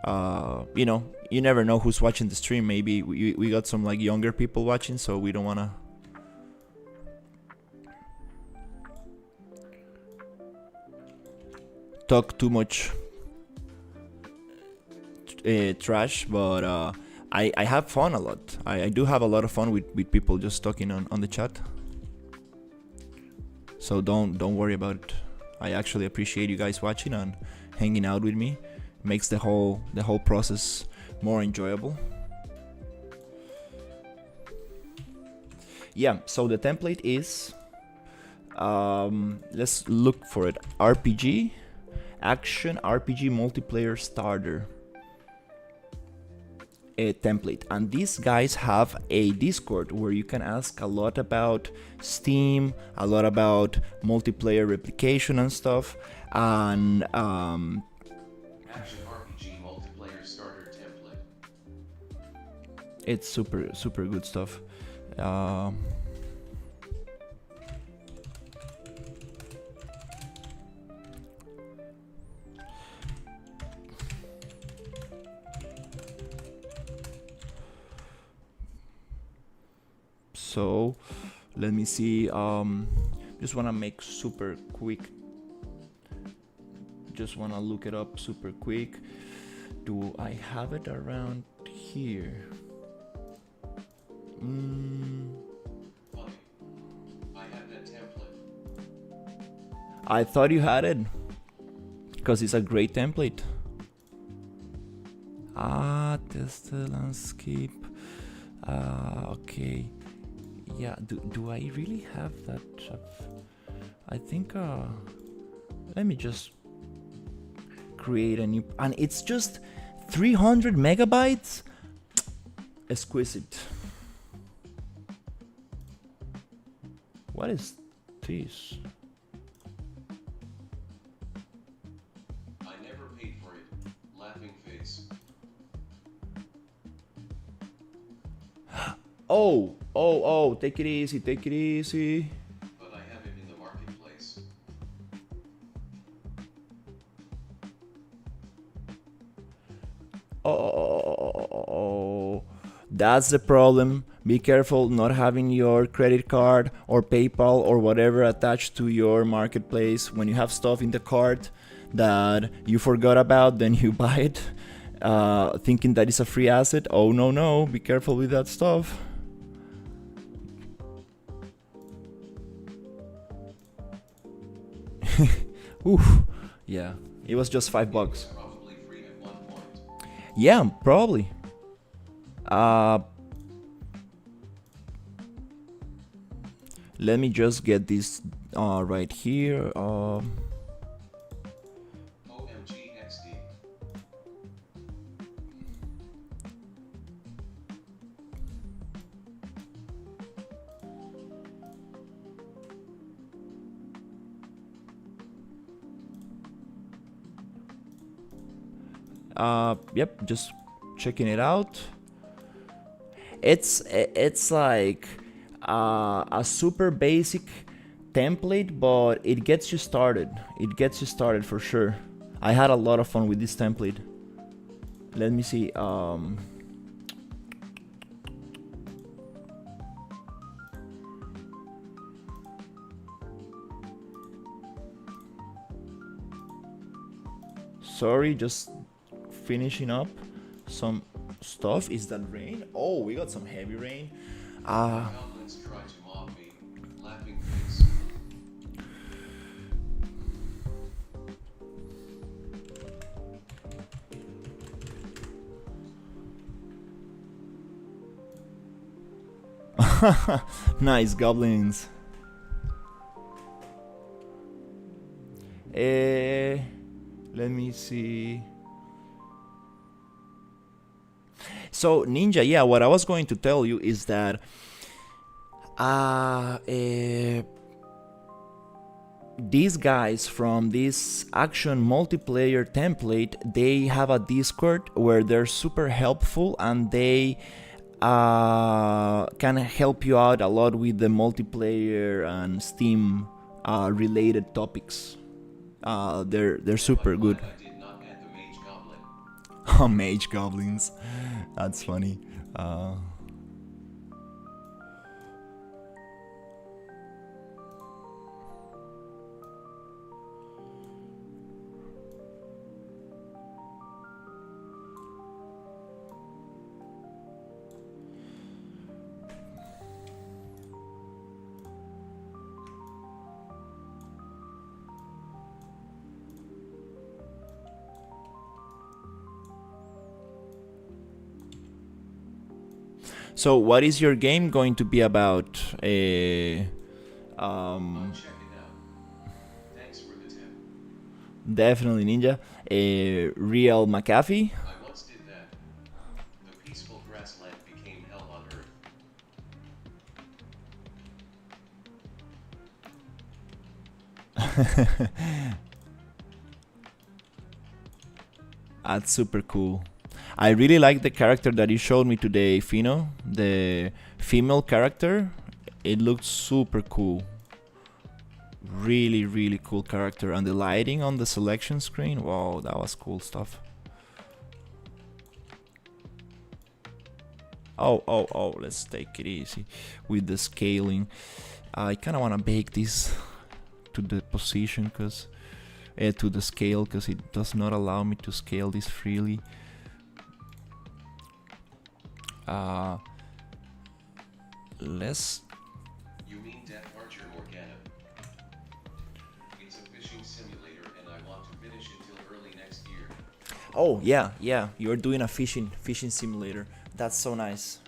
Speaker 1: You know, you never know who's watching the stream. Maybe we got some like younger people watching, so we don't wanna talk too much trash, but I have fun a lot. I do have a lot of fun with people just talking on the chat. So don't worry about it. I actually appreciate you guys watching and hanging out with me. It makes the whole process more enjoyable. Yeah, so the template is let's look for it. RPG action RPG multiplayer starter a template, and these guys have a Discord where you can ask a lot about Steam, a lot about multiplayer replication and stuff, and
Speaker 2: Action RPG multiplayer starter template.
Speaker 1: it's super good stuff. So let me see. Just wanna make super quick. Just wanna look it up super quick. Do I have it around here?
Speaker 2: Funny. I have that template.
Speaker 1: I thought you had it, because it's a great template. Test the landscape. Okay. Yeah, do I really have that? I think, let me just create a new, and it's just 300 megabytes? Exquisite. What is this?
Speaker 2: I never paid for it. Laughing face.
Speaker 1: Oh, take it easy, take it easy.
Speaker 2: But I have it in the marketplace.
Speaker 1: Oh, that's the problem. Be careful not having your credit card or PayPal or whatever attached to your marketplace. When you have stuff in the cart that you forgot about, then you buy it, thinking that it's a free asset. Oh no, be careful with that stuff. Oof, yeah, it was just $5.
Speaker 2: Probably free at one point.
Speaker 1: Yeah, probably. Let me just get this right here.
Speaker 2: OMG XD.
Speaker 1: Yep, just checking it out. It's like a super basic template, but it gets you started. It gets you started for sure. I had a lot of fun with this template. Let me see. Sorry, just finishing up some stuff. Is that rain? Oh, we got some heavy rain.
Speaker 2: Goblins try to mob me. Laughing face.
Speaker 1: Nice goblins. Let me see. So Ninja, yeah, what I was going to tell you is that these guys from this action multiplayer template, they have a Discord where they're super helpful, and they can help you out a lot with the multiplayer and Steam related topics. They're super good.
Speaker 2: I did not add the mage goblin.
Speaker 1: Oh, mage goblins. That's funny. So, what is your game going to be about?
Speaker 2: I'll check it out. Thanks for the tip.
Speaker 1: Definitely Ninja. Real McAfee.
Speaker 2: I once did that. The peaceful grassland became hell on earth.
Speaker 1: That's super cool. I really like the character that you showed me today, Fino. The female character. It looked super cool. Really, really cool character. And the lighting on the selection screen. Wow, that was cool stuff. Oh, let's take it easy with the scaling. I kind of want to bake this to the position because to the scale because it does not allow me to scale this freely. Let's.
Speaker 2: You mean Death Archer Morgana? It's a fishing simulator and I want to finish it till early next year.
Speaker 1: Oh yeah, you're doing a fishing simulator. That's so nice.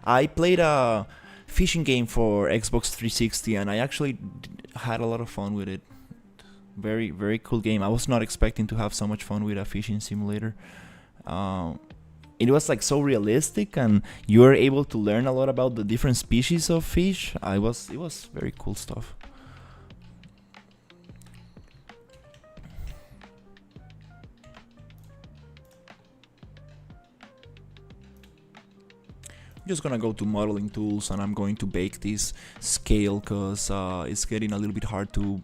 Speaker 1: I played a fishing game for Xbox 360 and I actually had a lot of fun with it. Very, very cool game. I was not expecting to have so much fun with a fishing simulator. It was like so realistic and you were able to learn a lot about the different species of fish. It was very cool stuff. I'm just gonna go to modeling tools and I'm going to bake this scale because it's getting a little bit hard to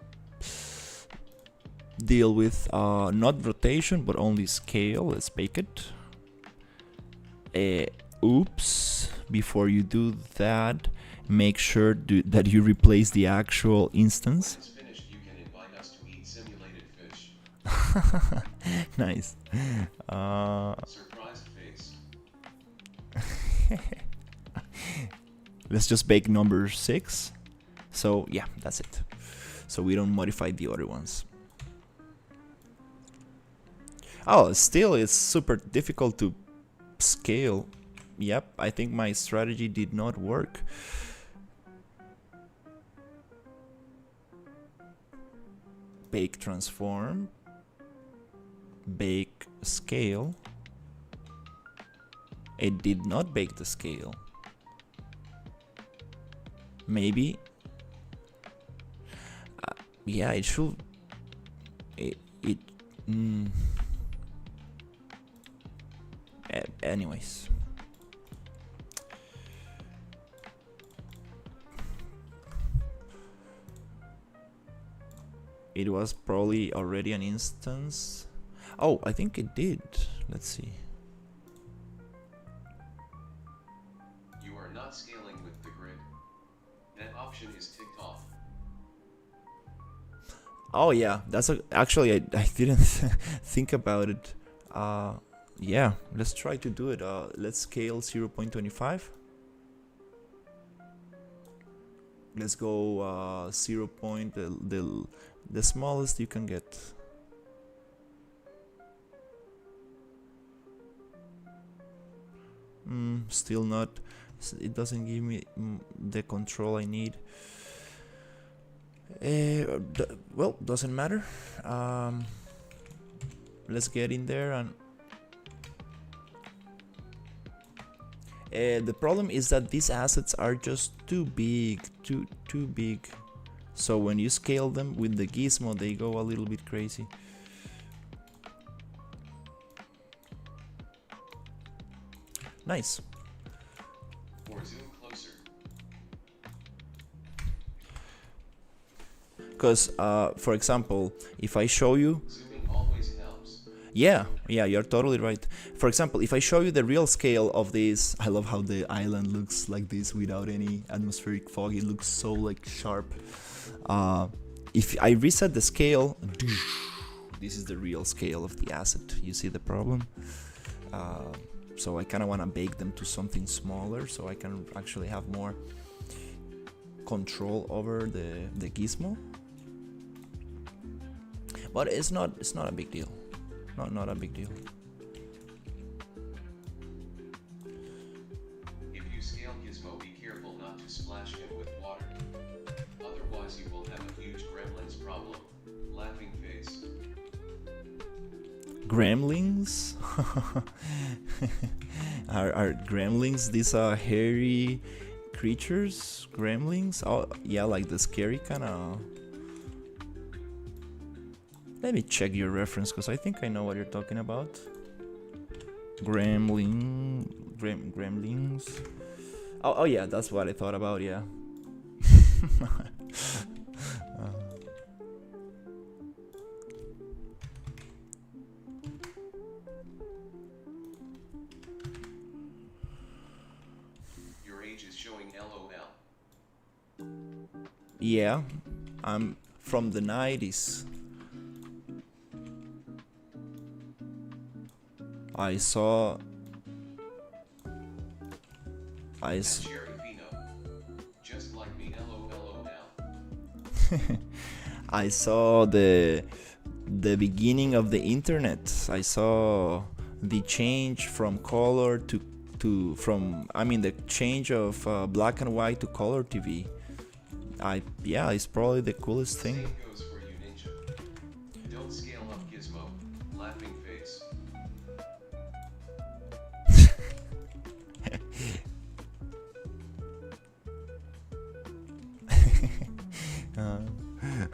Speaker 1: deal with. Not rotation but only scale. Let's bake it. Oops, before you do that, make sure that you replace the actual instance.
Speaker 2: When it's finished, you can invite us to eat simulated fish.
Speaker 1: Nice.
Speaker 2: Surprise face.
Speaker 1: Let's just bake number 6. So yeah, that's it. So we don't modify the other ones. Oh, still it's super difficult to scale. Yep, I think my strategy did not work. Bake transform. Bake scale. It did not bake the scale. Maybe. Yeah, it should. Anyways. It was probably already an instance. Oh, I think it did. Let's see.
Speaker 2: You are not scaling with the grid. That option is ticked off.
Speaker 1: Oh yeah, that's actually I didn't think about it. Yeah, let's try to do it. Let's scale 0.25. Let's go 0. The smallest you can get. Still not. It doesn't give me the control I need. Well, doesn't matter. Let's get in there and. The problem is that these assets are just too big, too big. So when you scale them with the gizmo, they go a little bit crazy. Nice.
Speaker 2: Or zoom closer.
Speaker 1: Because, for example, if I show you,
Speaker 2: Zooming always helps.
Speaker 1: Yeah, yeah, you're totally right. For example, if I show you the real scale of this, I love how the island looks like this without any atmospheric fog. It looks so like sharp. Uh, if I reset the scale, this is the real scale of the asset. You see the problem? Uh, so I kind of want to bake them to something smaller so I can actually have more control over the gizmo. But it's not a big deal. Not a big deal.
Speaker 2: If you scale Gizmo, be careful not to splash him with water. Otherwise you will have a huge gremlins problem. Laughing face.
Speaker 1: Gremlins? are gremlins these hairy creatures? Gremlins? Oh yeah, like the scary kind of. Let me check your reference because I think I know what you're talking about. Gremlins. Oh yeah, that's what I thought about. Yeah.
Speaker 2: Your age is showing LOL.
Speaker 1: Yeah, I'm from the 90s. I saw.
Speaker 2: Sherifino. Just like me, LOL.
Speaker 1: I saw the beginning of the internet. I saw the change from color to from the change of black and white to color TV. Yeah, it's probably the coolest thing.
Speaker 2: Same goes for you, Ninja. Don't scale up Gizmo. Laughing face.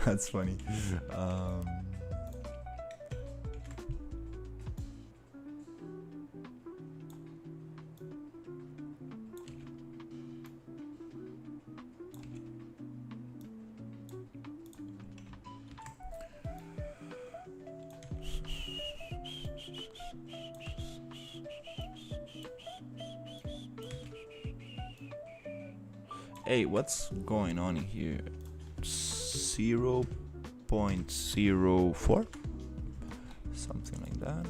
Speaker 1: That's funny. Hey, what's going on here? 0.04? Something like that.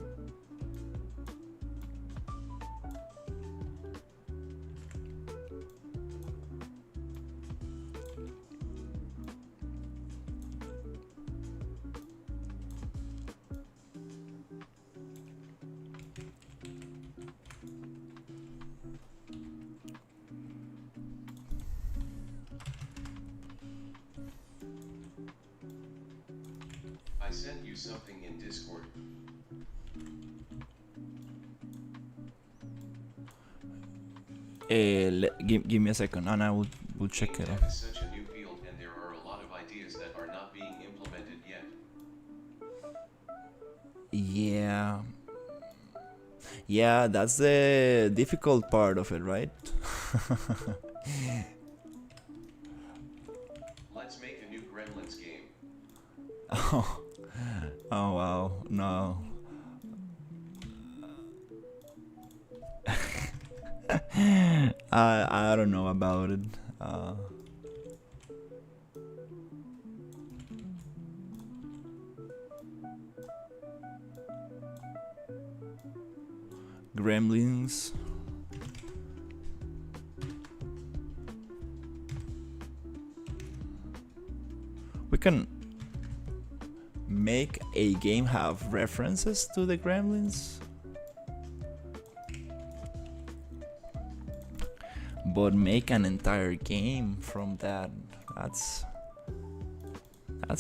Speaker 2: I sent you something in Discord.
Speaker 1: Give me a second and I will check it out.
Speaker 2: Hangout is such a new field and there are a lot of ideas that are not being implemented yet.
Speaker 1: Yeah, that's the difficult part of it, right?
Speaker 2: Let's make a new Gremlins game.
Speaker 1: Oh wow, no. I don't know about it. Gremlins. We can make a game have references to the Gremlins, but make an entire game from that. That's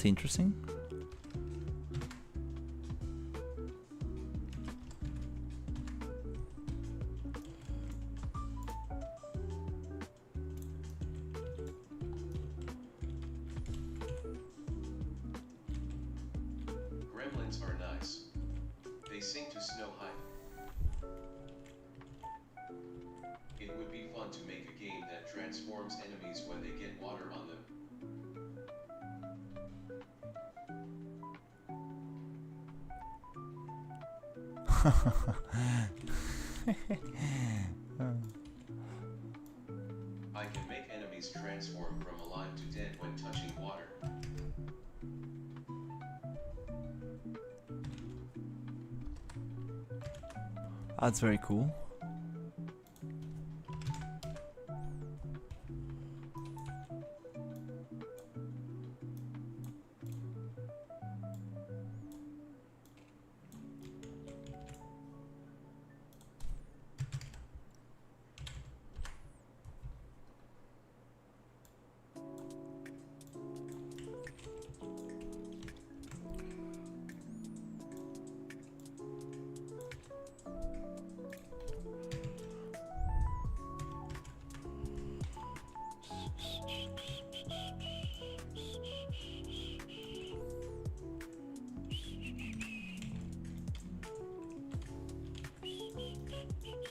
Speaker 1: interesting.
Speaker 2: Gremlins are nice. They sing to Snow White. It would be fun to make a game that transforms enemies when they get water on them. I can make enemies transform from alive to dead when touching water.
Speaker 1: That's very cool.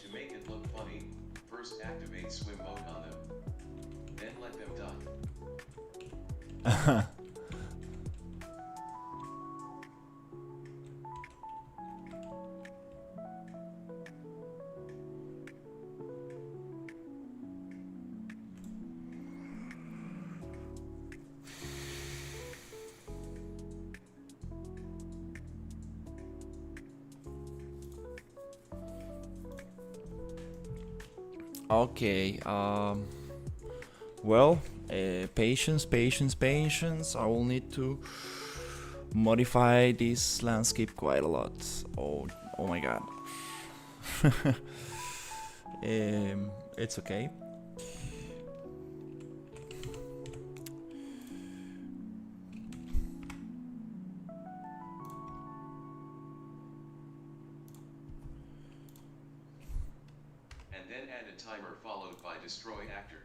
Speaker 2: To make it look funny, first activate swim mode on them. Then let them duck.
Speaker 1: Okay, well, patience, patience, patience. I will need to modify this landscape quite a lot. Oh my god. It's okay.
Speaker 2: And then add a timer followed by destroy actor.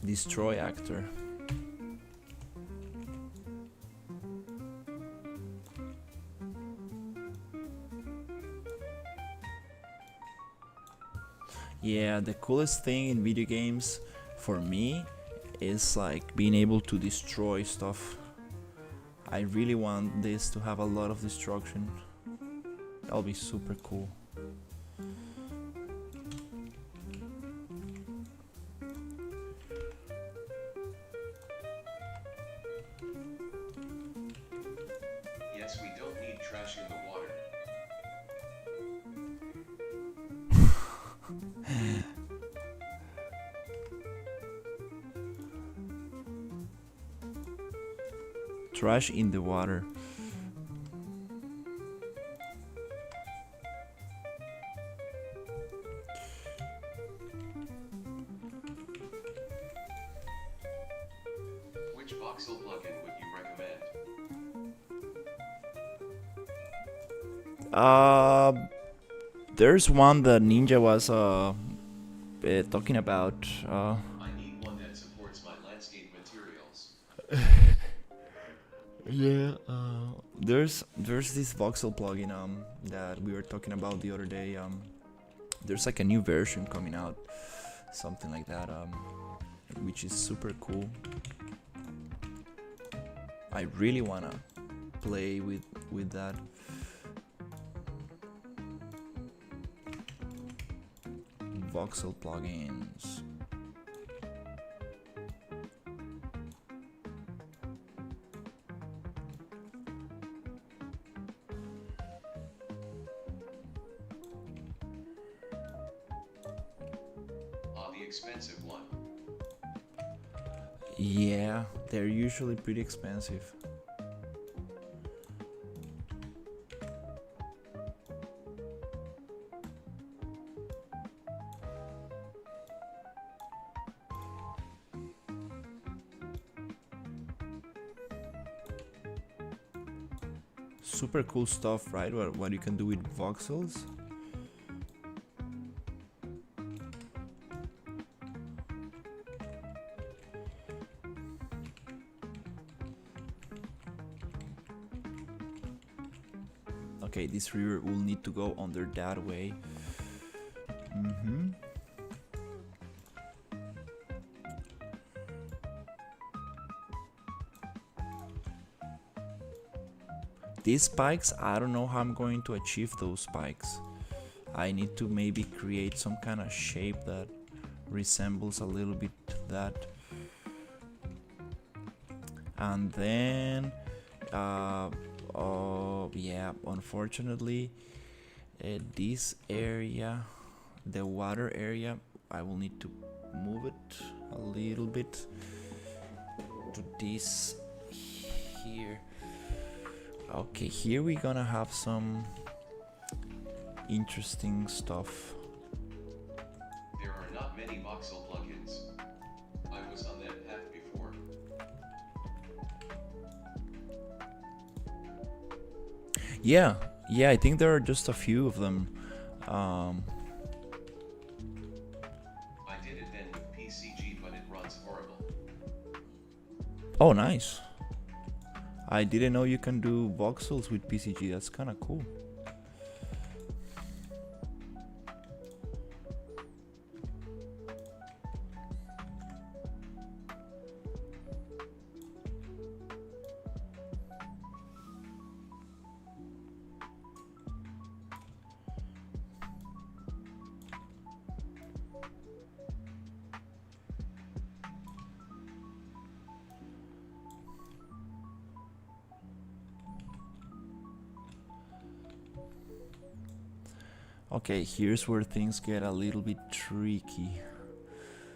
Speaker 1: Destroy actor. Yeah, the coolest thing in video games for me is like being able to destroy stuff. I really want this to have a lot of destruction. That'll be super cool.
Speaker 2: Yes, we don't need trash in the water.
Speaker 1: Trash in the water.
Speaker 2: Which voxel plugin would you recommend?
Speaker 1: There's one that Ninja was talking about.
Speaker 2: I need one that supports my landscape materials.
Speaker 1: Yeah, there's this voxel plugin that we were talking about the other day. There's like a new version coming out, something like that, which is super cool. I really wanna play with that. Voxel plugins.
Speaker 2: The expensive one.
Speaker 1: Yeah, they're usually pretty expensive. Super cool stuff, right? What you can do with voxels. Okay, this river will need to go under that way. These spikes, I don't know how I'm going to achieve those spikes. I need to maybe create some kind of shape that resembles a little bit that. And then, oh yeah, unfortunately, this area, the water area, I will need to move it a little bit to this here. Okay, here we're gonna have some interesting stuff.
Speaker 2: There are not many voxel plugins. I was on that path before.
Speaker 1: Yeah, I think there are just a few of them.
Speaker 2: I did it then with PCG, but it runs horrible.
Speaker 1: Oh, nice. I didn't know you can do voxels with PCG. That's kind of cool. Okay, here's where things get a little bit tricky.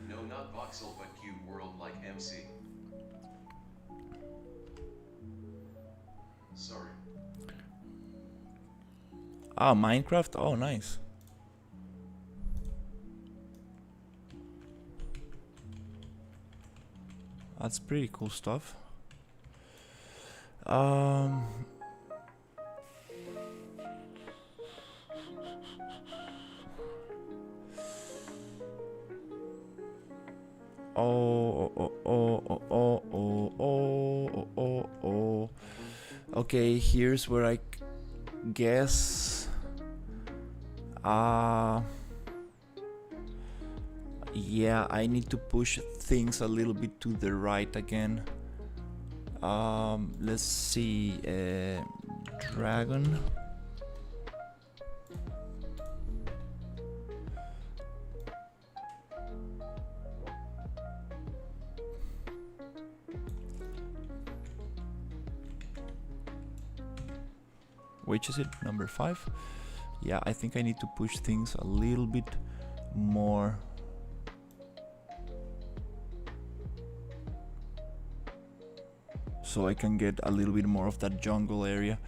Speaker 2: No, not voxel, but cube world like MC. Sorry.
Speaker 1: Ah, Minecraft? Oh, nice. That's pretty cool stuff. Okay, here's where I guess. Yeah, I need to push things a little bit to the right again. Let's see. Dragon. Which is it? Number 5? Yeah, I think I need to push things a little bit more. So I can get a little bit more of that jungle area.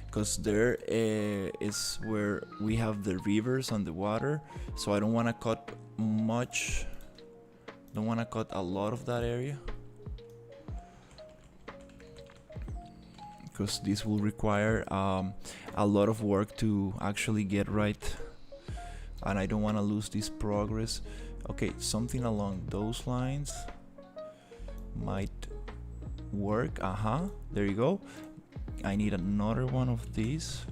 Speaker 1: Because there is where we have the rivers and the water. So I don't want to cut much. Don't want to cut a lot of that area. Because this will require a lot of work to actually get right, and I don't want to lose this progress. Okay, something along those lines might work. There you go. I need another one of these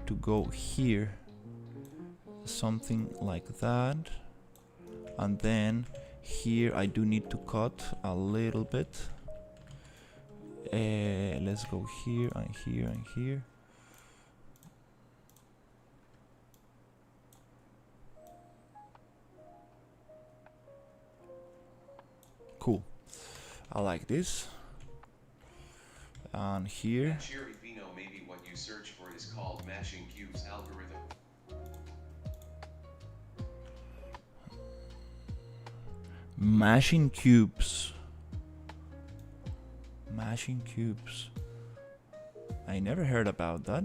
Speaker 1: to go here, something like that, and then here I do need to cut a little bit. Let's go here and here and here. Cool. I like this. And here.
Speaker 2: Cherry Fino, maybe what you search for is called mashing cubes algorithm.
Speaker 1: Mashing cubes. Mashing cubes. I never heard about that.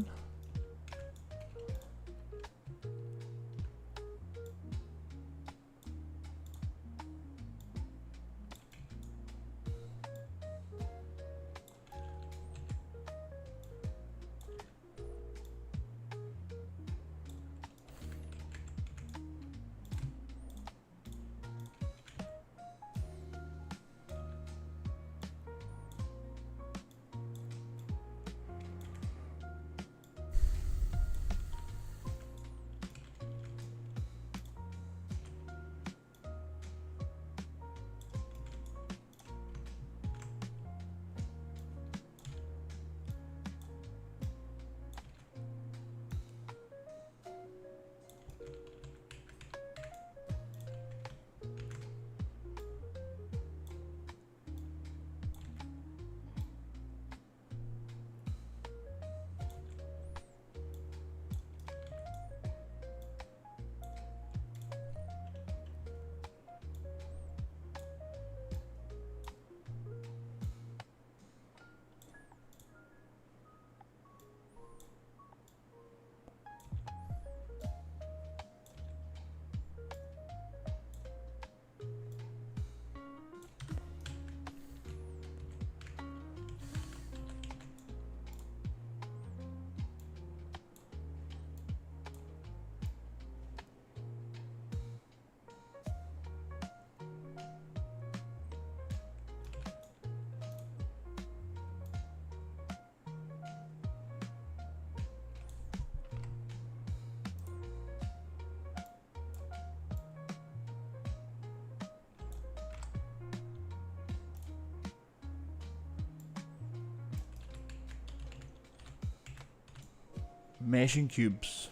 Speaker 1: Meshing cubes.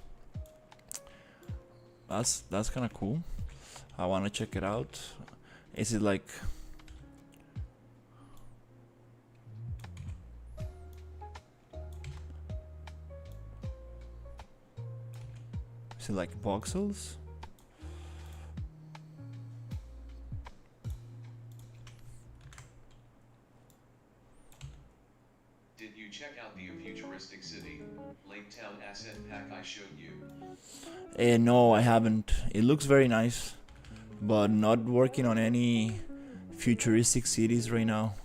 Speaker 1: That's kind of cool. I want to check it out. Is it like voxels?
Speaker 2: Did you check out the futuristic city, Lake Town asset pack I showed you?
Speaker 1: No, I haven't. It looks very nice, but not working on any futuristic cities right now.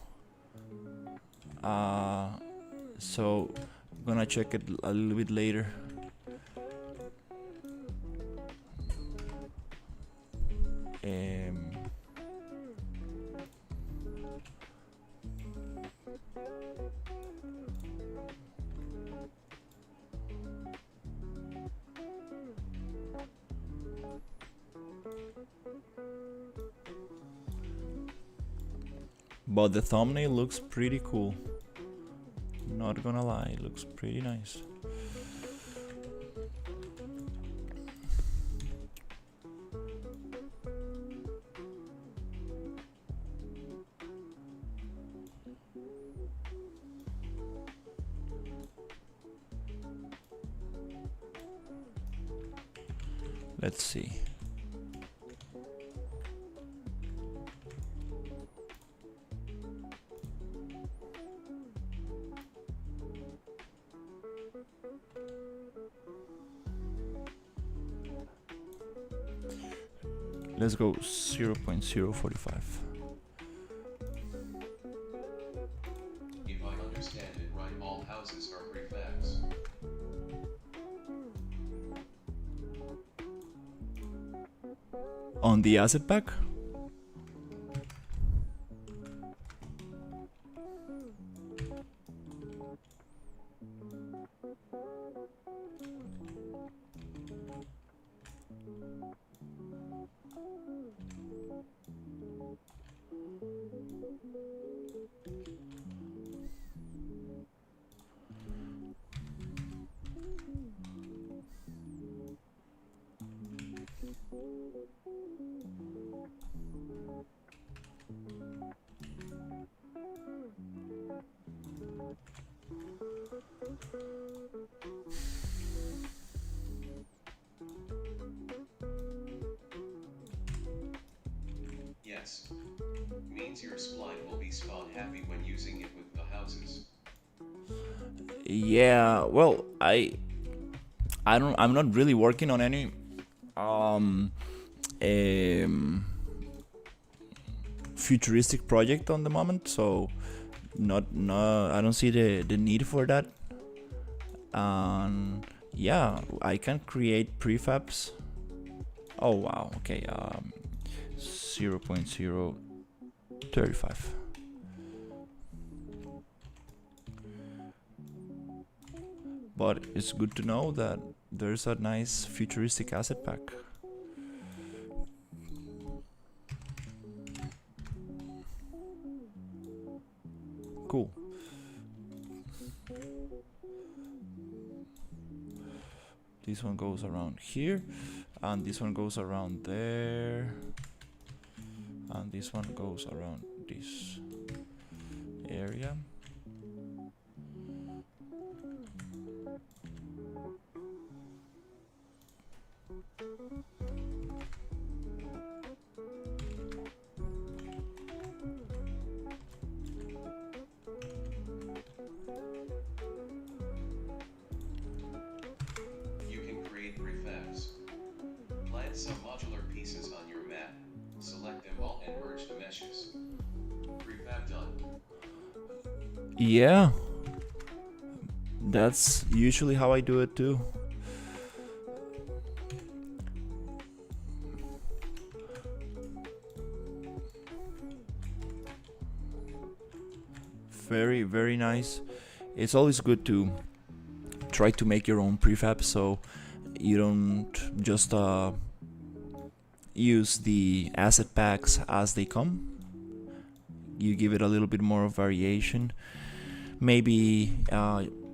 Speaker 1: So I'm gonna check it a little bit later. Um, but the thumbnail looks pretty cool. Not gonna lie, it looks pretty nice. Let's see. Let's go 0.045.
Speaker 2: If I understand it right, all houses are prefabs.
Speaker 1: On the asset pack?
Speaker 2: Yes. Means your spline will be spawn happy when using it with the houses.
Speaker 1: Yeah, well, I'm not really working on any um futuristic project on the moment, so I don't see the need for that. And yeah, I can create prefabs. Oh wow, okay, 0.035. But it's good to know that there's a nice futuristic asset pack. Cool. This one goes around here, and this one goes around there, and this one goes around this area.
Speaker 2: Some modular pieces on your map, select them all and merge the meshes. Prefab done.
Speaker 1: Yeah, that's usually how I do it too. Very, very nice. It's always good to try to make your own prefab, so you don't just use the asset packs as they come. You give it a little bit more of variation. Maybe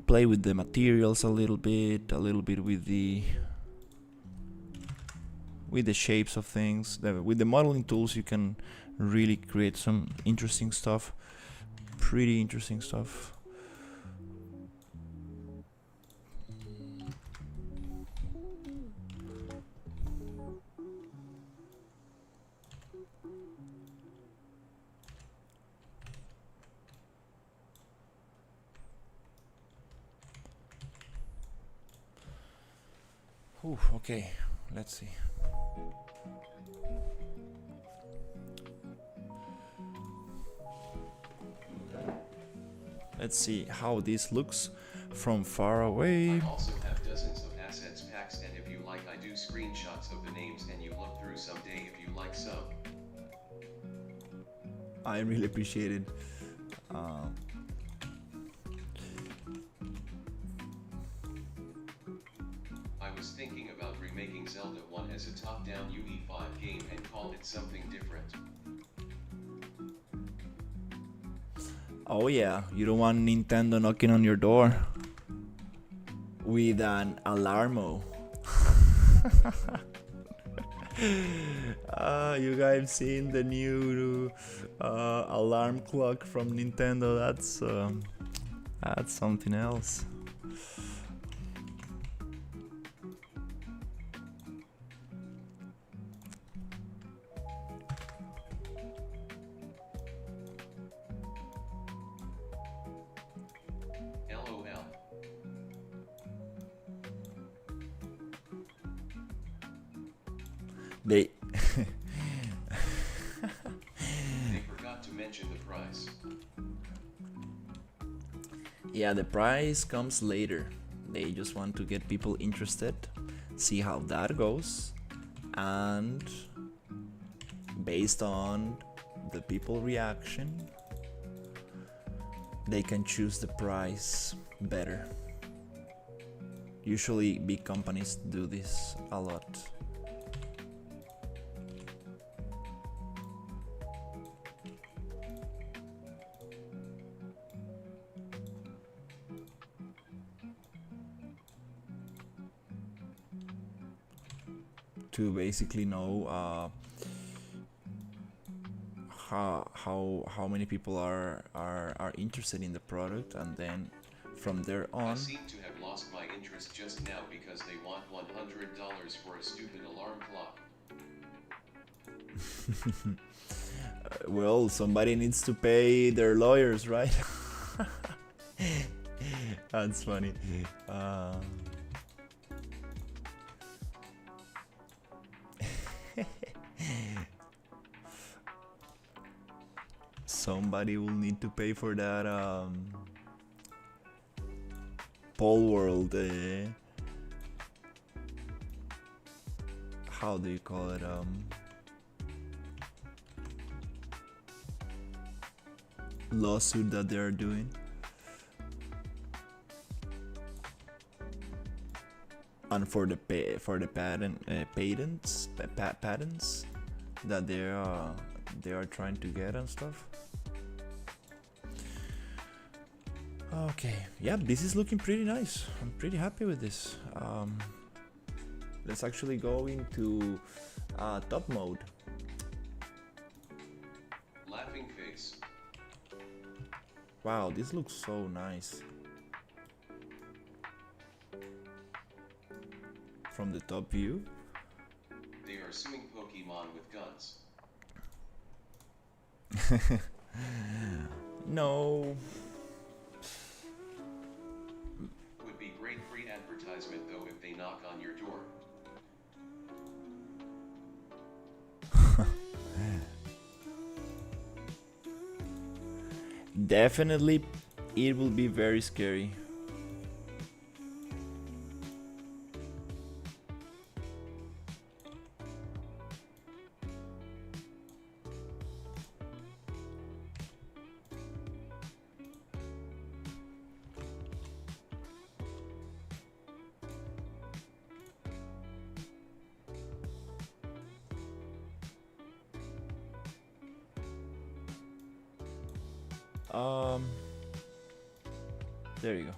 Speaker 1: play with the materials a little bit with the shapes of things. With the modeling tools, you can really create some interesting stuff, pretty interesting stuff. Ooh, okay, let's see. Let's see how this looks from far away.
Speaker 2: I also have dozens of assets packs, and if you like, I do screenshots of the names and you look through someday if you like some.
Speaker 1: I really appreciate it.
Speaker 2: I was thinking about remaking Zelda 1 as a top-down UE5 game and call it something different.
Speaker 1: Oh yeah, you don't want Nintendo knocking on your door with an alarmo. You guys seen the new alarm clock from Nintendo? That's something else.
Speaker 2: LOL.
Speaker 1: They
Speaker 2: They forgot to mention the price.
Speaker 1: Yeah, the price comes later. They just want to get people interested, see how that goes, and based on the people reaction, they can choose the price better. Usually big companies do this a lot. To basically know how many people are interested in the product, and then from there
Speaker 2: I
Speaker 1: on
Speaker 2: seem to have lost my interest just now because they want $100 for a stupid alarm clock.
Speaker 1: well, somebody needs to pay their lawyers, right? That's funny. Somebody will need to pay for that Pole World. How do you call it? Lawsuit that they are doing. And for the patents that they are trying to get and stuff. Okay, yeah, this is looking pretty nice. I'm pretty happy with this. Let's actually go into top mode.
Speaker 2: Laughing face.
Speaker 1: Wow, this looks so nice. From the top view.
Speaker 2: They are suing Pokemon with guns.
Speaker 1: No.
Speaker 2: Would be great free advertisement though if they knock on your door.
Speaker 1: Definitely, it will be very scary. There you go.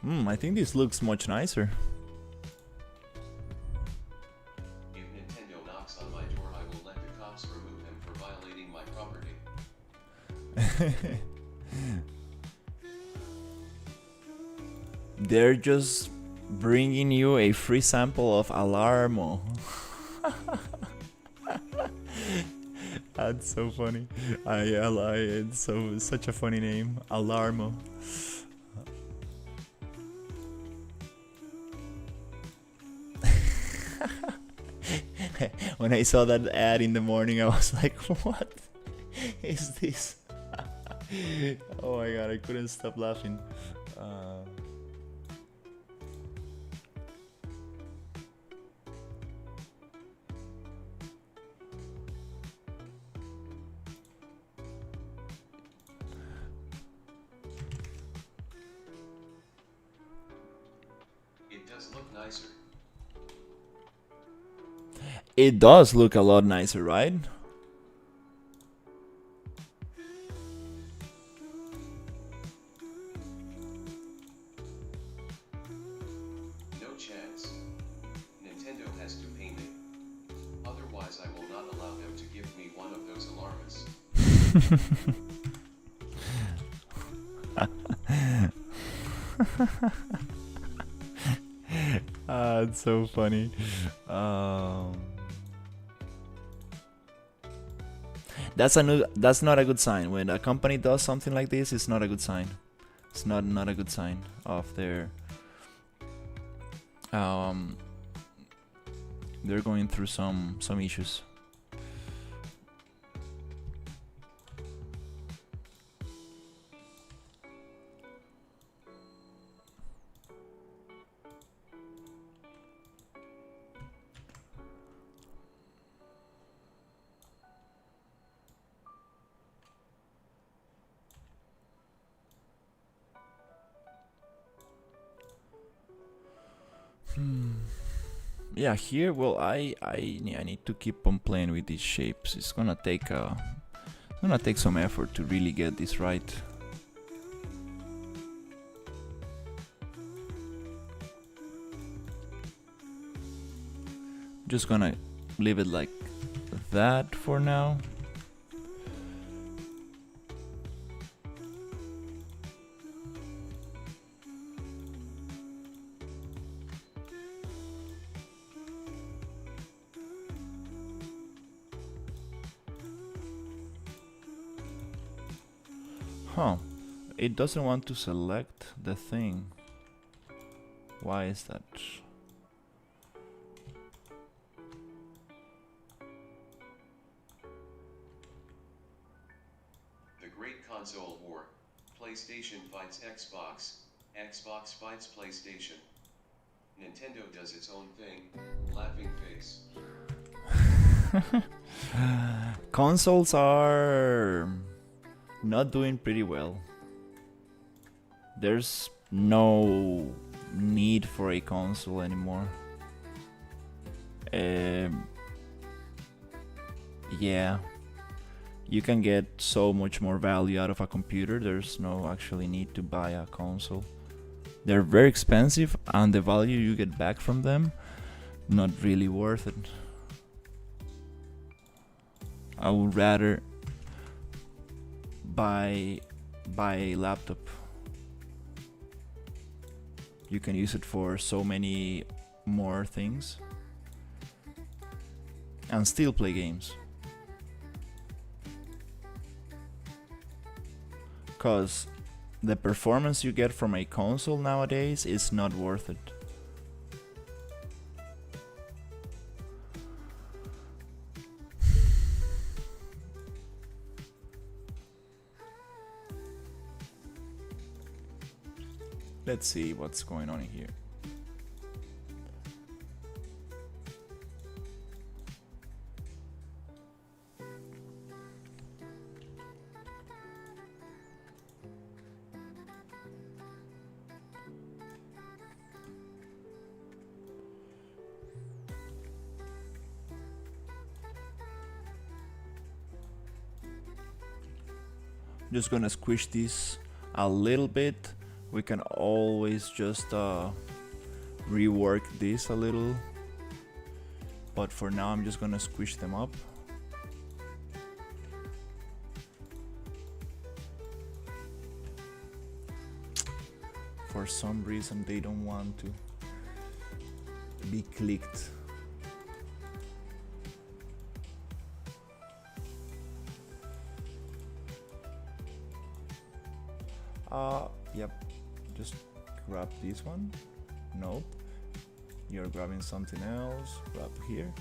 Speaker 1: I think this looks much nicer.
Speaker 2: If Nintendo knocks on my door, I will let the cops remove him for violating my property.
Speaker 1: They're just bringing you a free sample of Alarmo. That's so funny. I like it. It's such a funny name, Alarmo. When I saw that ad in the morning, I was like, "What is this?" Oh my god, I couldn't stop laughing.
Speaker 2: It does look nicer.
Speaker 1: It does look a lot nicer, right?
Speaker 2: No chance. Nintendo has to pay me. Otherwise, I will not allow them to give me one of those alarmists.
Speaker 1: It's so funny. That's not a good sign. When a company does something like this, it's not a good sign. It's not a good sign of their they're going through some issues. Yeah, here, well, I need to keep on playing with these shapes. It's gonna take some effort to really get this right. Just gonna leave it like that for now. Huh, it doesn't want to select the thing. Why is that?
Speaker 2: The Great Console War. PlayStation fights Xbox. Xbox fights PlayStation. Nintendo does its own thing. Laughing face.
Speaker 1: Consoles are not doing pretty well. There's no need for a console anymore. Yeah, you can get so much more value out of a computer. There's no actually need to buy a console. They're very expensive, and the value you get back from them, not really worth it. I would rather buy a laptop. You can use it for so many more things and still play games. Cause the performance you get from a console nowadays is not worth it. Let's see what's going on here. Just gonna squish this a little bit We can always just rework this a little, but for now I'm just gonna squish them up. For some reason they don't want to be clicked. Yep, just grab this one. Nope, you're grabbing something else. Grab here.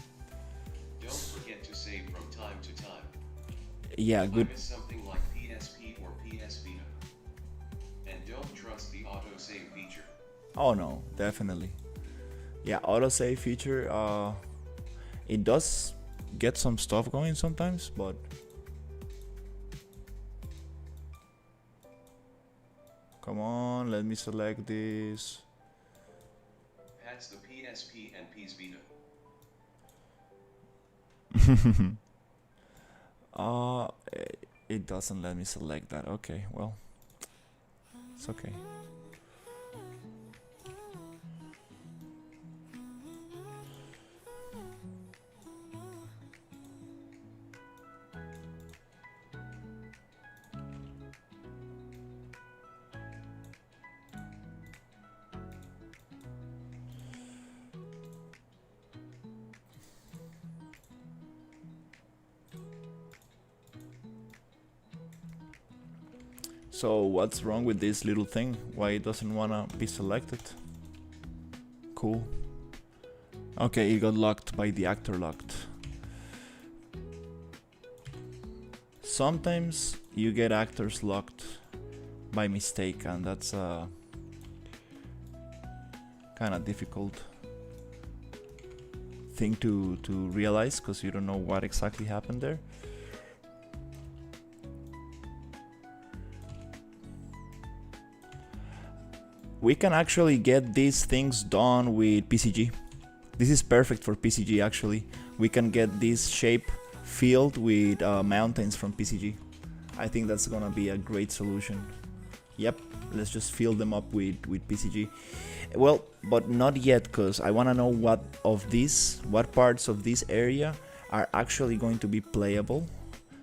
Speaker 2: Don't forget to save from time to time.
Speaker 1: Yeah, good.
Speaker 2: I miss something like PSP or PS Vita. And don't trust the autosave feature.
Speaker 1: Oh no, definitely. Yeah, autosave feature, it does get some stuff going sometimes, but come on, let me select this.
Speaker 2: That's the PSP and PS Vita.
Speaker 1: uh, it doesn't let me select that. Okay, well, it's okay. So what's wrong with this little thing? Why it doesn't wanna be selected? Cool. Okay, it got locked by the actor locked. Sometimes you get actors locked by mistake, and that's kind of difficult thing to realize, because you don't know what exactly happened there. We can actually get these things done with PCG. This is perfect for PCG actually. We can get this shape filled with mountains from PCG. I think that's gonna be a great solution. Yep, let's just fill them up with PCG. Well, but not yet, because I wanna know what parts of this area are actually going to be playable.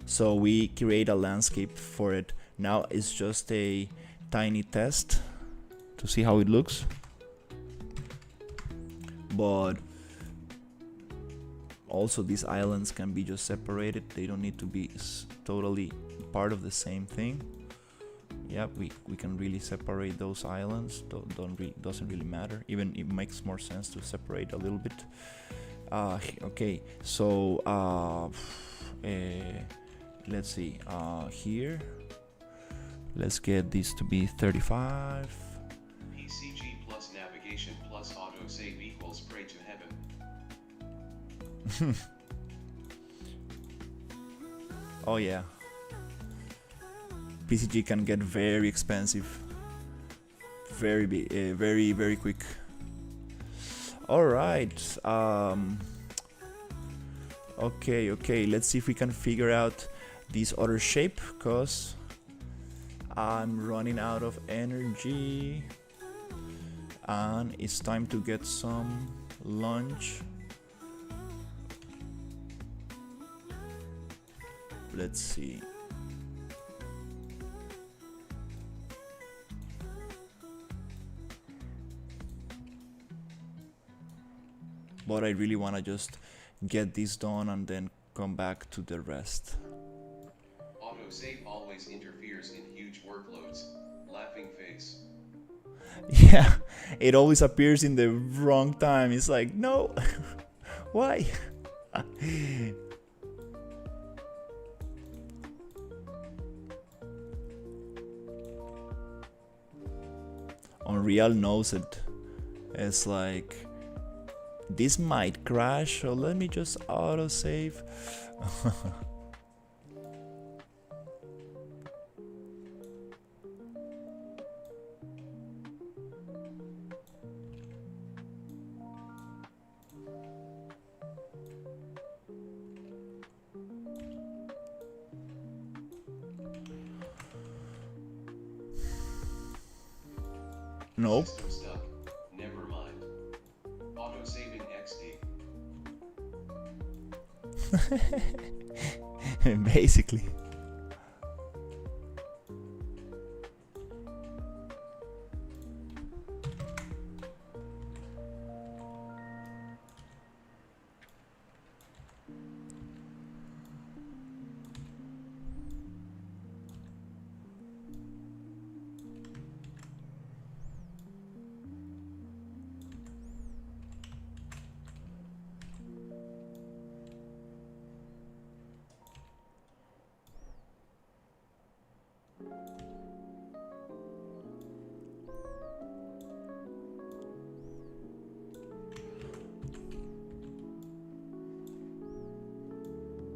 Speaker 1: So we create a landscape for it. Now it's just a tiny test to see how it looks, but also these islands can be just separated. They don't need to be totally part of the same thing. Yeah, we can really separate those islands. Doesn't really matter. Even it makes more sense to separate a little bit. Okay, so let's see. Here, let's get this to be 35.
Speaker 2: PCG plus navigation plus autosave equals pray to heaven.
Speaker 1: Oh yeah. PCG can get very expensive. Very quick. Alright. Okay, let's see if we can figure out this other shape, because I'm running out of energy and it's time to get some lunch. Let's see. But I really want to just get this done and then come back to the rest.
Speaker 2: Autosave always interferes in huge workloads. Laughing face.
Speaker 1: Yeah, it always appears in the wrong time. It's like, no, why? Unreal knows it. It's like, this might crash, so let me just autosave. Nope.
Speaker 2: System stuck. Never mind. Auto saving XD.
Speaker 1: Basically.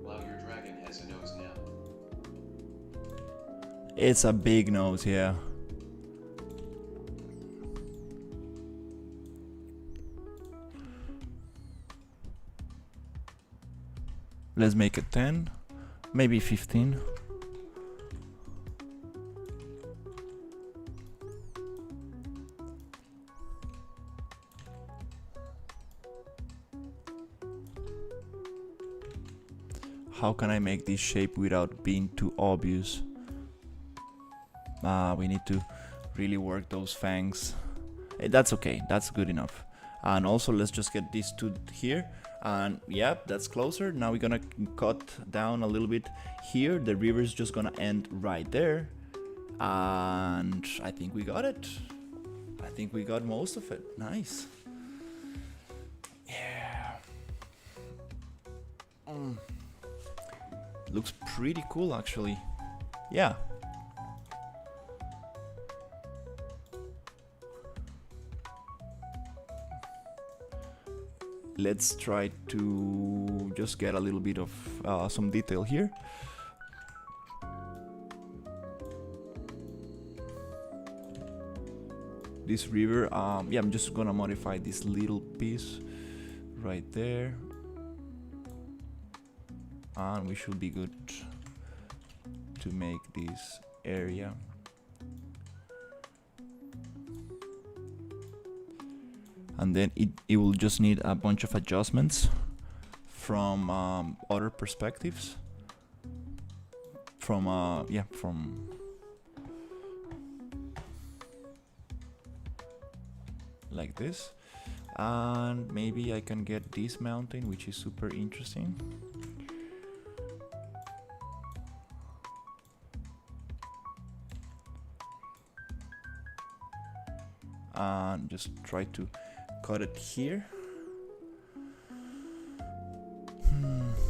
Speaker 2: Wow, your dragon has a nose now.
Speaker 1: It's a big nose, yeah. Let's make it 10, maybe 15. How can I make this shape without being too obvious? We need to really work those fangs. That's okay, that's good enough. And also let's just get these two here. And yep, that's closer. Now we're gonna cut down a little bit here. The river's just gonna end right there. And I think we got it. I think we got most of it. Nice. Yeah. Looks pretty cool actually. Yeah. Let's try to just get a little bit of some detail here. This river, yeah, I'm just gonna modify this little piece right there. And we should be good to make this area. And then it will just need a bunch of adjustments from other perspectives. From like this. And maybe I can get this mountain, which is super interesting. And just try to cut it here.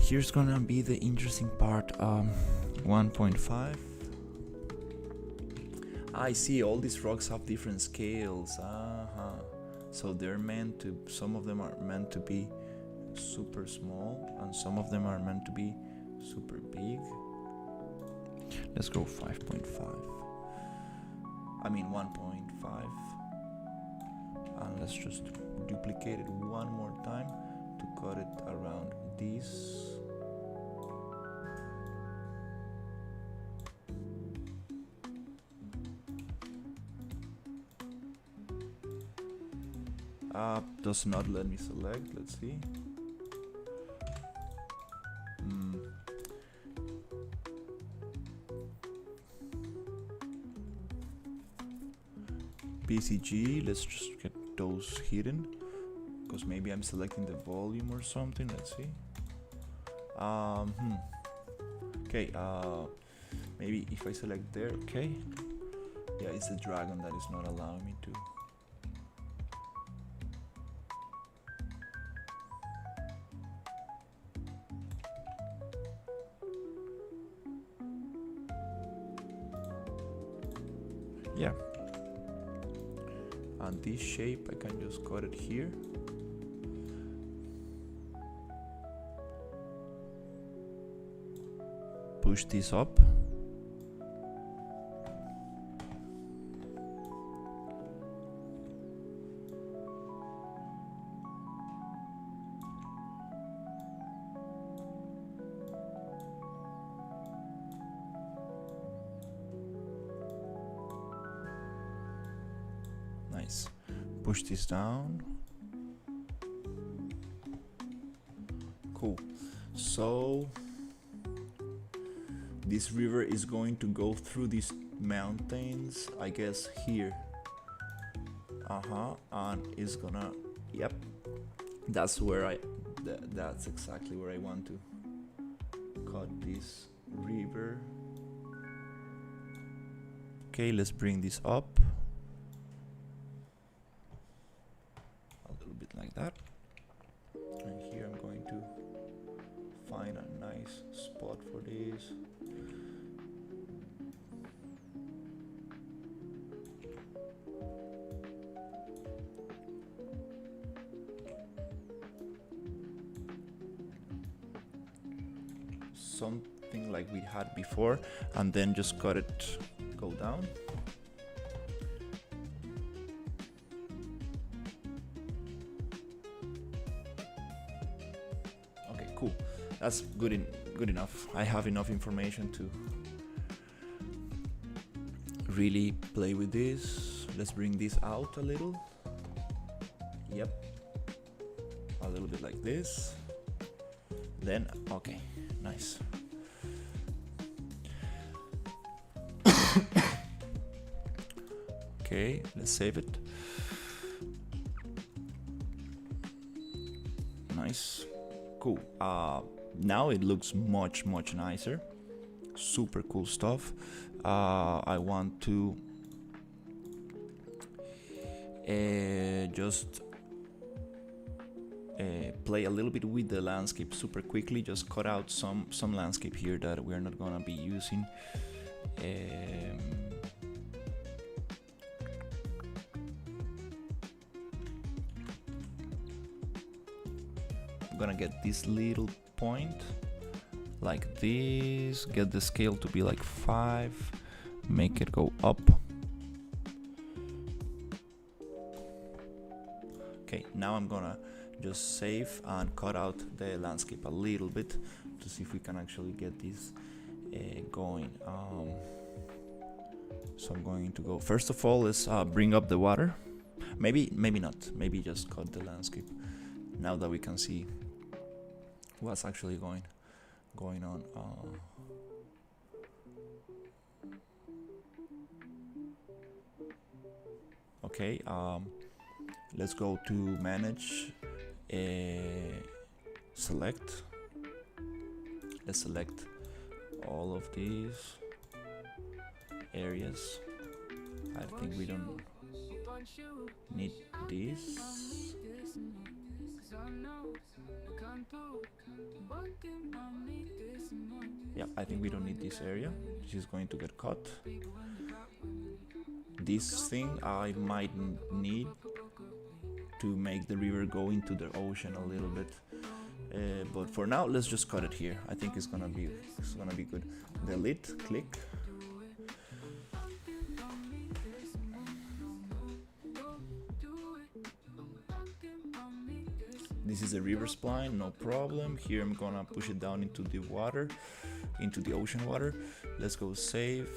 Speaker 1: Here's gonna be the interesting part. 1.5. I see all these rocks have different scales. So they're meant to, some of them are meant to be super small and some of them are meant to be super big. Let's go 5.5. I mean 1.5. And let's just duplicate it one more time to cut it around this. Does not let me select. Let's see. PCG, let's just get those hidden because maybe I'm selecting the volume or something. Let's see. Okay, maybe if I select there, okay. Yeah, it's the dragon that is not allowing me to. Yeah. And this shape, I can just cut it here. Push this up. push this down. Cool. So this river is going to go through these mountains, I guess here. And it's gonna, yep, that's where that's exactly where I want to cut this river. Okay, let's bring this up a little bit like that, and here I'm going to find a nice spot for this. Something like we had before, and then just cut it, go down. Okay, cool. That's good enough. I have enough information to really play with this. Let's bring this out a little. Yep. A little bit like this. Then, okay, nice. Okay, let's save it. Nice. Cool. Now it looks much nicer. Super cool stuff. I want to just play a little bit with the landscape super quickly. Just cut out some landscape here that we're not gonna be using. I'm gonna get this little point like this, get the scale to be like 5, make it go up. Okay, now I'm gonna just save and cut out the landscape a little bit to see if we can actually get this going. So I'm going to go, first of all, let's bring up the water. Maybe not, maybe just cut the landscape now that we can see what's actually going on. Okay, let's go to manage, select. Let's select all of these areas. I think we don't need this. Yeah, I think we don't need this area. This is going to get cut. This thing I might need to make the river go into the ocean a little bit, but for now let's just cut it here. I think it's gonna be good. Delete, click. This is a river spline, no problem. Here I'm gonna push it down into the water, into the ocean water. Let's go save.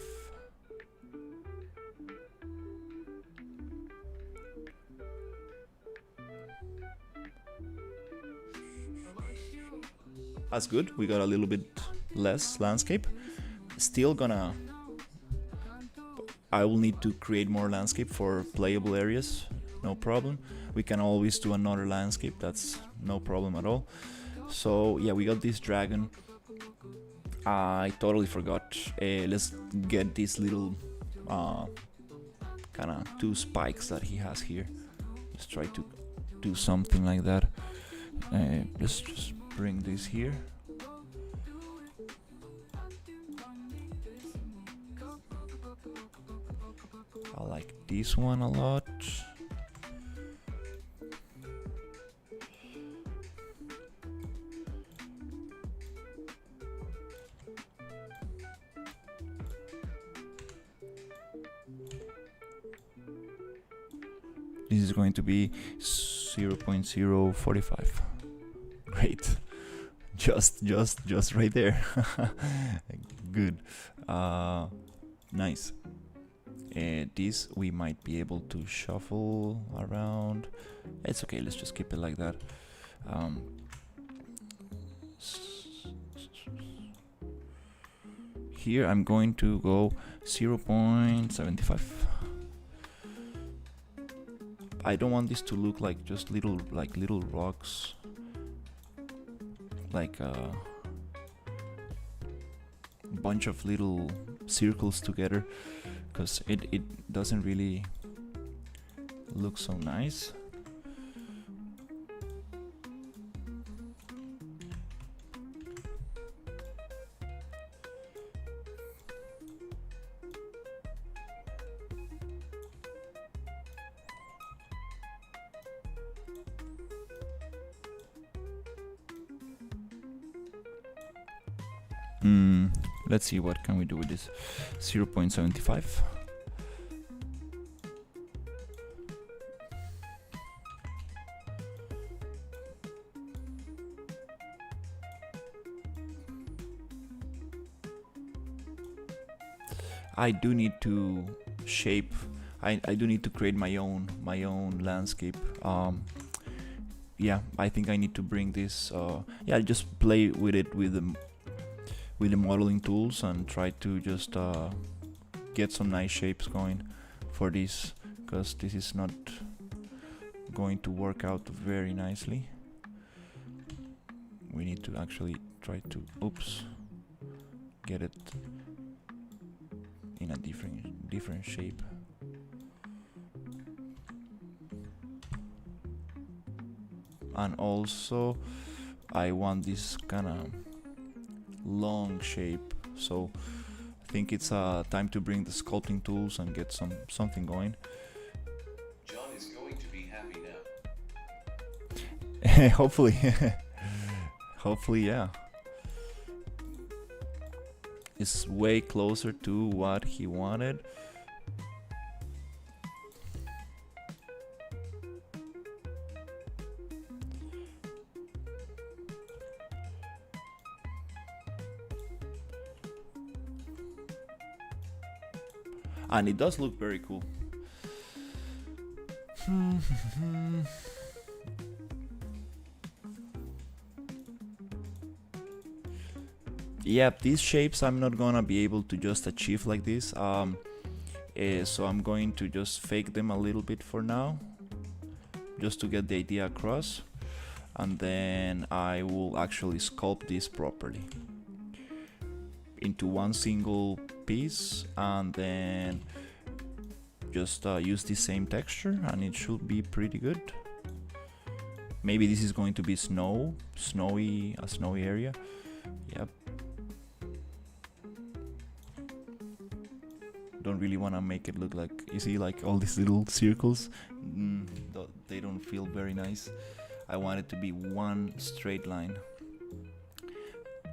Speaker 1: That's good. We got a little bit less landscape. Still gonna, I will need to create more landscape for playable areas. No problem. We can always do another landscape. That's no problem at all. So yeah, we got this dragon. I totally forgot. Let's get these little kind of 2 spikes that he has here. Let's try to do something like that. Let's just bring this here. I like this one a lot. This is going to be 0.045. Great. Just right there. Good. Nice. This we might be able to shuffle around. It's okay, let's just keep it like that. Here I'm going to go 0.75. I don't want this to look like just little rocks, like a bunch of little circles together, because it doesn't really look so nice. Let's see what can we do with this. 0.75. I do need to shape. I do need to create my own landscape. Yeah, I think I need to bring this. Yeah, just play with it with the modeling tools and try to just get some nice shapes going for this, because this is not going to work out very nicely. We need to actually try to get it in a different shape. And also I want this kind of long shape, so I think it's time to bring the sculpting tools and get something going.
Speaker 2: John is going to be happy now.
Speaker 1: Hopefully. Hopefully, yeah. It's way closer to what he wanted. And it does look very cool. Yeah, these shapes I'm not gonna be able to just achieve like this. So I'm going to just fake them a little bit for now, just to get the idea across, and then I will actually sculpt this properly into one single piece, and then just use the same texture, and it should be pretty good. Maybe this is going to be a snowy area. Yep. Don't really want to make it look like, you see, like all these little circles. They don't feel very nice. I want it to be one straight line.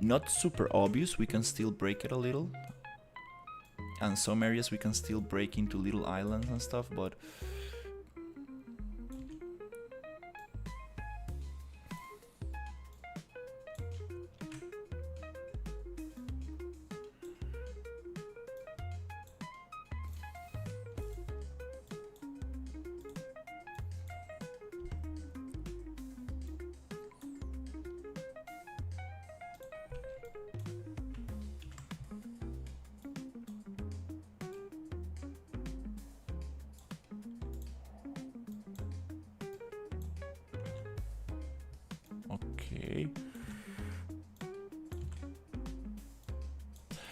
Speaker 1: Not super obvious, we can still break it a little, and some areas we can still break into little islands and stuff, but okay.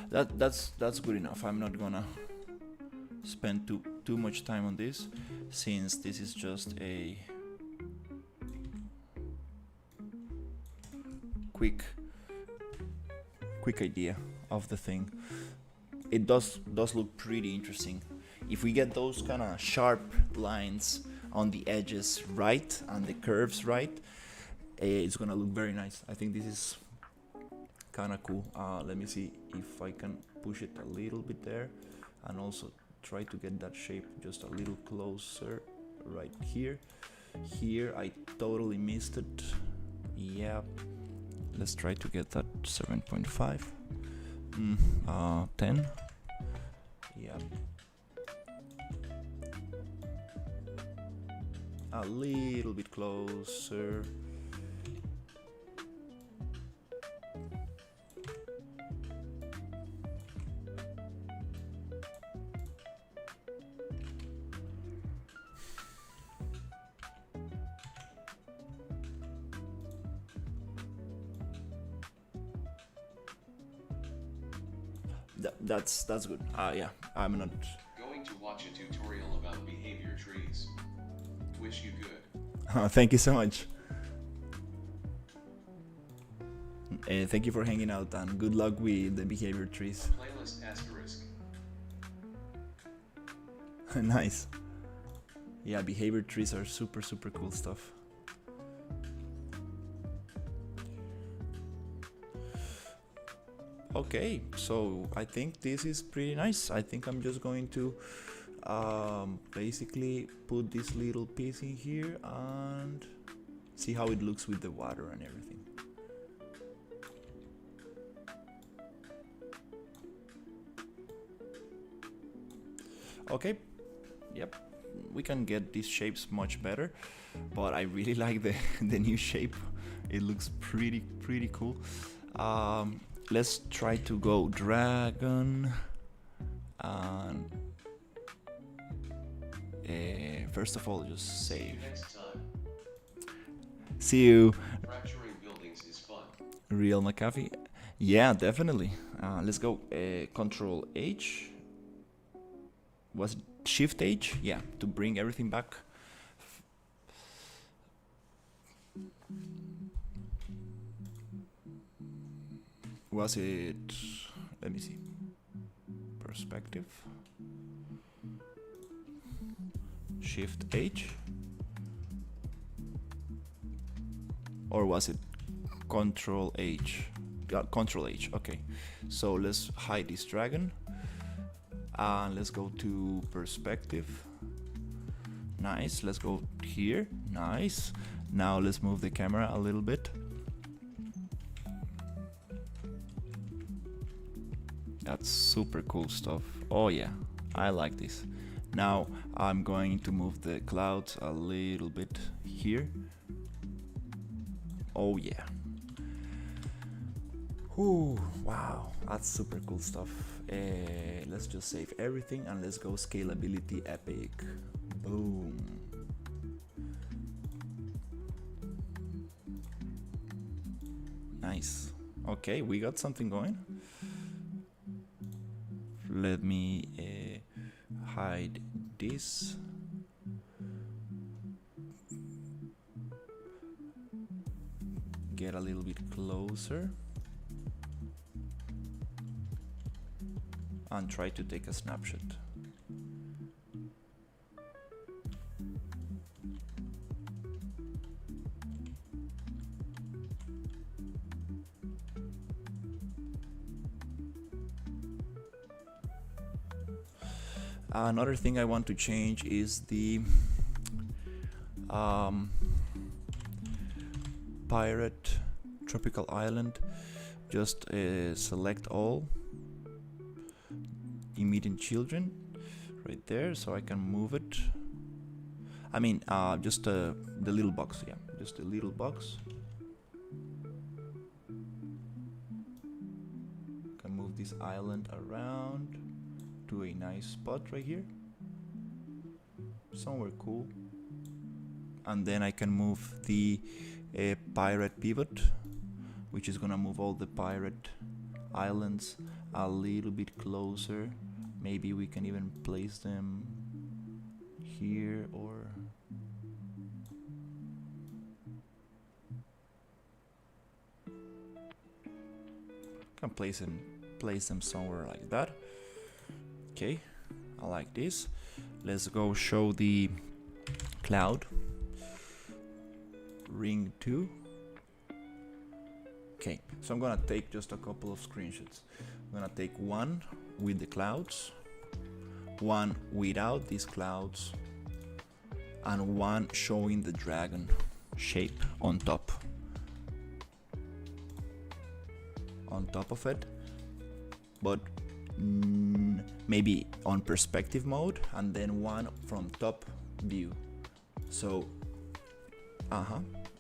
Speaker 1: That's good enough. I'm not gonna spend too much time on this, since this is just a quick idea of the thing. It does look pretty interesting. If we get those kind of sharp lines on the edges right and the curves right, it's gonna look very nice. I think this is kind of cool. Let me see if I can push it a little bit there, and also try to get that shape just a little closer right here. Here I totally missed it. Yeah, let's try to get that 7.5. 10. Yeah. a little bit closer. That's good. Yeah, I'm not.
Speaker 2: Going to watch a tutorial about behavior trees. Wish you good.
Speaker 1: Thank you so much. Thank you for hanging out and good luck with the behavior trees.
Speaker 2: Playlist asterisk.
Speaker 1: Nice. Yeah, behavior trees are super cool stuff. Okay, so I think this is pretty nice. I think I'm just going to basically put this little piece in here and see how it looks with the water and everything. Okay, yep, we can get these shapes much better, but I really like the new shape. It looks pretty cool. Let's try to go dragon and first of all just save.
Speaker 2: Next time.
Speaker 1: See you.
Speaker 2: Fracturing buildings is fun.
Speaker 1: Real McAfee. Yeah, definitely. Let's go. Control H. Was it Shift H? Yeah, to bring everything back. Was it? Let me see. Perspective. Shift H. Or was it Control H? Control H. Okay. So let's hide this dragon. And let's go to perspective. Nice. Let's go here. Nice. Now let's move the camera a little bit. That's super cool stuff. Oh yeah, I like this. Now I'm going to move the clouds a little bit here. Oh yeah. Ooh, wow, that's super cool stuff. Let's just save everything and let's go scalability epic. Boom. Nice. Okay, we got something going. Let me hide this. Get a little bit closer. And try to take a snapshot. Another thing I want to change is the pirate tropical island. Just select all immediate children right there, so I can move it. I mean, just the little box. Yeah, just a little box. Can move this island around to a nice spot right here, somewhere cool. And then I can move the pirate pivot, which is gonna move all the pirate islands a little bit closer. Maybe we can even place them here, or can place them somewhere like that. Okay, I like this. Let's go show the cloud. Ring 2. Okay, so I'm gonna take just a couple of screenshots. I'm gonna take one with the clouds, one without these clouds, and one showing the dragon shape on top of it, but maybe on perspective mode, and then one from top view. So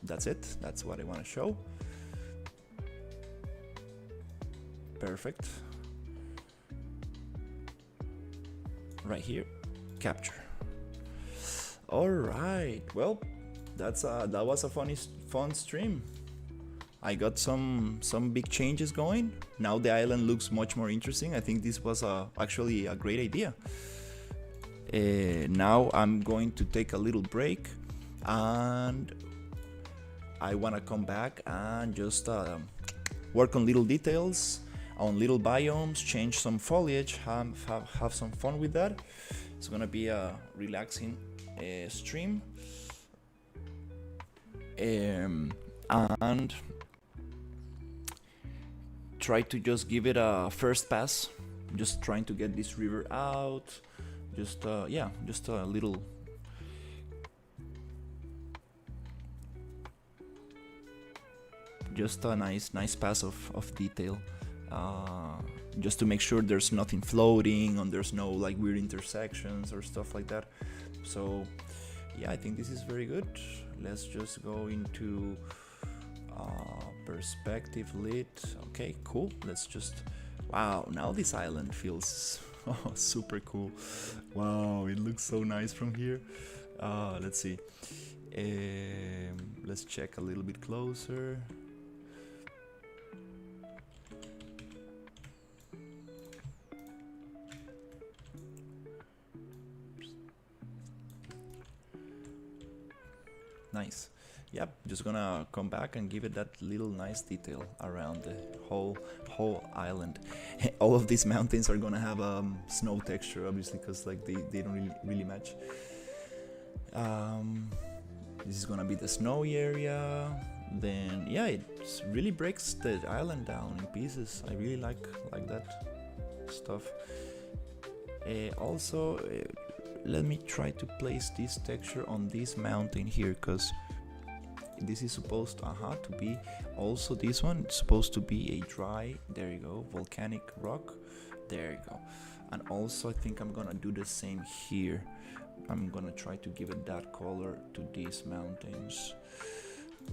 Speaker 1: That's it. That's what I want to show. Perfect. Right here, capture. All right. Well, that was a fun stream. I got some big changes going. Now the island looks much more interesting. I think this was actually a great idea. Now I'm going to take a little break, and I want to come back and just work on little details, on little biomes, change some foliage, have some fun with that. It's gonna be a relaxing stream, and try to just give it a first pass, just trying to get this river out, just a little just a nice pass of detail, just to make sure there's nothing floating and there's no like weird intersections or stuff like that. So yeah, I think this is very good. Let's just go into perspective lit. Okay, cool. Let's just, wow, now this island feels super cool. Wow, it looks so nice from here. Let's see. Let's check a little bit closer. Nice. Yep, just gonna come back and give it that little nice detail around the whole island. All of these mountains are gonna have snow texture, obviously, because like they don't really match. This is gonna be the snowy area. Then yeah, it really breaks the island down in pieces. I really like that stuff. Also, let me try to place this texture on this mountain here, because this is supposed to be also this one. It's supposed to be a dry, there you go, volcanic rock. There you go. And also I think I'm gonna do the same here. I'm gonna try to give it that color to these mountains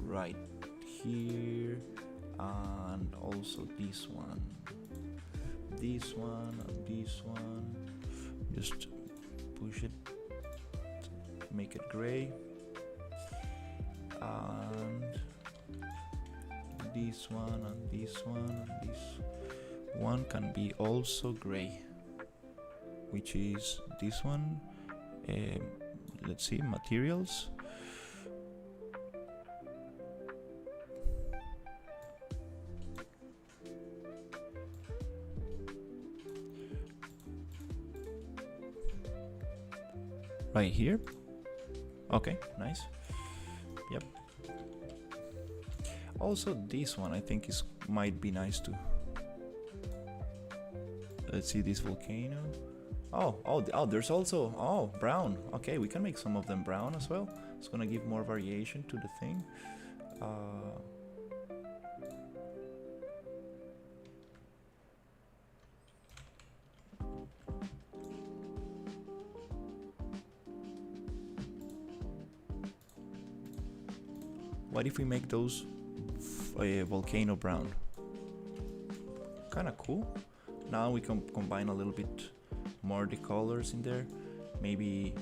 Speaker 1: right here, and also this one, and this one. Just push it, make it gray, and this one and this one and this one can be also gray, which is this one. Let's see, materials. Right here. Okay, nice. Yep. Also this one I think might be nice too. Let's see this volcano. Oh, there's also brown. Okay, we can make some of them brown as well. It's gonna give more variation to the thing. What if we make those volcano brown? Kinda cool. Now we can combine a little bit more the colors in there. Maybe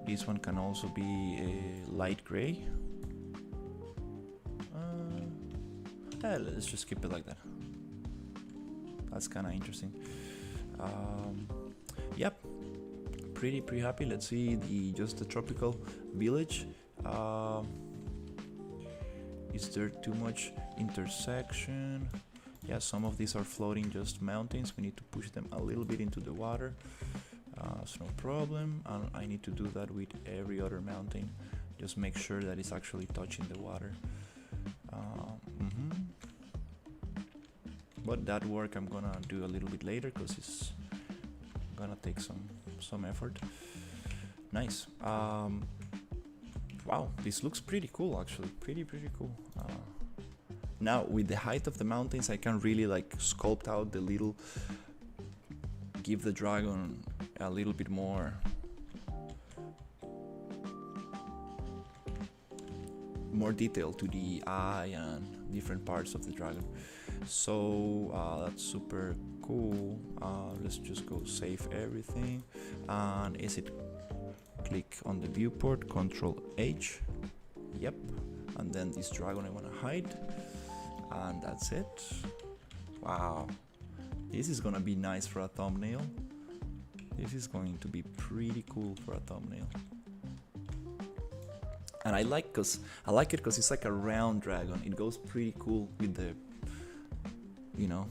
Speaker 1: this one can also be a light gray. Let's just keep it like that. That's kind of interesting. Yep, pretty happy. Let's see just the tropical village. Is there too much intersection? Yeah, some of these are floating just mountains. We need to push them a little bit into the water. It's no problem. I need to do that with every other mountain. Just make sure that it's actually touching the water. But that work I'm gonna do a little bit later because it's gonna take some effort. Nice. Wow, this looks pretty cool actually. Pretty cool. Now with the height of the mountains, I can really like sculpt out the little, give the dragon a little bit more more detail to the eye and different parts of the dragon. So that's super cool. Let's just go save everything, and is it click on the viewport, Control H, yep, and then this dragon I want to hide, and that's it. Wow, this is gonna be nice for a thumbnail. This is going to be pretty cool for a thumbnail. And I like it because it's like a round dragon. It goes pretty cool with the, you know,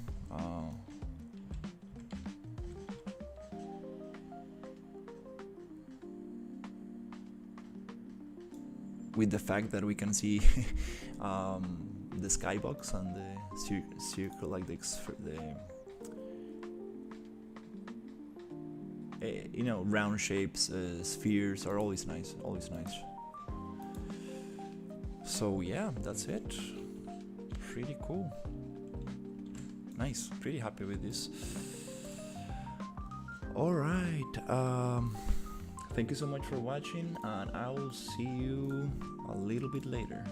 Speaker 1: with the fact that we can see the skybox and the circle, like the you know, round shapes, spheres are always nice, always nice. So yeah, that's it. Pretty cool. Nice, pretty happy with this. Alright, thank you so much for watching, and I will see you a little bit later.